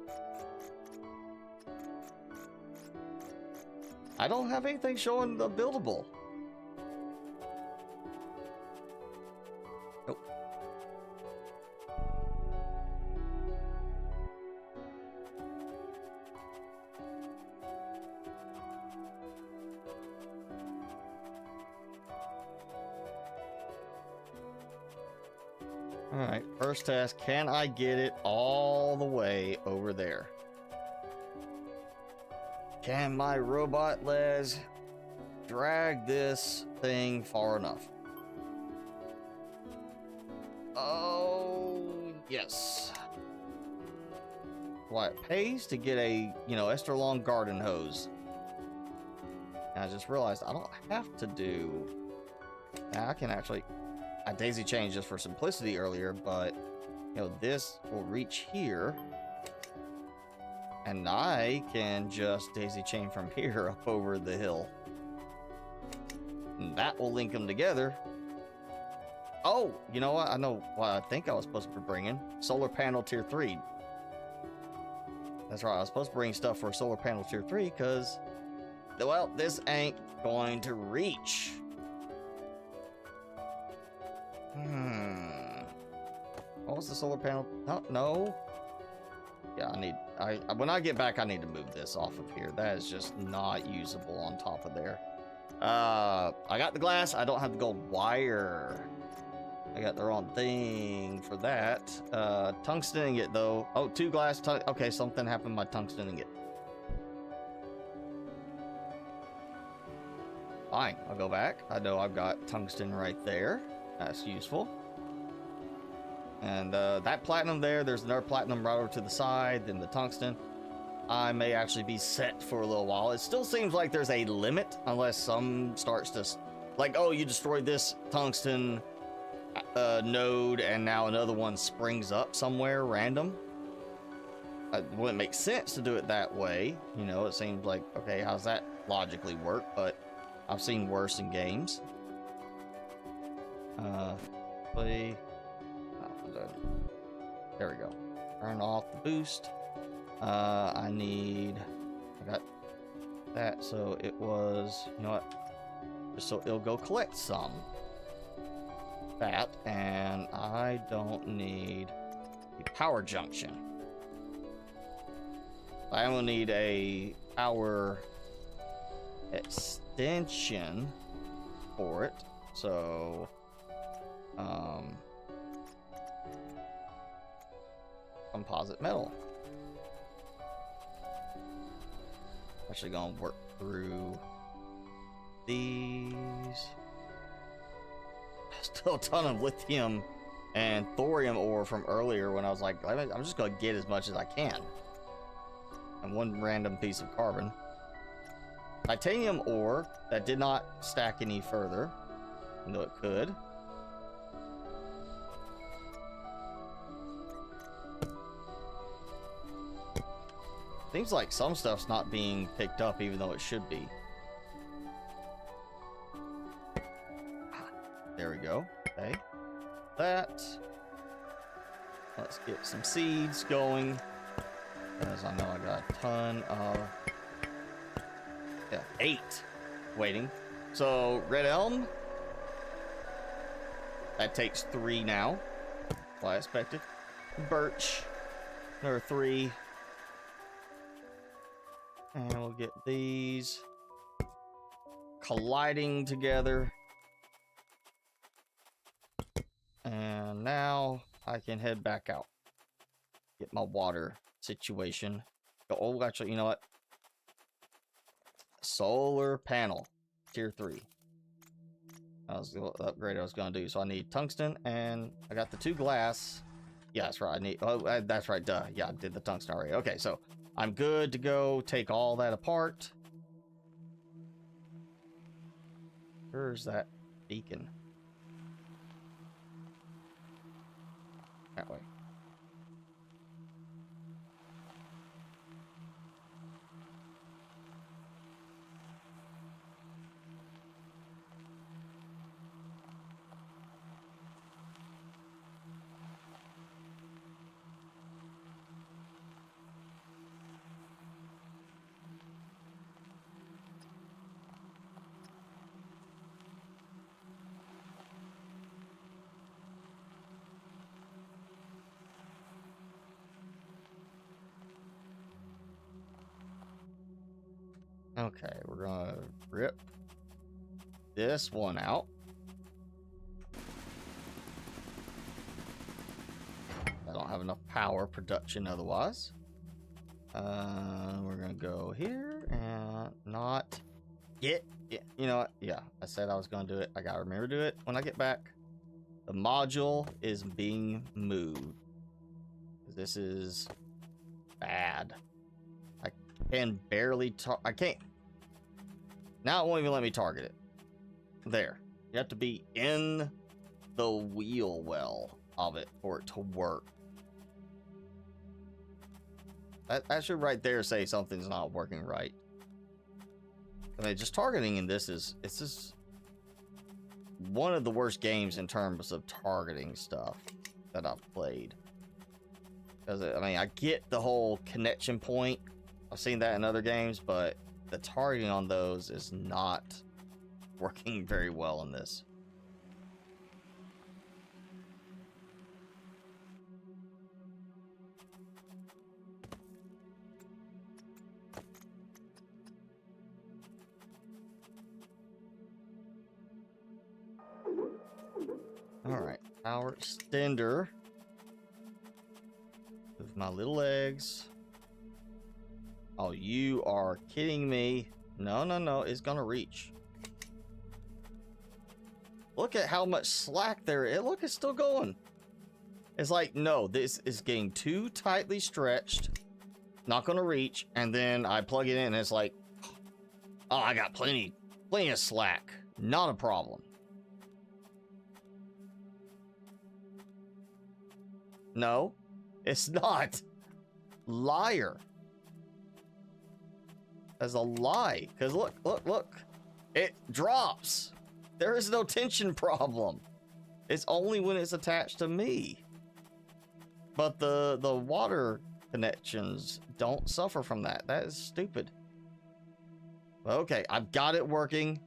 I don't have anything showing the buildable. Nope. Alright, first test. Can I get it all the way over there? Can my robot legs drag this thing far enough? Oh, yes. Well, it pays to get a, extra long garden hose. And I just realized I don't have to do... Now I can actually... I daisy chained just for simplicity earlier, but, this will reach here. And I can just daisy chain from here up over the hill. And that will link them together. Oh, you know what? I know what I think I was supposed to be bringing. Solar panel tier 3. That's right. I was supposed to bring stuff for solar panel tier 3 because, well, this ain't going to reach. What was the solar panel? No. Yeah, when I get back, I need to move this off of here. That is just not usable on top of there. I got the glass. I don't have the gold wire. I got the wrong thing for that. Tungsten ingot, though. Oh, 2 glass. Okay, something happened to my tungsten ingot. Fine, I'll go back. I know I've got tungsten right there. That's useful. And that platinum there's another platinum right over to the side, then the tungsten. I may actually be set for a little while. It still seems like there's a limit, unless some starts to, like, oh, you destroyed this tungsten node, and now another one springs up somewhere random. It wouldn't make sense to do it that way. It seems like, okay, how's that logically work? But I've seen worse in games. Play. There we go. Turn off the boost. I got that, so it was, you know what? Just so it'll go collect some. That, and I don't need a power junction. I will need a power extension for it, so, composite metal. Actually gonna work through these. Still a ton of lithium and thorium ore from earlier when I was like, I'm just gonna get as much as I can. And one random piece of carbon. Titanium ore that did not stack any further, even though it could. Seems like some stuff's not being picked up even though it should be. There we go. Okay. That. Let's get some seeds going. Because I know I got a ton of... Yeah, 8 waiting. So, red elm. That takes 3 now. What I expected. Birch. Or 3. And we'll get these colliding together. And now I can head back out. Get my water situation. Oh, actually, you know what? Solar panel. Tier 3. That was the upgrade I was going to do. So I need tungsten, and I got the 2 glass. Yeah, that's right. I need... Oh, that's right. Duh. Yeah, I did the tungsten already. Okay, so I'm good to go take all that apart. Where's that beacon? That way. Okay, we're gonna rip this one out. I don't have enough power production otherwise. We're gonna go here and not get it. You know what? Yeah, I said I was gonna do it. I gotta remember to do it when I get back. The module is being moved. This is bad. I can barely I can't. Now it won't even let me target it. There. You have to be in the wheel well of it for it to work. That should right there say something's not working right. I mean, just targeting in this is... It's just one of the worst games in terms of targeting stuff that I've played. Because, I mean, I get the whole connection point. I've seen that in other games, but the targeting on those is not working very well in this. Alright, power extender. With my little legs. Oh, you are kidding me. No, no, no, it's gonna reach. Look at how much slack there is. Look, it's still going. It's like, no, this is getting too tightly stretched. Not gonna reach. And then I plug it in and it's like, oh, I got plenty of slack. Not a problem. No, it's not. Liar. That's a lie. Because look, look, look. It drops. There is no tension problem. It's only when it's attached to me. But the water connections don't suffer from that. That is stupid. Okay, I've got it working.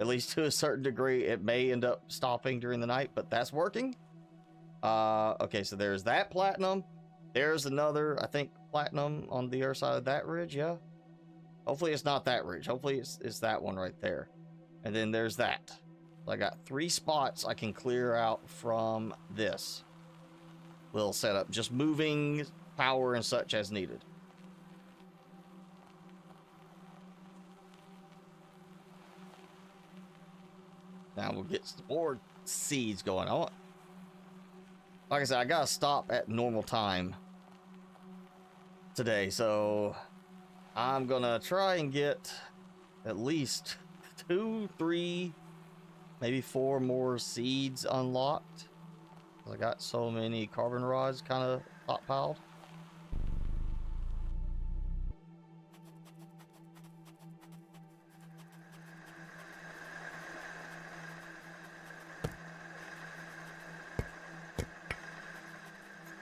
At least to a certain degree. It may end up stopping during the night, but that's working. Okay, so there's that platinum. There's another, I think, platinum on the other side of that ridge, yeah? Hopefully it's not that ridge. Hopefully it's that one right there. And then there's that. So I got 3 spots I can clear out from this little setup. Just moving power and such as needed. Now we'll get some more seeds going. Like I said, I gotta stop at normal time today, so I'm gonna try and get at least 2, 3, maybe 4 more seeds unlocked. I got so many carbon rods kind of stockpiled.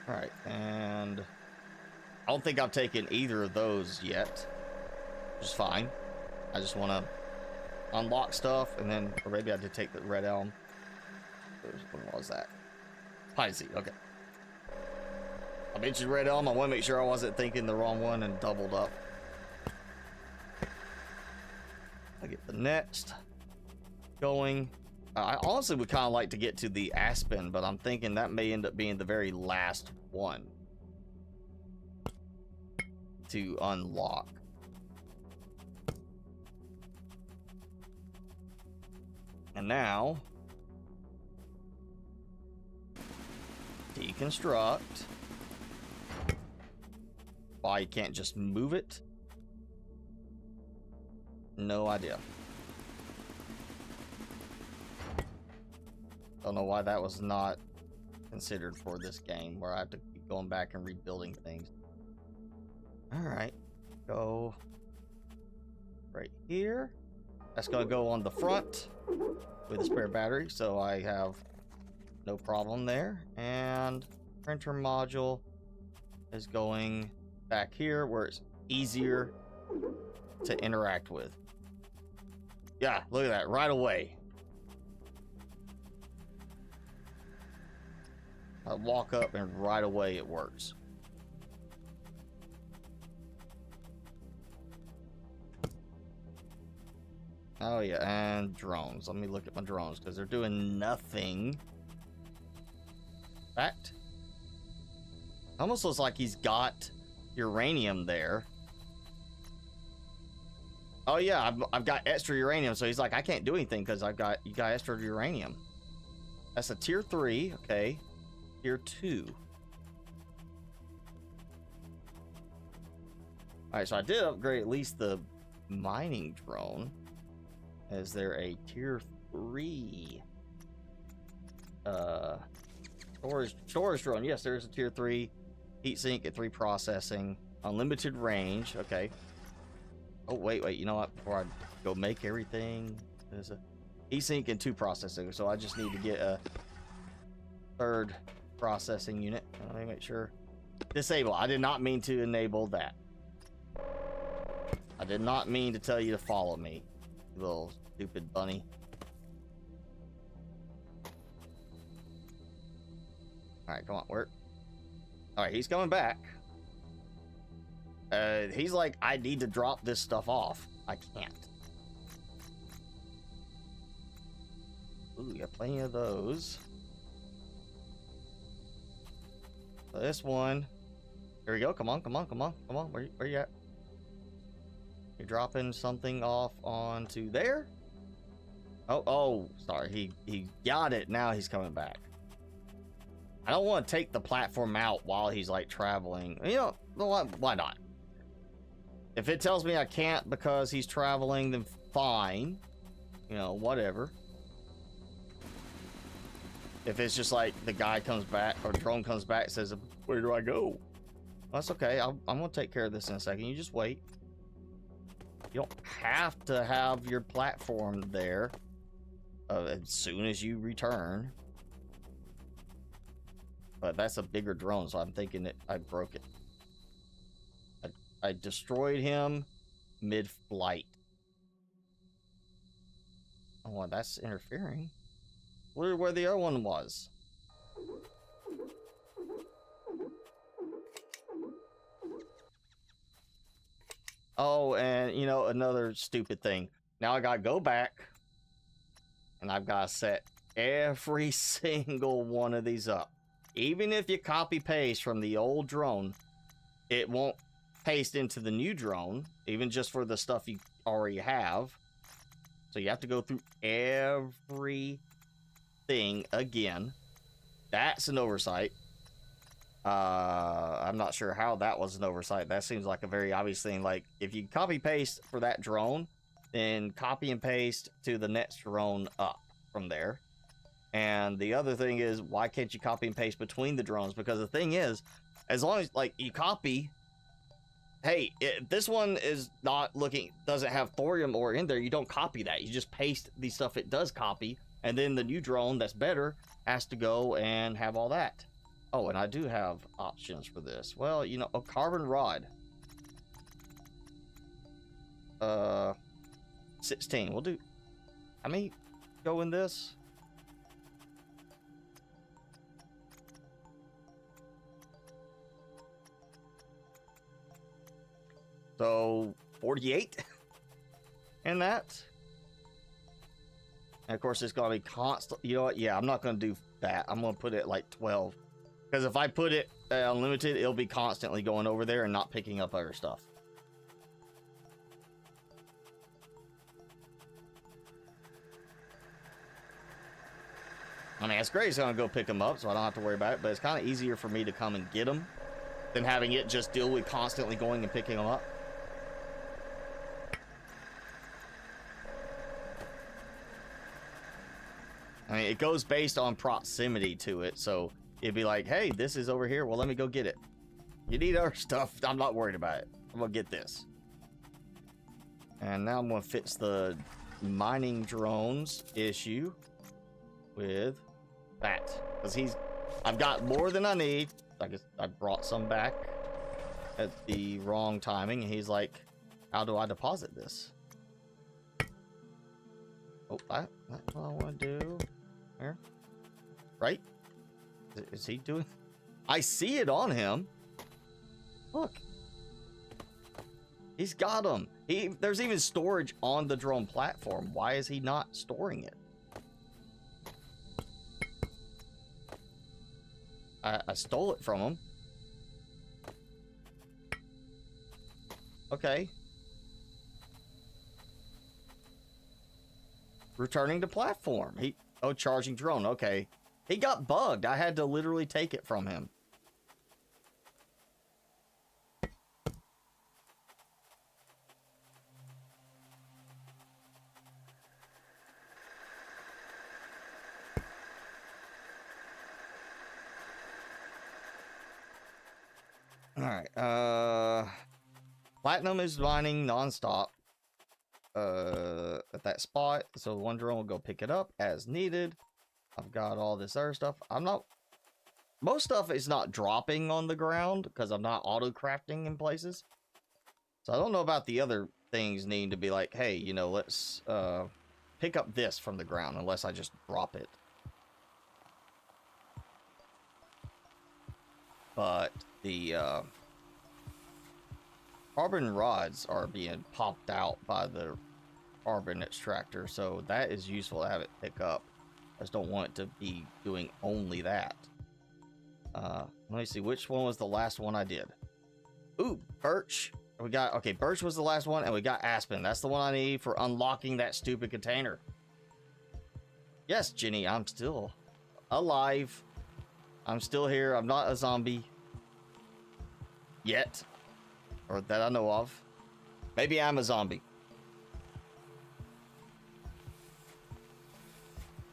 Alright, and I don't think I've taken either of those yet, which is fine. I just want to unlock stuff, and then, or maybe I did take the red elm. What was that? Pine seed, okay. I mentioned Red Elm. I want to make sure I wasn't thinking the wrong one and doubled up. I get the next going. I honestly would kind of like to get to the Aspen, but I'm thinking that may end up being the very last one to unlock. And now, deconstruct. Why you can't just move it? No idea. Don't know why that was not considered for this game, where I have to keep going back and rebuilding things. Alright, go right here. That's gonna go on the front with a spare battery, so I have no problem there. And printer module is going back here where it's easier to interact with. Yeah, look at that, right away. I walk up and right away it works. Oh yeah, and drones. Let me look at my drones because they're doing nothing. In fact, almost looks like he's got uranium there. Oh yeah, I've got extra uranium, so he's like, I can't do anything because you got extra uranium. That's a tier 3, okay. Tier 2. Alright, so I did upgrade at least the mining drone. Is there a tier 3 storage drone? Yes, there is a tier 3 heatsink at 3 processing, unlimited range. Okay. Oh wait, you know what? Before I go make everything, there's a heatsink and 2 processing. So I just need to get a 3rd processing unit. Let me make sure. Disable. I did not mean to enable that. I did not mean to tell you to follow me, you little stupid bunny. Alright, come on, work. Alright, he's coming back. He's like, I need to drop this stuff off. I can't. Ooh, you got plenty of those. So this one. Here we go. Come on. Where you at? You're dropping something off onto there? Oh, sorry. He got it. Now he's coming back. I don't want to take the platform out while he's like traveling. You know, why not? If it tells me I can't because he's traveling, then fine. You know, whatever. If it's just like the guy comes back or drone comes back and says, where do I go? Well, that's okay. I'm going to take care of this in a second. You just wait. You don't have to have your platform there as soon as you return. But that's a bigger drone, so I'm thinking that I broke it. I destroyed him mid-flight. Oh, well, that's interfering. Where the other one was. Oh, and you know, another stupid thing. Now I gotta go back and I've gotta set every single one of these up. Even if you copy paste from the old drone, it won't paste into the new drone, even just for the stuff you already have. So you have to go through everything again. That's an oversight. I'm not sure how that was an oversight. That seems like a very obvious thing. Like, if you copy paste for that drone, then copy and paste to the next drone up from there. And the other thing is, why can't you copy and paste between the drones? Because the thing is, as long as like you copy, hey, this one is not looking, doesn't have thorium ore in there, you don't copy that. You just paste the stuff it does copy, and then the new drone that's better has to go and have all that. Oh, and I do have options for this. Well, you know, a carbon rod. 16. We'll do. How many go in this? So 48 in that. And of course, it's going to be constant. You know what? Yeah, I'm not going to do that. I'm going to put it like 12. Because if I put it unlimited, it'll be constantly going over there and not picking up other stuff. I mean, it's great. It's going to go pick them up, so I don't have to worry about it. But it's kind of easier for me to come and get them than having it just deal with constantly going and picking them up. I mean, it goes based on proximity to it, so it'd be like, hey, this is over here. Well, let me go get it. You need our stuff. I'm not worried about it. I'm going to get this. And now I'm going to fix the mining drones issue with that. Because I've got more than I need. I guess I brought some back at the wrong timing. And he's like, how do I deposit this? Oh, that's what I want to do. There. Right? Is he doing? I see it on him. Look. He's got them. There's even storage on the drone platform. Why is he not storing it? I stole it from him. Okay. Returning to platform. Oh, charging drone. Okay. He got bugged. I had to literally take it from him. All right. Platinum is mining nonstop. At that spot, so one drone will go pick it up as needed. I've got all this other stuff. Most stuff is not dropping on the ground because I'm not auto crafting in places. So I don't know about the other things needing to be like, hey, you know, let's pick up this from the ground unless I just drop it. But the carbon rods are being popped out by the carbon extractor, so that is useful to have it pick up. I just don't want it to be doing only that. Let me see, which one was the last one I did? Ooh, birch. Okay, birch was the last one, and we got aspen. That's the one I need for unlocking that stupid container. Yes, Jenny, I'm still alive. I'm still here. I'm not a zombie yet, or that I know of. Maybe I'm a zombie.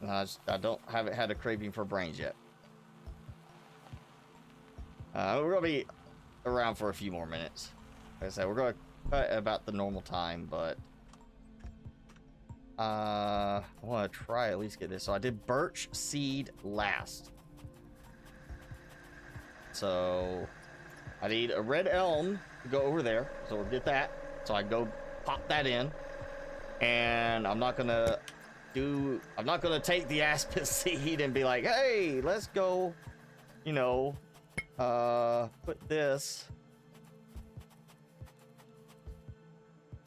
I haven't had a craving for brains yet. We're gonna be around for a few more minutes. Like I said, we're gonna cut at about the normal time, but I want to try at least get this. So I did birch seed last. So I need a red elm to go over there. So we'll get that. So I go pop that in, and I'm not gonna take the aspen seed and be like, hey, let's go, you know, put this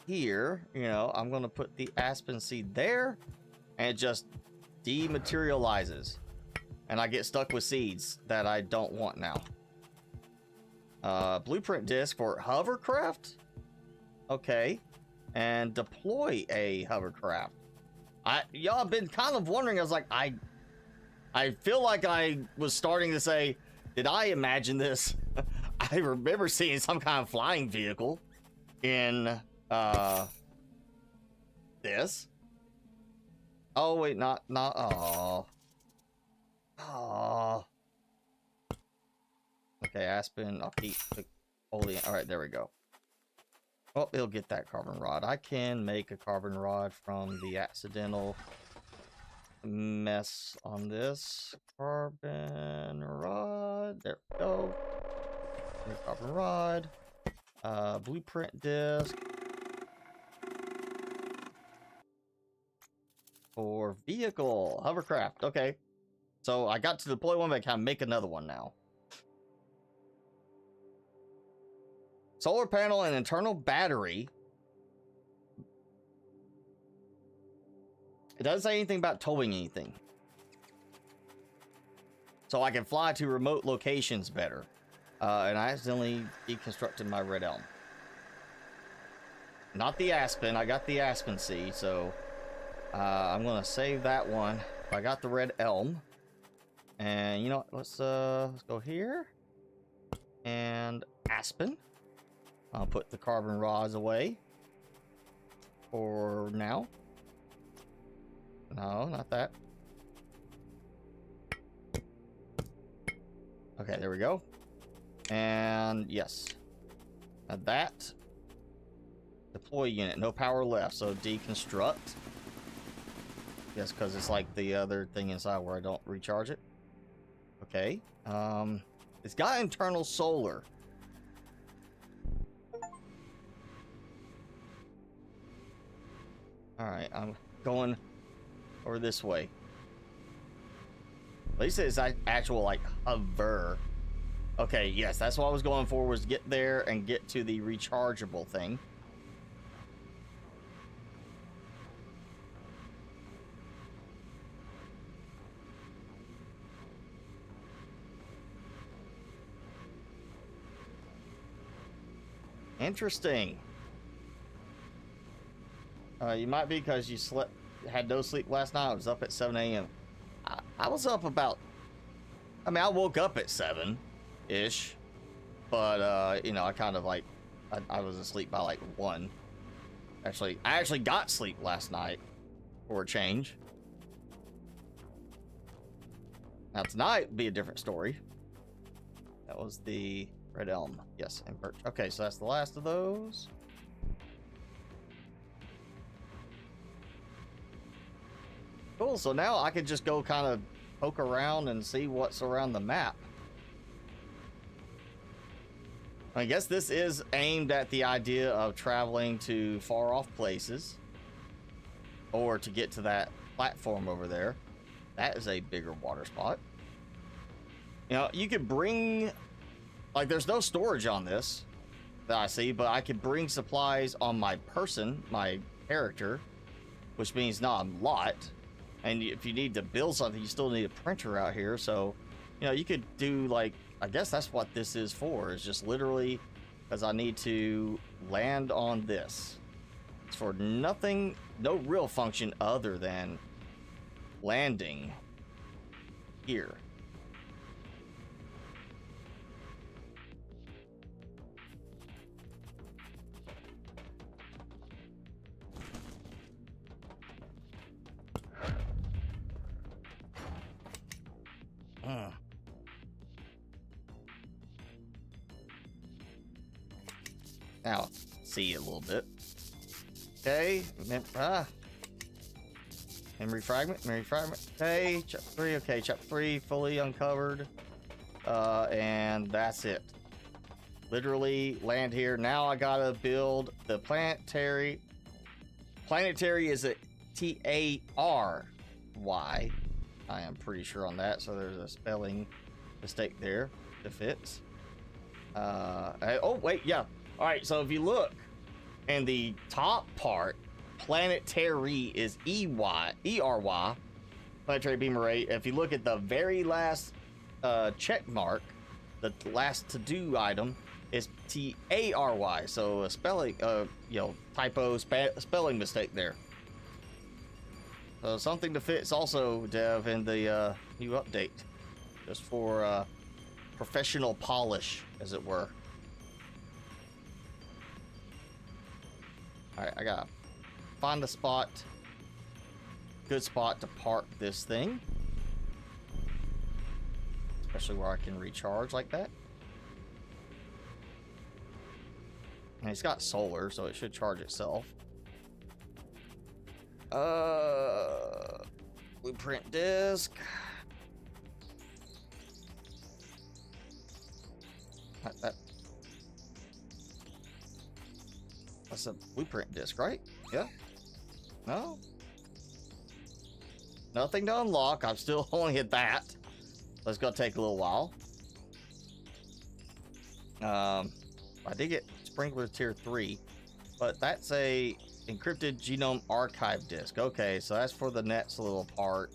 here. You know, I'm gonna put the aspen seed there, and it just dematerializes, and I get stuck with seeds that I don't want now. Blueprint disc for hovercraft. Okay, and deploy a hovercraft. Y'all have been kind of wondering. I was like, I feel like I was starting to say, did I imagine this? I remember seeing some kind of flying vehicle in this. Oh wait, not oh. Okay, aspen. I'll keep the olean. All right, there we go. Oh, it'll get that carbon rod. I can make a carbon rod from the accidental mess on this. Carbon rod. There we go. Carbon rod. Blueprint disc. For vehicle. Hovercraft. Okay. So I got to deploy one, but I can make another one now. Solar panel and internal battery. It doesn't say anything about towing anything. So I can fly to remote locations better. And I accidentally deconstructed my red elm. Not the aspen. I got the aspen seed, so I'm gonna save that one. I got the red elm. And you know what? Let's go here. And aspen. I'll put the carbon rods away. For now. No, not that. Okay, there we go. And yes. Now that. Deploy unit. No power left, so deconstruct. Yes, because it's like the other thing inside where I don't recharge it. Okay. It's got internal solar. Alright, I'm going over this way. At least it's actual, like, hover. Okay, yes, that's what I was going for, was get there and get to the rechargeable thing. Interesting. You might be because you had no sleep last night. I was up at 7 a.m. I was up about, I mean, I woke up at 7-ish, but, you know, I kind of like, I was asleep by like 1. I actually got sleep last night for a change. Now tonight would be a different story. That was the red elm. Yes, and birch. Okay, so that's the last of those. Cool, so now I could just go kind of poke around and see what's around the map. I guess this is aimed at the idea of traveling to far off places. Or to get to that platform over there. That is a bigger water spot. You know, you could bring... Like, there's no storage on this that I see, but I could bring supplies on my person, my character, which means not a lot. And if you need to build something, you still need a printer out here. So, you know, you could do, like, I guess that's what this is for. It's just literally because I need to land on this. It's for nothing, no real function other than landing here. Now, see a little bit. Okay, memory fragment. Okay, chapter 3. Okay, chapter 3 fully uncovered. And that's it. Literally land here. Now I gotta build the planetary. Planetary is a T-A-R-Y. I am pretty sure on that. So there's a spelling mistake there to fix. Oh wait, yeah. All right, so if you look in the top part, planetary is E-R-Y, planetary beam array. If you look at the very last check mark, the last to-do item is T-A-R-Y. So a spelling, you know, typo, spelling mistake there. So something to fix also, Dev, in the new update, just for professional polish, as it were. All right, I gotta find a spot, good spot to park this thing, especially where I can recharge like that. And it's got solar, so it should charge itself. Blueprint disk. That's a blueprint disc, right? Yeah. No. Nothing to unlock. I'm still only at that. That's gonna take a little while. I did get sprinkler tier 3, but that's a encrypted genome archive disk. Okay, so that's for the next little part.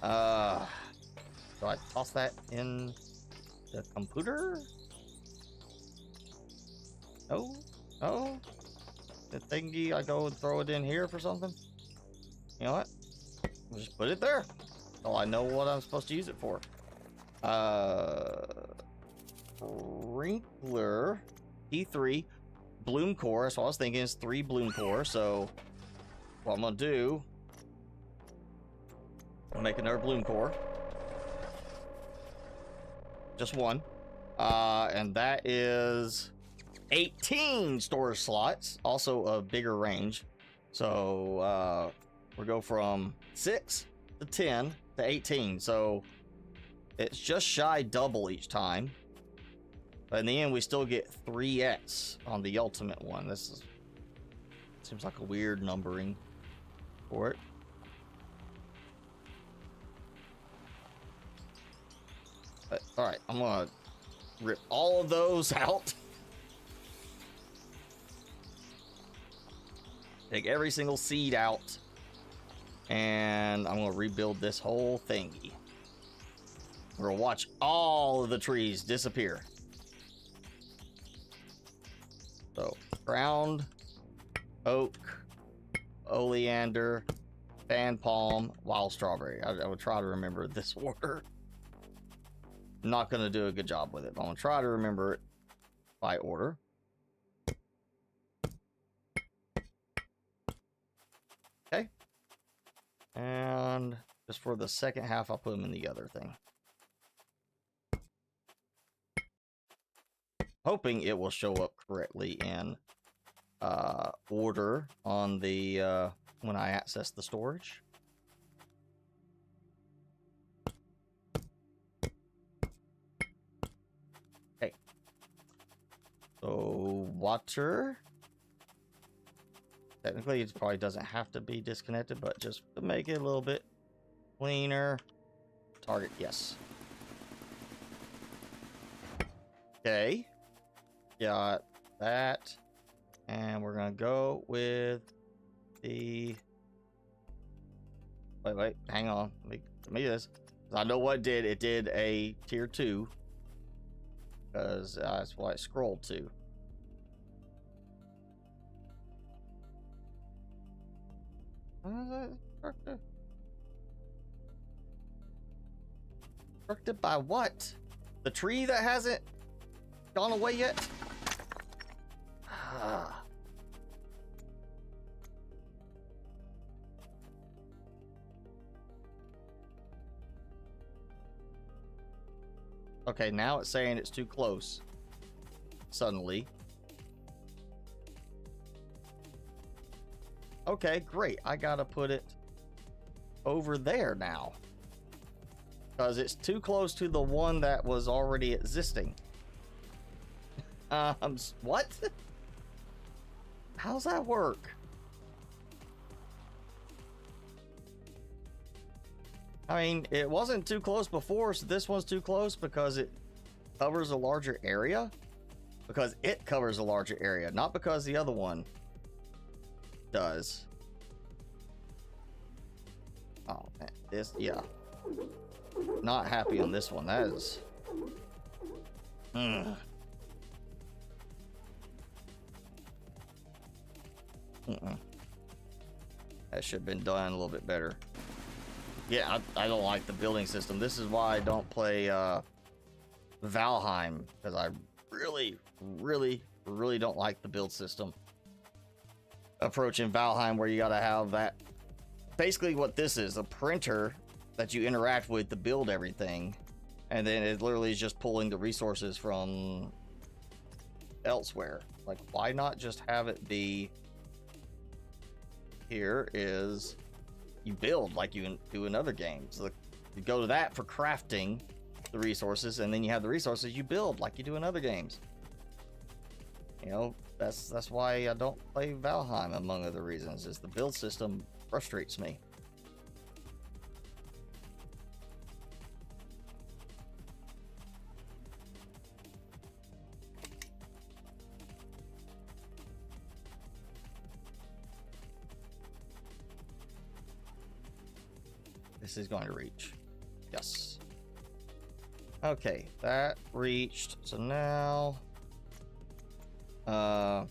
Do I toss that in the computer? No, no. The thingy, I go and throw it in here for something. You know what? I'll just put it there. So I know what I'm supposed to use it for. Sprinkler T3 bloom core. So I was thinking it's 3 bloom core. So what I'm gonna do, I'll make another bloom core. Just one. And that is 18 storage slots, also a bigger range. So we'll go from 6 to 10 to 18. So it's just shy double each time. But in the end, we still get 3x on the ultimate one. This is, seems like a weird numbering for it. But, all right, I'm gonna rip all of those out. Take every single seed out. And I'm gonna rebuild this whole thingy. We're gonna watch all of the trees disappear. So, ground, oak, oleander, fan palm, wild strawberry. I would try to remember this order. I'm not gonna do a good job with it, but I'm gonna try to remember it by order. Okay. And just for the second half, I'll put them in the other thing. Hoping it will show up correctly in order on the when I access the storage. Okay. So water. Technically, it probably doesn't have to be disconnected, but just to make it a little bit cleaner. Target, yes. Okay. Got that. And we're going to go with the... Wait, hang on. Let me do this. I know what it did. It did a tier 2. Because that's what I scrolled to. Constructed by what? The tree that hasn't gone away yet? Okay, now it's saying it's too close. Suddenly. Okay, great. I gotta put it over there now. Because it's too close to the one that was already existing. What? How's that work? I mean, it wasn't too close before, so this one's too close because it covers a larger area? Because it covers a larger area, not because the other one does. Oh, man. This, yeah. Not happy on this one. That is... That should have been done a little bit better. Yeah, I don't like the building system. This is why I don't play Valheim, because I really don't like the build system approach in Valheim, where you gotta have that. Basically what this is, a printer that you interact with to build everything, and then it literally is just pulling the resources from elsewhere. Like, why not just have it be, here is, you build like you do in other games. Like, you go to that for crafting the resources, and then you have the resources you build like you do in other games. You know, that's why I don't play Valheim, among other reasons, is the build system frustrates me. this is going to reach. Yes. Okay, that reached. So now, no.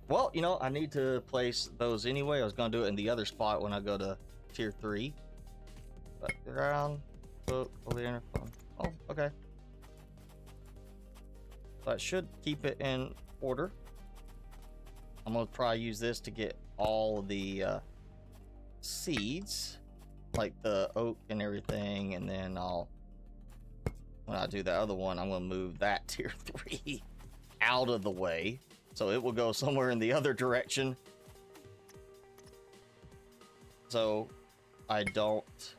Well, you know, I need to place those anyway. I was going to do it in the other spot when I go to tier 3. But ground, book, fully intercom. Oh, okay. So I should keep it in order. I'm going to try use this to get all the seeds, like the oak and everything, and then when I do the other one, I'm going to move that tier 3 out of the way, so it will go somewhere in the other direction, so I don't...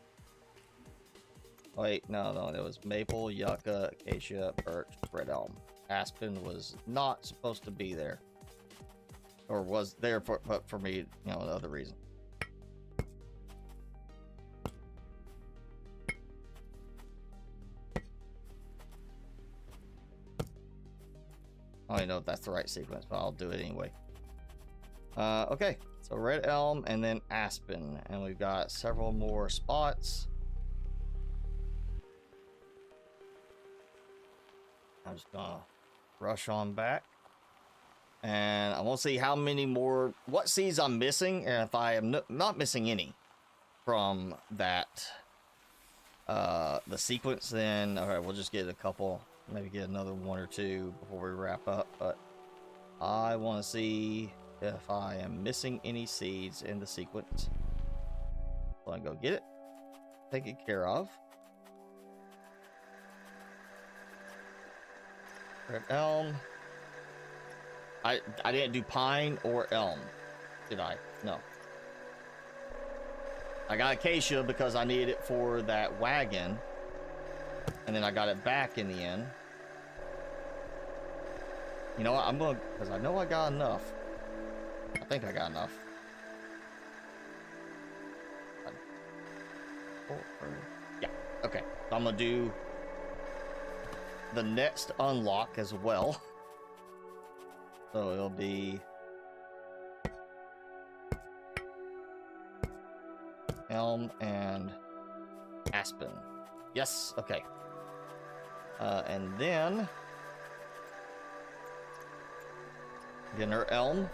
Wait, no, it was maple, yucca, acacia, birch, red elm. Aspen was not supposed to be there, or was there for me, you know, another reason. I don't even know if that's the right sequence, but I'll do it anyway. Okay, so red elm and then aspen, and we've got several more spots. I'm just gonna rush on back, and I want to see how many more, what seeds I'm missing, and if I am not missing any from that the sequence, then all right, we'll just get a couple. Maybe get another 1 or 2 before we wrap up, but I want to see if I am missing any seeds in the sequence. So I go get it, take it care of. Red elm. I didn't do pine or elm, did I? No. I got acacia because I needed it for that wagon, and then I got it back in the end. You know what? I'm gonna, because I know I got enough. I think I got enough. Yeah. Okay. So I'm gonna do the next unlock as well. So it'll be elm and aspen. Yes. Okay. And then get our elm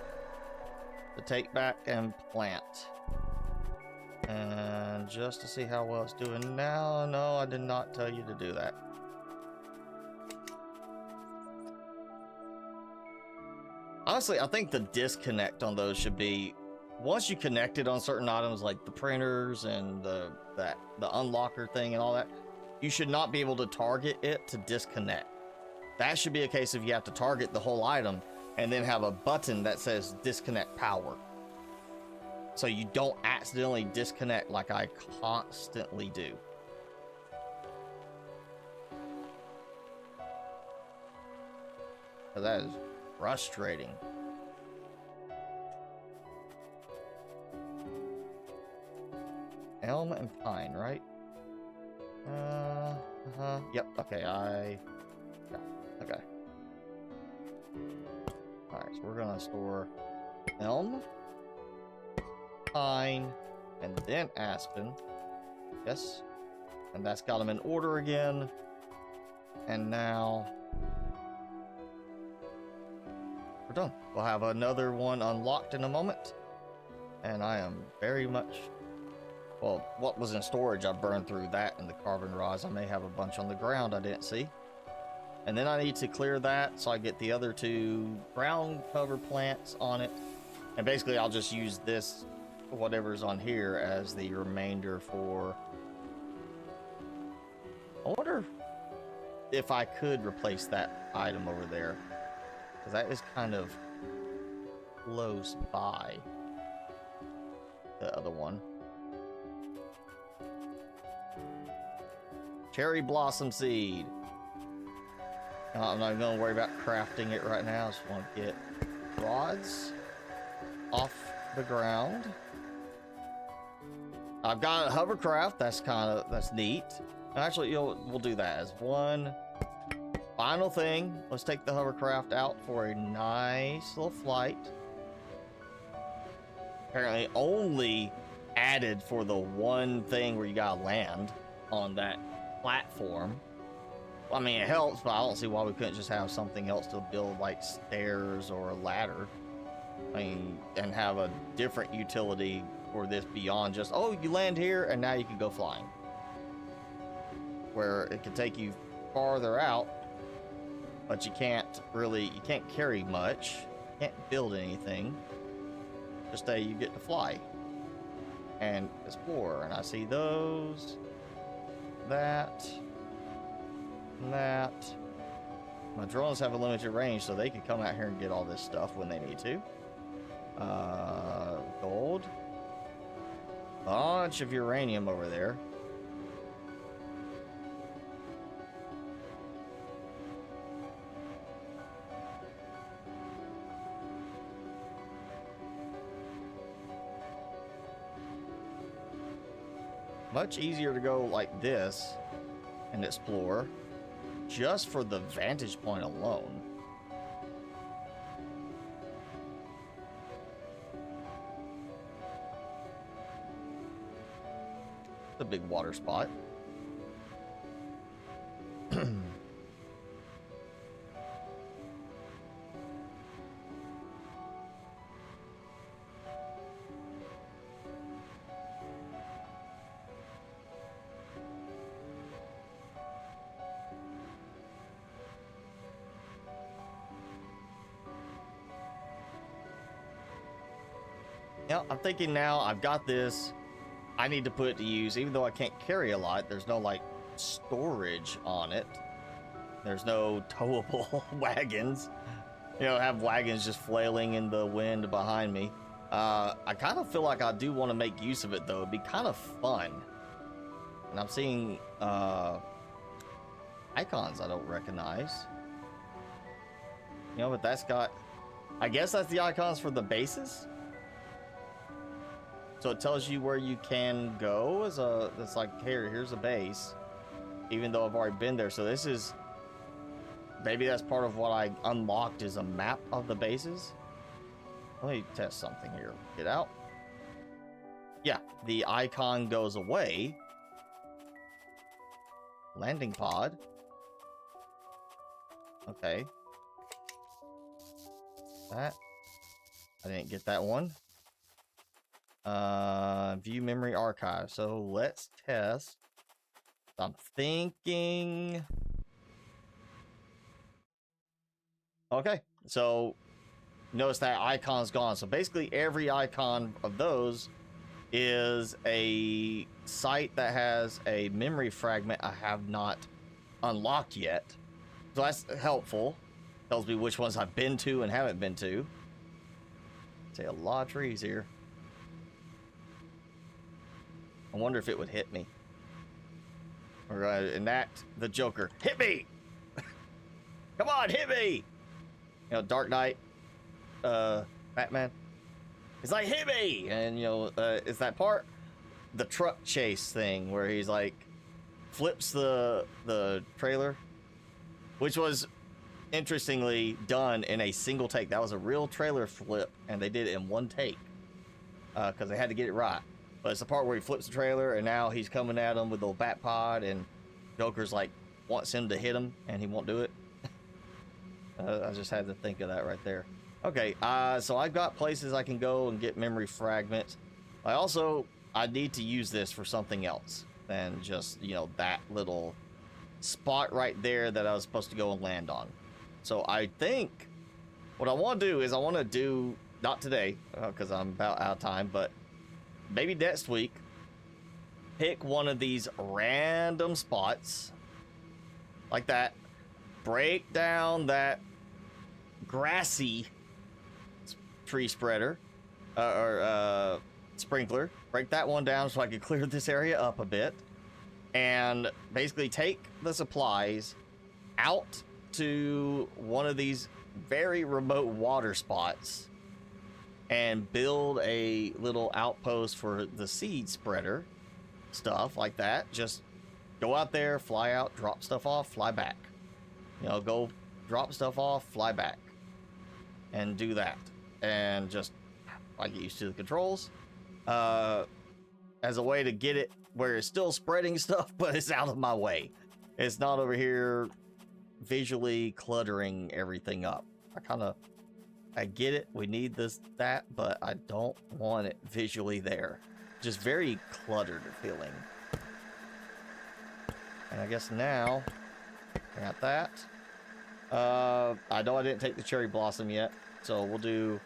to take back and plant. And just to see how well it's doing now. No, I did not tell you to do that. Honestly, I think the disconnect on those should be, once you connect it on certain items like the printers and the unlocker thing and all that, you should not be able to target it to disconnect. That should be a case of you have to target the whole item and then have a button that says disconnect power, so you don't accidentally disconnect like I constantly do. So that is frustrating. Elm and pine, right? Yep, okay, yeah, okay. Alright, so we're gonna store elm, pine, and then aspen. Yes. And that's got them in order again. And now we're done. We'll have another one unlocked in a moment. And I am very much... Well, what was in storage, I burned through that and the carbon rods. I may have a bunch on the ground I didn't see. And then I need to clear that so I get the other 2 ground cover plants on it. And basically I'll just use this, whatever's on here, as the remainder for... I wonder if I could replace that item over there, because that is kind of close by the other one. Cherry blossom seed. I'm not going to worry about crafting it right now. I just want to get rods off the ground. I've got a hovercraft. That's neat. Actually, we'll do that as one final thing. Let's take the hovercraft out for a nice little flight. Apparently, only added for the one thing where you gotta land on that platform. I mean, it helps, but I don't see why we couldn't just have something else to build, like stairs or a ladder. I mean, and have a different utility for this beyond just, oh, you land here and now you can go flying. Where it can take you farther out, but you can't carry much, can't build anything. Just you get to fly and explore. And I see those, that, and that. My drones have a limited range, so they can come out here and get all this stuff when they need to. Gold. Bunch of uranium over there. Much easier to go like this and explore just for the vantage point alone. The big water spot. Yeah, I'm thinking now I've got this. I need to put it to use, even though I can't carry a lot. There's no like storage on it. There's no towable wagons. You know, have wagons just flailing in the wind behind me. I kind of feel like I do want to make use of it though. It'd be kind of fun. And I'm seeing icons I don't recognize. You know, but that's got, I guess that's the icons for the bases. So it tells you where you can go as a, it's like, here's a base, even though I've already been there. So this is, maybe that's part of what I unlocked is a map of the bases. Let me test something here. Get out. Yeah, the icon goes away. Landing pod. Okay. That. I didn't get that one. View memory archive. So let's test. I'm thinking. Okay, so notice that icon's gone. So basically every icon of those is a site that has a memory fragment I have not unlocked yet. So that's helpful. Tells me which ones I've been to and haven't been to. See a lot of trees here. I wonder if it would hit me. Or and that, the Joker. Hit me! Come on, hit me! You know, Dark Knight, Batman. He's like, hit me! And, you know, it's that part, the truck chase thing, where he's like, flips the trailer, which was interestingly done in a single take. That was a real trailer flip, and they did it in one take, because they had to get it right. But it's the part where he flips the trailer, and now he's coming at him with the bat pod, and Joker's like, wants him to hit him, and he won't do it. I just had to think of that right there. Okay, so I've got places I can go and get memory fragments. I need to use this for something else than just, you know, that little spot right there that I was supposed to go and land on. So I think what I want to do is I want to do, not today, because I'm about out of time, but maybe next week, pick one of these random spots like that, break down that grassy tree spreader or sprinkler, break that one down so I can clear this area up a bit, and basically take the supplies out to one of these very remote water spots and build a little outpost for the seed spreader, stuff like that. Just go out there, fly out, drop stuff off, fly back. You know, go drop stuff off, fly back, and do that. And just, I get used to the controls. as a way to get it where it's still spreading stuff, but it's out of my way. It's not over here visually cluttering everything up. I get it. We need that, but I don't want it visually there. Just very cluttered feeling. And I guess now, I got that. I know I didn't take the cherry blossom yet, so we'll do.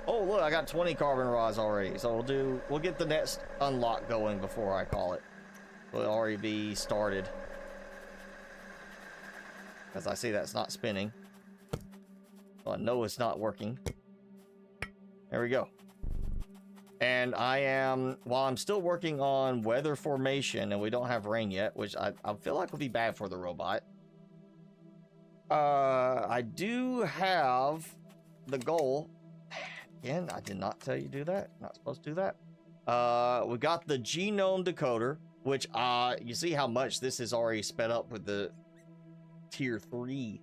Oh look, I got 20 carbon rods already. So we'll get the next unlock going before I call it. It'll already be started. Because I see that's not spinning. So I know it's not working. There we go. And while I'm still working on weather formation, and we don't have rain yet, which I feel like will be bad for the robot. I do have the goal. Again, I did not tell you to do that. Not supposed to do that. We got the genome decoder, which you see how much this is already sped up with the tier 3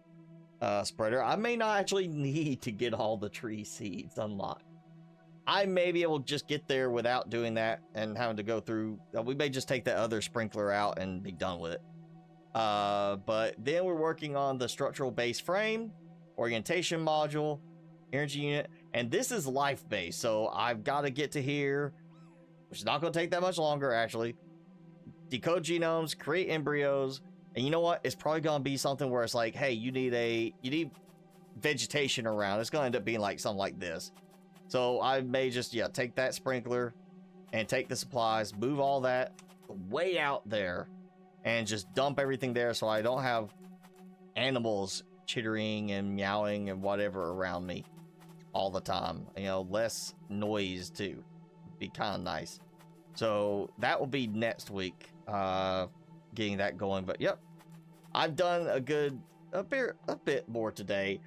spreader. I may not actually need to get all the tree seeds unlocked. I may be able to just get there without doing that and having to go through. We may just take that other sprinkler out and be done with it. But then we're working on the structural base frame, orientation module, energy unit, and this is life base. So I've got to get to here, which is not going to take that much longer actually. Decode genomes, create embryos, and you know what? It's probably going to be something where it's like, hey, you need vegetation around. It's going to end up being like something like this. So I may just, take that sprinkler and take the supplies, move all that way out there, and just dump everything there so I don't have animals chittering and meowing and whatever around me all the time. You know, less noise too. Be kind of nice. So that will be next week, getting that going. But yep, I've done a bit more today.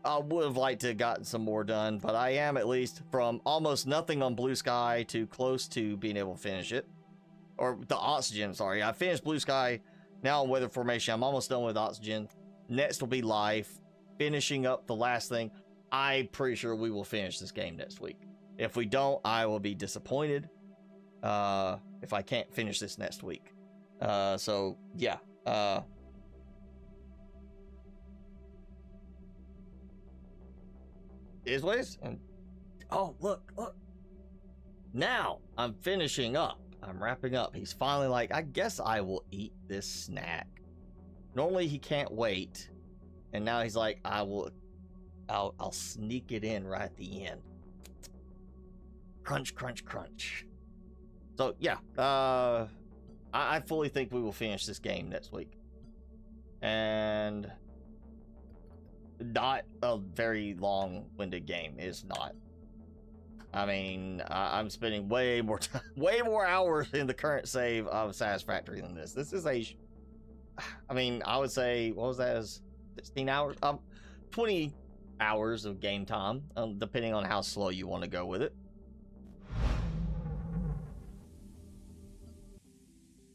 I would have liked to have gotten some more done, but I am at least from almost nothing on Blue Sky to close to being able to finish it. Or the oxygen, sorry. I finished Blue Sky, now on weather formation. I'm almost done with oxygen. Next will be life, finishing up the last thing. I'm pretty sure we will finish this game next week. If we don't, I will be disappointed if I can't finish this next week. So, yeah. Is what it is. And oh, look. Now I'm finishing up. I'm wrapping up. He's finally like, I guess I will eat this snack. Normally he can't wait, and now he's like, I'll sneak it in right at the end. Crunch, crunch, crunch. So yeah, I fully think we will finish this game next week, and not a very long-winded game. Is not. I mean, I'm spending way more time, way more hours in the current save of Satisfactory than this. This is I mean, I would say, what was that, as 16 hours? 20 hours of game time, depending on how slow you want to go with it.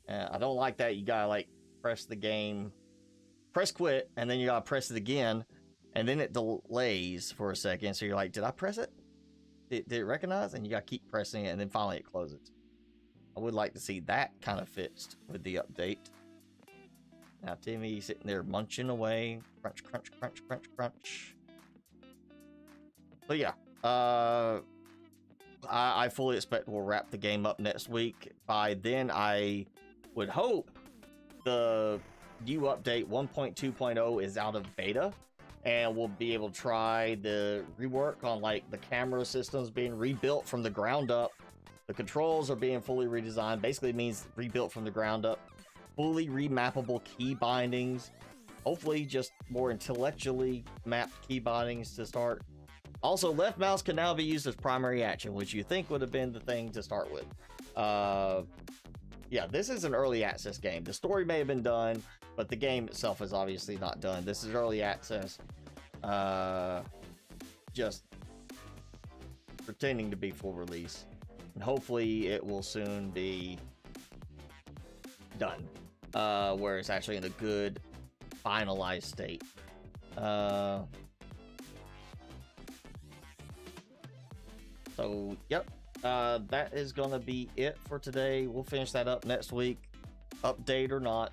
I don't like that you gotta like press the game, press quit, and then you gotta press it again, and then it delays for a second. So you're like, did I press it? Did it recognize? And you gotta keep pressing it, and then finally it closes. I would like to see that kind of fixed with the update. Now Timmy sitting there munching away. Crunch, crunch, crunch, crunch, crunch. So yeah, I fully expect we'll wrap the game up next week. By then, I would hope the new update 1.2.0 is out of beta, and we'll be able to try the rework on like the camera systems being rebuilt from the ground up. The controls are being fully redesigned. Basically means rebuilt from the ground up. Fully remappable key bindings. Hopefully just more intellectually mapped key bindings to start. Also, left mouse can now be used as primary action, which you think would have been the thing to start with. Yeah, this is an early access game. The story may have been done, but the game itself is obviously not done. This is early access. Just pretending to be full release. And hopefully it will soon be done. Where it's actually in a good, finalized state. So, yep. that is gonna be it for today. We'll finish that up next week, update or not,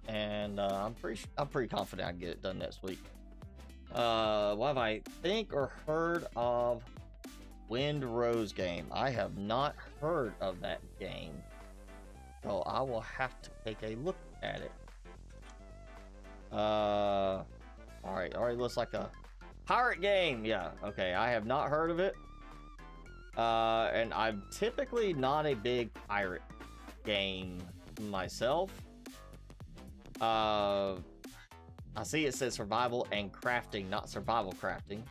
and I'm pretty confident I can get it done next week. What have I think or heard of Wind Rose game? I have not heard of that game, so I will have to take a look at it. Alright, looks like a pirate game. Yeah, okay, I have not heard of it. And I'm typically not a big pirate game myself. I see it says survival and crafting, not survival crafting.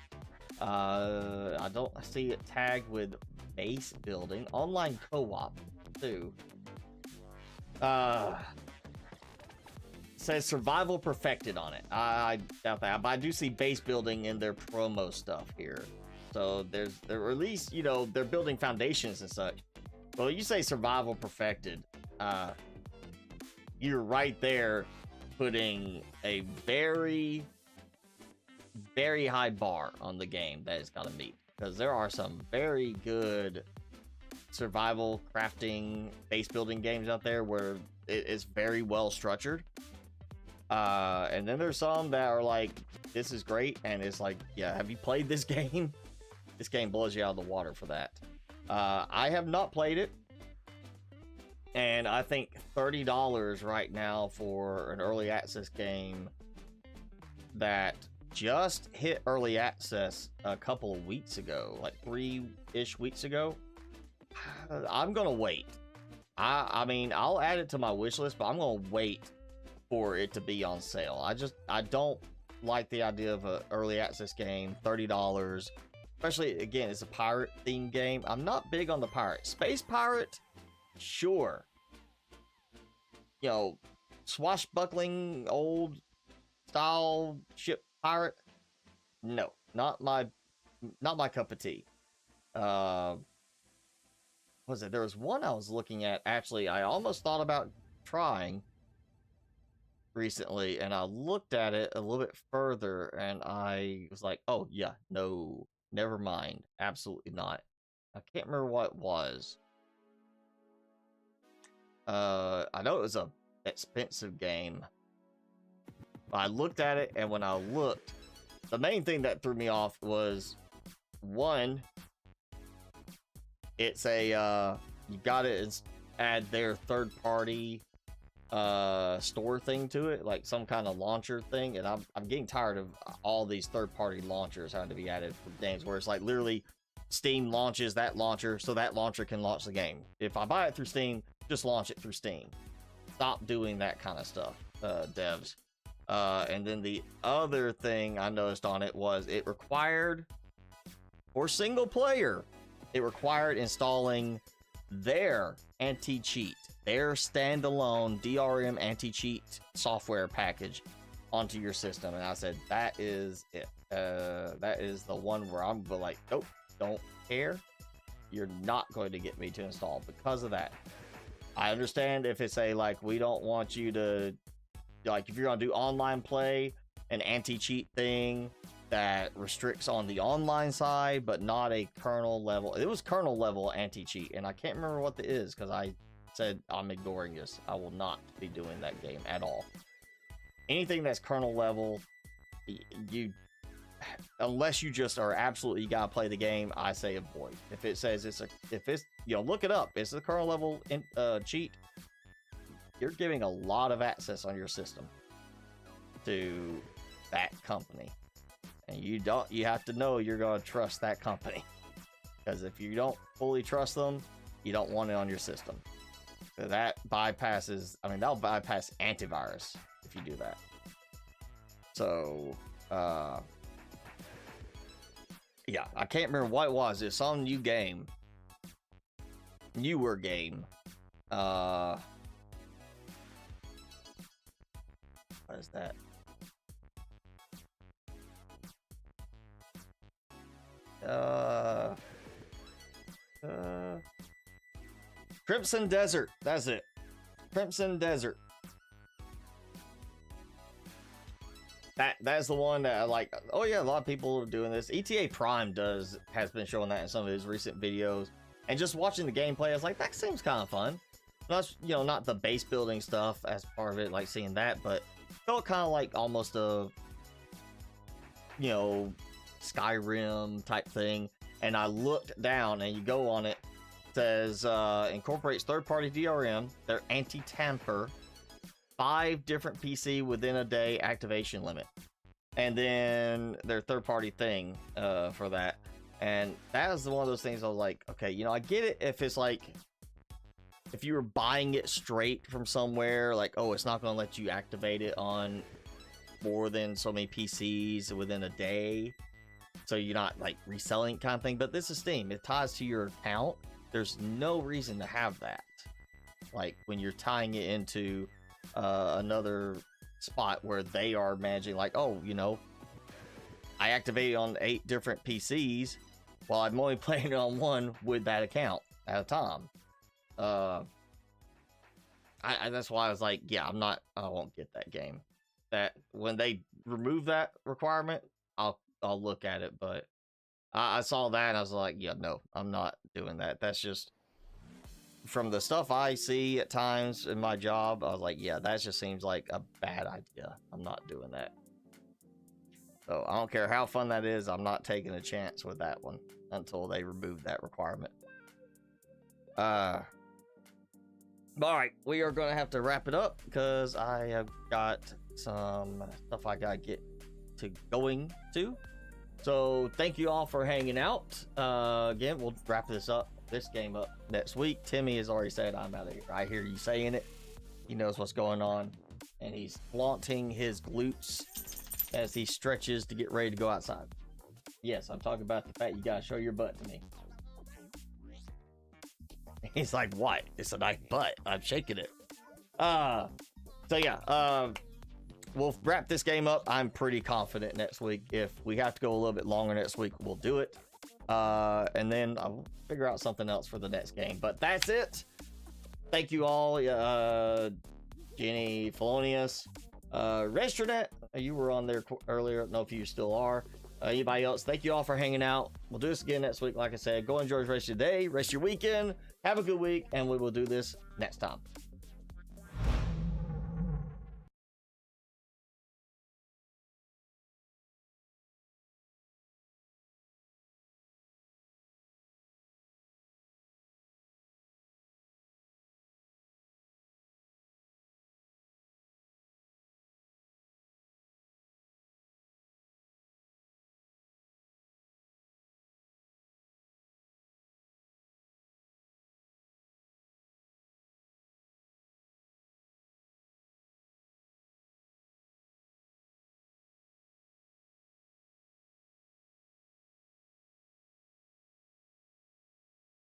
I don't see it tagged with base building. Online co-op too. Says survival perfected on it. I doubt that, but I do see base building in their promo stuff here. So they're at least, you know, they're building foundations and such. Well, you say survival perfected, you're right there putting a very, very high bar on the game that it's got to meet, because there are some very good survival crafting base building games out there where it is very well structured. And then there's some that are like, this is great, and it's like, yeah, have you played this game? This game blows you out of the water for that. I have not played it, and I think $30 right now for an early access game that just hit early access a couple of weeks ago, like 3-ish weeks ago. I'm gonna wait. I mean, I'll add it to my wish list, but I'm gonna wait for it to be on sale. I don't like the idea of an early access game, $30, especially, again, it's a pirate themed game. I'm not big on the pirate. Space pirate, sure. You know, swashbuckling old style ship pirate, no, not my cup of tea. Was it? There was one I was looking at, actually, I almost thought about trying recently, and I looked at it a little bit further, and I was like, oh yeah, no, never mind, absolutely not. I can't remember what it was. I know it was a expensive game. I looked at it, and when I looked, the main thing that threw me off was, one, it's a you gotta add their third-party store thing to it, like some kind of launcher thing, and I'm getting tired of all these third-party launchers having to be added for games, where it's like literally Steam launches that launcher so that launcher can launch the game. If I buy it through Steam, just launch it through Steam. Stop doing that kind of stuff, devs. And then the other thing I noticed on it was it required, for single player, it required installing their anti-cheat, their standalone DRM anti-cheat software package onto your system. And I said, that is it. That is the one where I'm like, nope, don't care. You're not going to get me to install because of that. I understand if it's a, like, we don't want you to, like, if you're gonna do online play, an anti-cheat thing that restricts on the online side, but not a kernel level. It was kernel level anti-cheat, and I can't remember what it is because I said I'm ignoring this. I will not be doing that game at all. Anything that's kernel level, you, unless you just are absolutely, you gotta play the game, I say avoid. If it says it's a, if it's, you know, look it up, it's a kernel level cheat, you're giving a lot of access on your system to that company, and you have to know you're going to trust that company, because if you don't fully trust them, you don't want it on your system. That bypasses, I mean, that'll bypass antivirus if you do that. So yeah, I can't remember what it was. It's some newer game. What is that? Crimson Desert. That's it. Crimson Desert. That's the one that I like. Oh yeah, a lot of people are doing this. ETA Prime has been showing that in some of his recent videos. And just watching the gameplay, I was like, that seems kind of fun. Not, you know, not the base building stuff as part of it, like seeing that, but felt kind of like almost a, you know, Skyrim type thing. And I looked down, and you go on it, says incorporates third-party DRM, they're anti-tamper, 5 different PC within a day activation limit, and then their third-party thing for that. And that was one of those things I was like, okay, you know, I get it if it's like, if you were buying it straight from somewhere, like, oh, it's not going to let you activate it on more than so many PCs within a day, so you're not like reselling kind of thing. But this is Steam, it ties to your account. There's no reason to have that, like when you're tying it into another spot where they are managing, like, oh, you know, I activated on 8 different PCs while I'm only playing it on one with that account at a time. That's why I was like, yeah, I won't get that game. That when they remove that requirement, I'll look at it. But I saw that and I was like, yeah, no, I'm not doing that. That's just, from the stuff I see at times in my job, I was like, yeah, that just seems like a bad idea. I'm not doing that. So I don't care how fun that is, I'm not taking a chance with that one until they remove that requirement. All right, we are going to have to wrap it up because I have got some stuff I got to get to going to. So thank you all for hanging out. Again, we'll wrap this game up next week. Timmy has already said, I'm out of here. I hear you saying it. He knows what's going on, and he's flaunting his glutes as he stretches to get ready to go outside. Yes, I'm talking about the fact you gotta show your butt to me. He's like, what? It's a nice butt. I'm shaking it. So yeah, we'll wrap this game up. I'm pretty confident next week. If we have to go a little bit longer next week, we'll do it. And then I'll figure out something else for the next game. But that's it. Thank you all. Jenny Felonius, Restronet, you were on there earlier. I don't know if you still are. Anybody else, thank you all for hanging out. We'll do this again next week. Like I said, go enjoy the rest of your day, rest of your weekend. Have a good week, and we will do this next time.